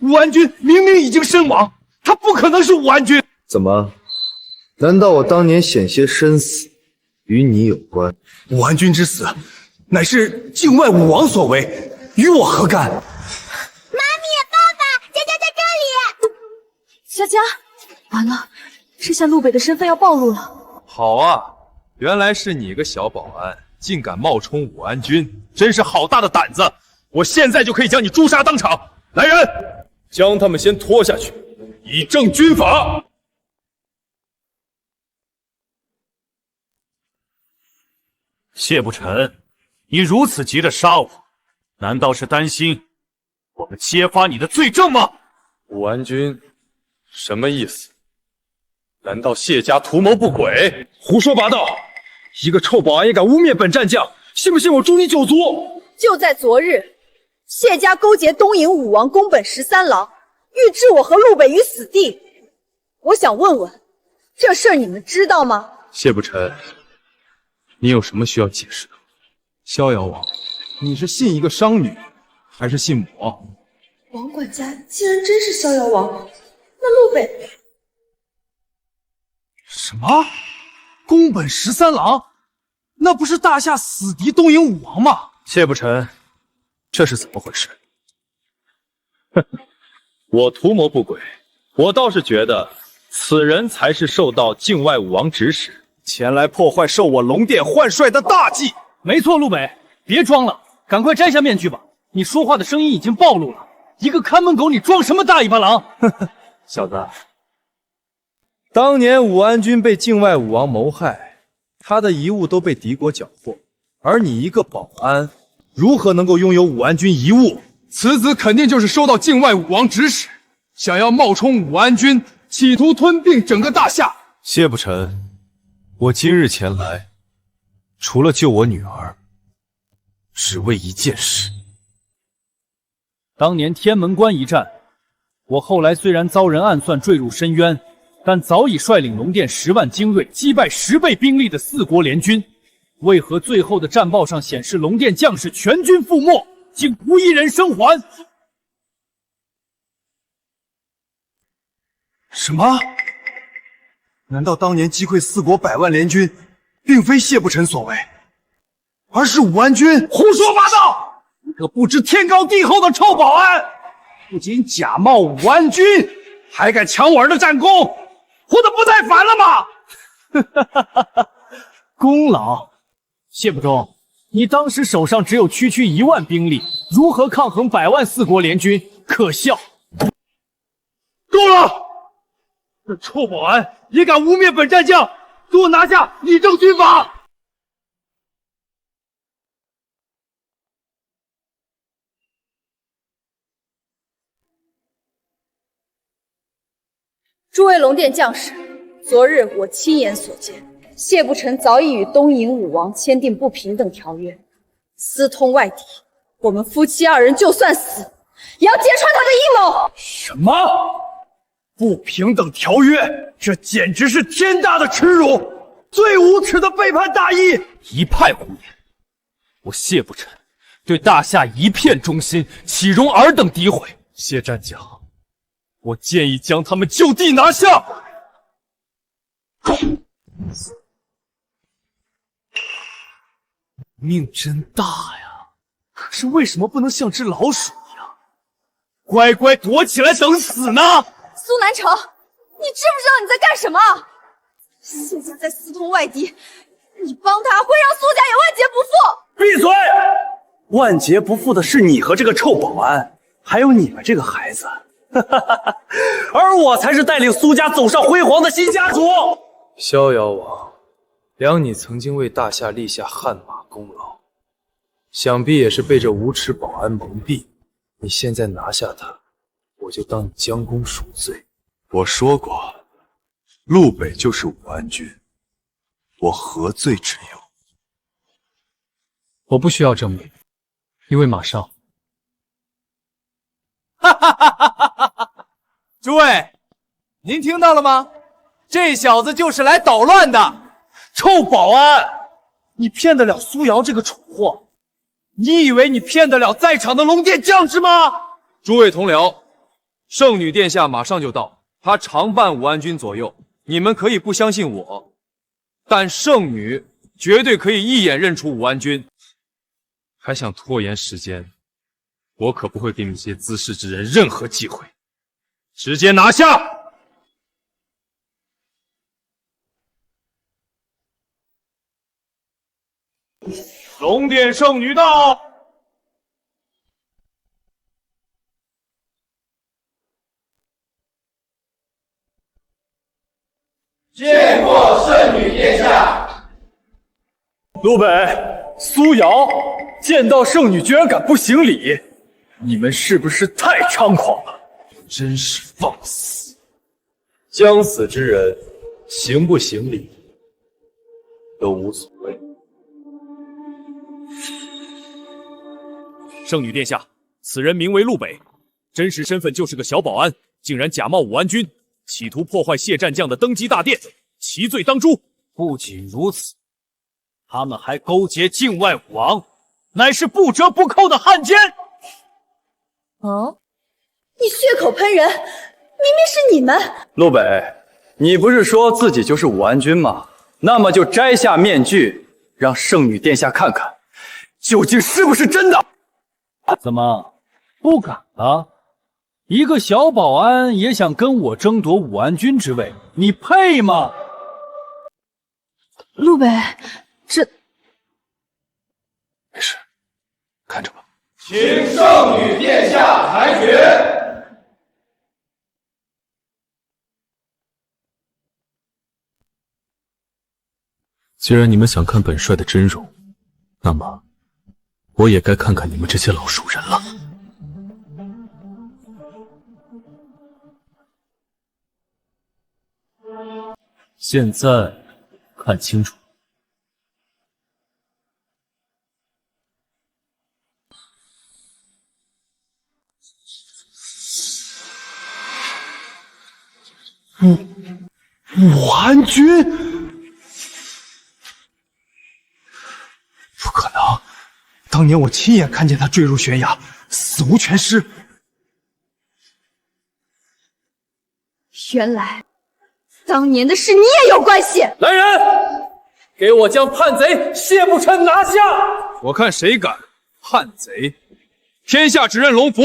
Speaker 1: 武安君明明已经身亡，他不可能是武安君。
Speaker 9: 怎么？难道我当年险些身死与你有关？
Speaker 18: 武安君之死，乃是境外武王所为，与我何干？
Speaker 2: 妈咪，爸爸，佳佳在这里。
Speaker 11: 佳佳，完了，这下陆北的身份要暴露了。
Speaker 17: 好啊，原来是你个小保安，竟敢冒充武安君，真是好大的胆子！我现在就可以将你诛杀当场。来人，将他们先拖下去，以正军法。
Speaker 6: 谢不成，你如此急着杀我，难道是担心我们揭发你的罪证吗？
Speaker 17: 武安君，什么意思？难道谢家图谋不轨？
Speaker 18: 胡说八道！一个臭保安也敢污蔑本战将，信不信我诛你9族？
Speaker 12: 就在昨日，谢家勾结东瀛武王宫本13郎，欲置我和陆北于死地。我想问问，这事儿你们知道吗？
Speaker 17: 谢不成，你有什么需要解释的？
Speaker 1: 逍遥王，你是信一个商女，还是信我？
Speaker 12: 王管家竟然真是逍遥王，那陆北……
Speaker 1: 什么？宫本13郎？那不是大夏死敌东瀛武王吗？
Speaker 17: 谢不成，这是怎么回事？哼，我图谋不轨，我倒是觉得此人才是受到境外武王指使，
Speaker 1: 前来破坏受我龙殿换帅的大计。没错，陆北，别装了，赶快摘下面具吧！你说话的声音已经暴露了，一个看门狗，你装什么大尾巴狼？呵呵，
Speaker 9: 小子，当年武安君被境外武王谋害，他的遗物都被敌国缴获，而你一个保安，如何能够拥有武安君遗物？
Speaker 23: 此子肯定就是收到境外武王指使，想要冒充武安君，企图吞并整个大夏。
Speaker 17: 谢不成，我今日前来，除了救我女儿，只为一件事。
Speaker 3: 当年天门关一战，我后来虽然遭人暗算坠入深渊，但早已率领龙殿10万精锐击败10倍兵力的4国联军。为何最后的战报上显示龙殿将士全军覆没，竟无一人生还？
Speaker 1: 什么？难道当年击溃4国100万联军，并非谢不成所为，而是武安君？胡说八道！你个不知天高地厚的臭保安，不仅假冒武安君，还敢抢我儿的战功，活得不太烦了吗？
Speaker 3: 功劳，谢不忠，你当时手上只有区1万兵力，如何抗衡100万4国联军？可笑！
Speaker 1: 够了！这臭保安也敢污蔑本战将，给我拿下以正军法！
Speaker 12: 诸位龙殿将士，昨日我亲眼所见，谢不成早已与东瀛武王签订不平等条约，私通外敌。我们夫妻2人就算死，也要揭穿他的阴谋。
Speaker 1: 什么？不平等条约？这简直是天大的耻辱，最无耻的背叛大义！
Speaker 3: 一派胡言！我谢不成对大夏一片忠心，岂容尔等诋毁？
Speaker 17: 谢战将，我建议将他们就地拿下。
Speaker 3: 命真大呀！可是为什么不能像只老鼠一样，乖乖躲起来等死呢？
Speaker 12: 苏南城，你知不知道你在干什么？谢家在私通外敌，你帮他会让苏家也万劫不复。
Speaker 8: 闭嘴！万劫不复的是你和这个臭保安，还有你们这个孩子。而我才是带领苏家走上辉煌的新家族。
Speaker 9: 逍遥王，良你曾经为大夏立下汗马功劳，想必也是被这无耻保安蒙蔽。你现在拿下他，我就当你将功赎罪。
Speaker 15: 我说过，陆北就是武安君，我何罪之有？
Speaker 23: 我不需要证明，因为马上。
Speaker 1: 诸位，您听到了吗？这小子就是来捣乱的！臭保安，你骗得了苏瑶这个蠢货？你以为你骗得了在场的龙殿将士吗？
Speaker 5: 诸位同僚，圣女殿下马上就到，她常伴武安君左右。你们可以不相信我，但圣女绝对可以一眼认出武安君。还想拖延时间，我可不会给你这些滋事之人任何机会，直接拿下！
Speaker 17: 龙殿圣女到！
Speaker 18: 见过圣女殿下。
Speaker 9: 陆北、苏瑶见到圣女居然敢不行礼，你们是不是太猖狂了？
Speaker 5: 真是放肆！
Speaker 9: 将死之人，行不行礼都无所谓。
Speaker 3: 圣女殿下，此人名为陆北，真实身份就是个小保安，竟然假冒武安君，企图破坏谢战将的登基大殿，其罪当诛。
Speaker 4: 不仅如此，他们还勾结境外武王，乃是不折不扣的汉奸。
Speaker 12: 哦，你血口喷人，明明是你们！
Speaker 9: 陆北，你不是说自己就是武安君吗？那么就摘下面具，让圣女殿下看看，究竟是不是真的。
Speaker 4: 怎么不敢了？一个小保安也想跟我争夺武安君之位，你配吗？
Speaker 12: 陆北，这
Speaker 23: 没事，看着吧。
Speaker 18: 请圣女殿下裁决。
Speaker 6: 既然你们想看本帅的真容，那么我也该看看你们这些老鼠人了。
Speaker 4: 现在看清楚，
Speaker 1: 武安君，不可能！当年我亲眼看见他坠入悬崖，死无全尸。
Speaker 12: 原来当年的事你也有关系！
Speaker 9: 来人，给我将叛贼谢不琛拿下！
Speaker 5: 我看谁敢！叛贼！天下只认龙福。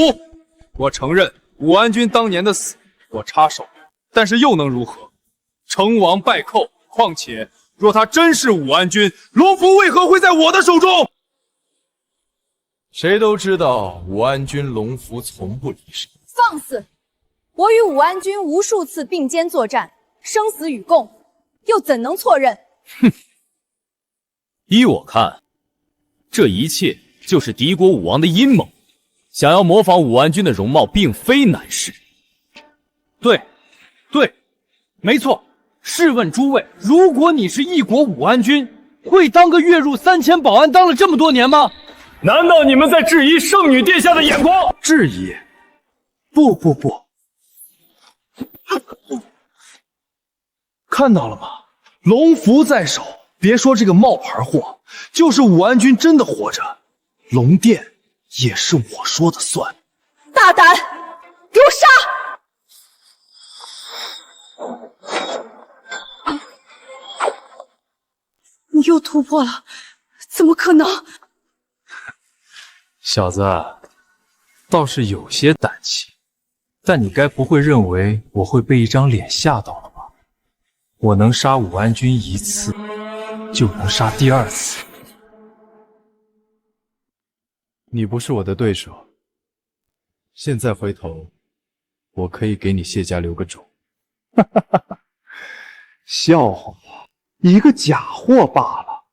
Speaker 5: 我承认武安君当年的死，我插手，但是又能如何？成王败寇。况且，若他真是武安君，龙福为何会在我的手中？
Speaker 17: 谁都知道武安君龙福从不离身。
Speaker 12: 放肆！我与武安君无数次并肩作战，生死与共，又怎能错认？
Speaker 3: 哼！依我看，这一切就是敌国武王的阴谋，想要模仿武安君的容貌，并非难事。
Speaker 1: 对，没错。试问诸位，如果你是一国武安君，会当个月入3000保安当了这么多年吗？
Speaker 9: 难道你们在质疑圣女殿下的眼光？
Speaker 1: 质疑？不，看到了吗？龙符在手，别说这个冒牌货，就是武安君真的活着，龙殿也是我说的算。
Speaker 12: 大胆，给我杀！你又突破了，怎么可能？
Speaker 23: 小子，倒是有些胆气，但你该不会认为我会被一张脸吓到了吧？我能杀武安君一次，就能杀第二次。
Speaker 17: 你不是我的对手，现在回头，我可以给你谢家留个种。
Speaker 1: 笑话，一个假货罢了，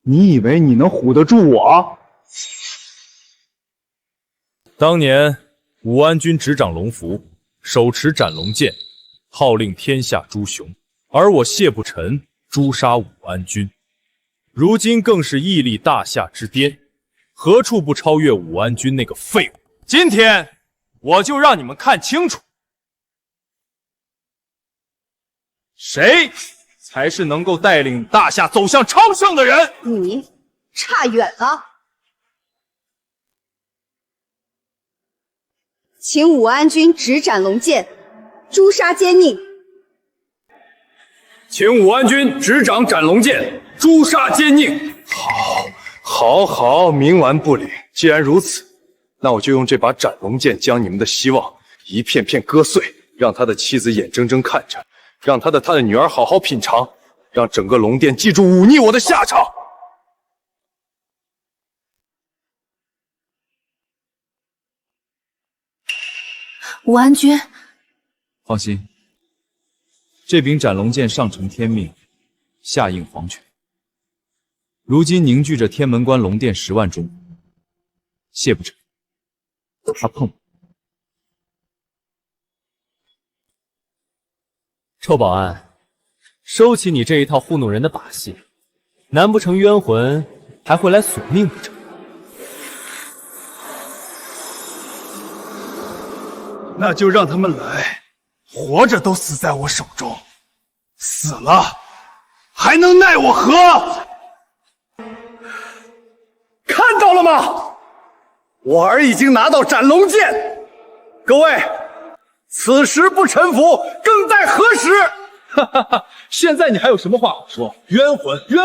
Speaker 1: 你以为你能唬得住我？
Speaker 3: 当年武安君执掌龙符，手持斩龙剑，号令天下诸雄，而我谢不沉诛杀武安君，如今更是屹立大夏之巅，何处不超越武安君那个废物？今天我就让你们看清楚，谁才是能够带领大夏走向昌盛的人。
Speaker 12: 你差远了。请武安君执斩龙剑，诛杀奸佞。
Speaker 9: 请武安君执掌斩龙剑，诛杀奸佞。
Speaker 18: 好，冥顽不灵。既然如此，那我就用这把斩龙剑将你们的希望一片片割碎，让他的妻子眼睁睁看着，让他的女儿好好品尝，让整个龙殿记住忤逆我的下场。
Speaker 22: 武安君，
Speaker 3: 放心，这柄斩龙剑上承天命，下应皇权。如今凝聚着天门关龙殿10万中，谢不成，他碰不。
Speaker 10: 臭保安，收起你这一套糊弄人的把戏，难不成冤魂还会来索命不成？
Speaker 1: 那就让他们来，活着都死在我手中，死了还能奈我何？
Speaker 16: 看到了吗？我儿已经拿到斩龙剑，各位，此时不臣服，更待何时？
Speaker 1: 现在你还有什么话好说？冤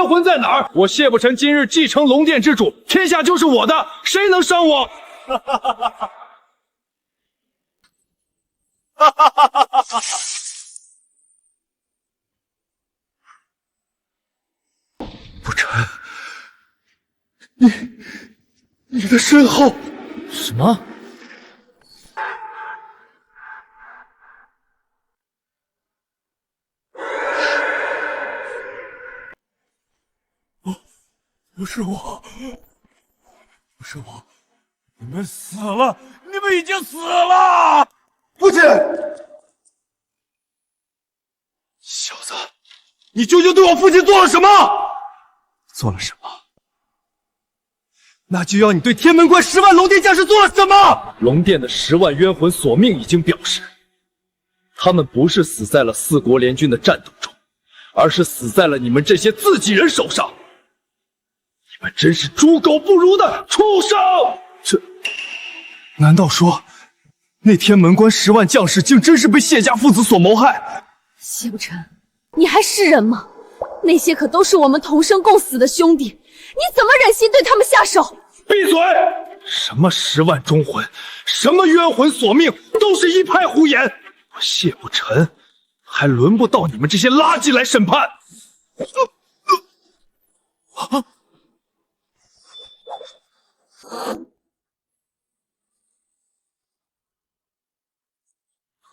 Speaker 1: 魂在哪儿？我谢不臣今日继承龙殿之主，天下就是我的，谁能伤我？
Speaker 18: 不臣，你的身后
Speaker 10: 什么？
Speaker 17: 不是我，你们死了，你们已经死了！
Speaker 1: 父亲，小子，你究竟对我父亲做了什么？做了什么？那就要你对天门关10万龙殿将士做了什么？
Speaker 9: 龙殿的10万冤魂索命已经表示，他们不是死在了4国联军的战斗中，而是死在了你们这些自己人手上。你们真是猪狗不如的畜生！
Speaker 1: 难道说那天门关10万将士竟真是被谢家父子所谋害？
Speaker 11: 谢不成，你还是人吗？那些可都是我们同生共死的兄弟，你怎么忍心对他们下手？
Speaker 18: 闭嘴！什么10万忠魂，什么冤魂索命，都是一派胡言。我谢不成，还轮不到你们这些垃圾来审判。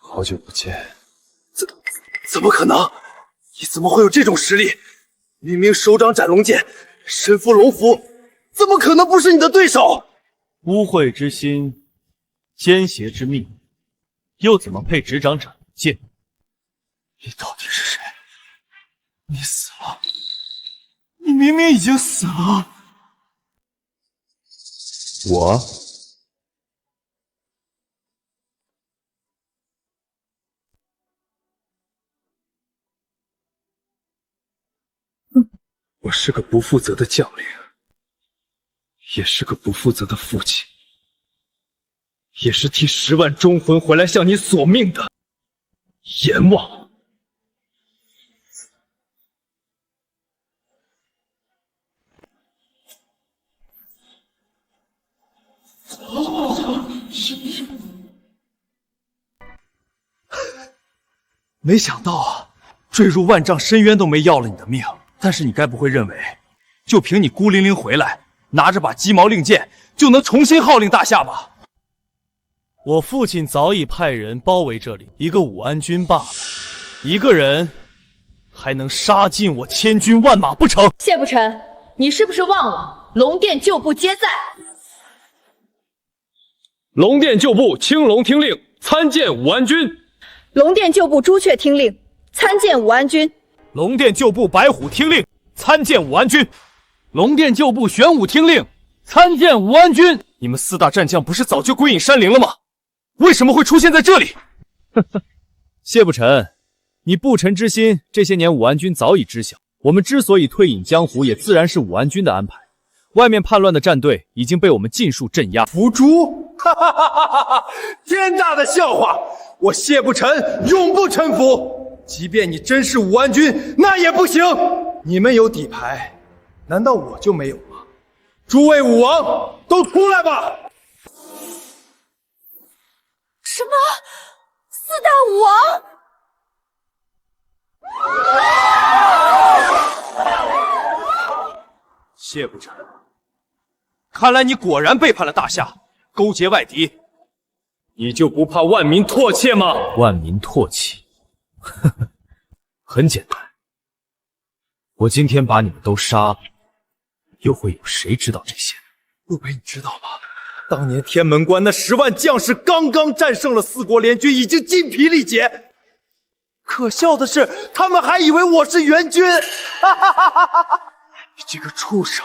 Speaker 18: 好久不见，怎么可能？你怎么会有这种实力？明明手掌斩龙剑，身负龙符，怎么可能不是你的对手？
Speaker 3: 污秽之心，奸邪之命，又怎么配执掌斩龙剑？
Speaker 1: 你到底是谁？你死了！你明明已经死了。
Speaker 8: 我
Speaker 18: 我是个不负责的将领，也是个不负责的父亲，也是替10万忠魂回来向你索命的阎王。
Speaker 1: 没想到啊，坠入万丈深渊都没要了你的命。但是你该不会认为，就凭你孤零零回来，拿着把鸡毛令箭，就能重新号令大夏吧？
Speaker 3: 我父亲早已派人包围这里，一个武安君罢了，一个人还能杀尽我千军万马不成？
Speaker 22: 谢不成，你是不是忘了龙殿旧部皆在？
Speaker 9: 龙殿旧部青龙听令，参见武安君。
Speaker 12: 龙殿旧部朱雀听令，参见武安君。
Speaker 3: 龙殿旧部白虎听令，参见武安君；龙殿旧部玄武听令，参见武安君。你们4大战将不是早就归隐山林了吗？为什么会出现在这里？谢不臣，你不臣之心，这些年武安君早已知晓。我们之所以退隐江湖，也自然是武安君的安排。外面叛乱的战队已经被我们尽数镇压。
Speaker 1: 伏诛！哈哈哈哈哈！天大的笑话！我谢不臣永不臣服。即便你真是武安君，那也不行。你们有底牌，难道我就没有吗？诸位武王，都出来吧！
Speaker 22: 什么？4大武王？
Speaker 3: 谢不臣，看来你果然背叛了大夏，勾结外敌。你就不怕万民唾弃吗？万民唾弃？呵呵，很简单。我今天把你们都杀了，又会有谁知道这些？
Speaker 1: 陆北，你知道吗？当年天门关那10万将士刚刚战胜了4国联军，已经筋疲力竭。可笑的是，他们还以为我是援军。哈哈哈哈哈！你这个畜生，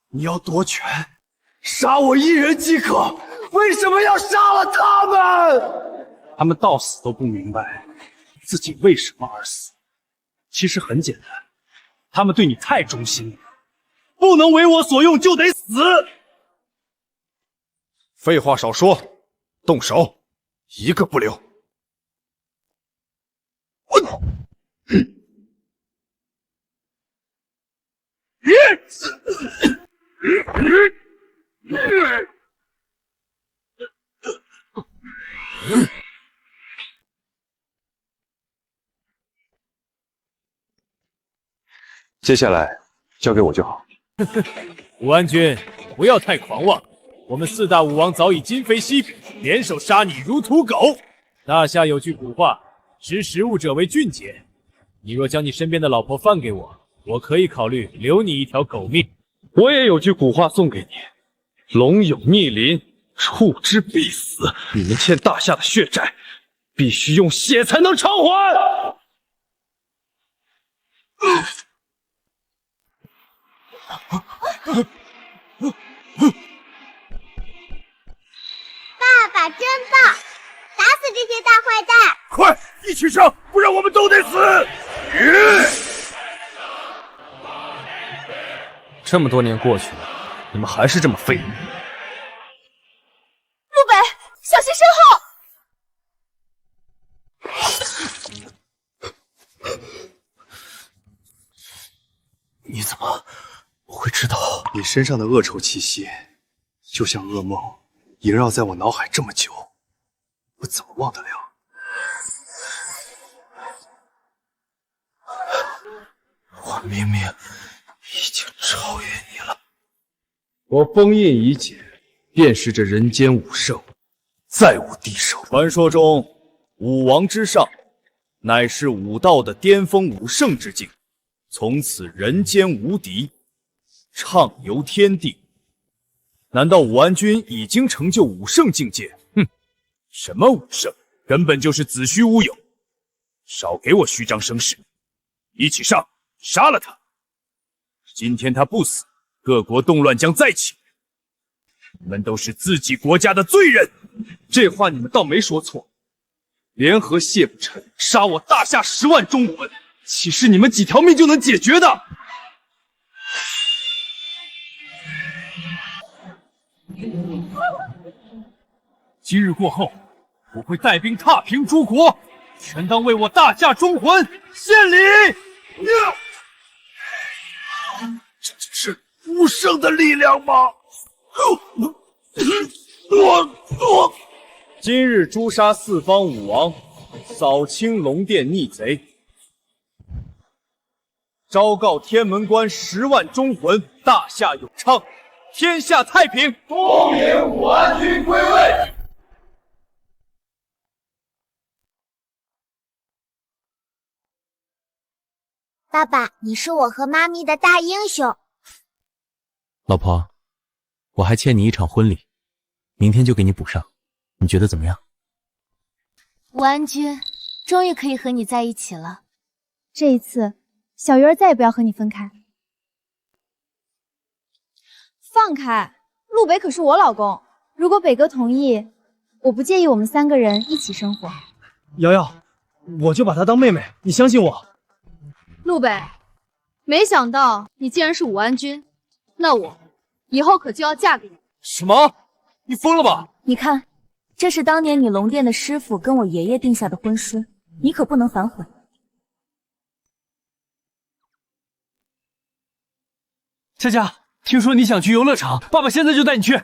Speaker 1: 你要夺权，杀我一人即可，为什么要杀了他们？
Speaker 5: 他们到死都不明白自己为什么而死。其实很简单，他们对你太忠心了，不能为我所用就得死。
Speaker 17: 废话少说，动手，一个不留。
Speaker 18: 接下来交给我就好。
Speaker 3: 武安君，不要太狂妄。我们4大武王早已今非昔比，联手杀你如屠狗。大夏有句古话，识时务者为俊杰。你若将你身边的老婆放给我，我可以考虑留你一条狗命。
Speaker 23: 我也有句古话送给你：龙有逆鳞，触之必死。你们欠大夏的血债，必须用血才能偿还。
Speaker 2: 爸爸真棒，打死这些大坏蛋！
Speaker 21: 快，一起上，不然我们都得死！
Speaker 3: 这么多年过去了，你们还是这么废物。
Speaker 22: 陆北，小心身后！
Speaker 8: 你怎么会知道？你身上的恶臭气息，就像噩梦，萦绕在我脑海这么久，我怎么忘得了？我明明已经超越你了。
Speaker 3: 我封印已解，便是这人间武圣，再无敌手。传说中，武王之上，乃是武道的巅峰武圣之境，从此人间无敌，畅游天地。难道武安君已经成就武圣境界？哼，什么武圣，根本就是子虚乌有。少给我虚张声势，一起上，杀了他！今天他不死，各国动乱将再起。你们都是自己国家的罪人。
Speaker 5: 这话你们倒没说错。联合谢不臣杀我大夏10万忠魂，岂是你们几条命就能解决的？
Speaker 3: 今日过后，我会带兵踏平诸国，全当为我大夏忠魂献礼。
Speaker 21: 这是武圣的力量吗？
Speaker 3: 今日诛杀4方武王，扫清龙殿逆贼，昭告天门关10万忠魂，大夏永昌，天下太平。
Speaker 21: 恭迎武安君归位。
Speaker 2: 爸爸，你是我和妈咪的大英雄。
Speaker 6: 老婆，我还欠你一场婚礼，明天就给你补上，你觉得怎么样？
Speaker 22: 武安君，终于可以和你在一起了。
Speaker 7: 这一次，小鱼儿再也不要和你分开。
Speaker 12: 放开！
Speaker 7: 陆北可是我老公，如果北哥同意，我不介意我们3个人一起生活。
Speaker 1: 瑶瑶，我就把她当妹妹，你相信我。
Speaker 12: 陆北，没想到你竟然是武安君，那我以后可就要嫁给你。
Speaker 3: 什么？你疯了吧？
Speaker 22: 你看，这是当年你龙殿的师傅跟我爷爷定下的婚书，你可不能反悔。
Speaker 1: 佳佳，听说你想去游乐场，爸爸现在就带你去。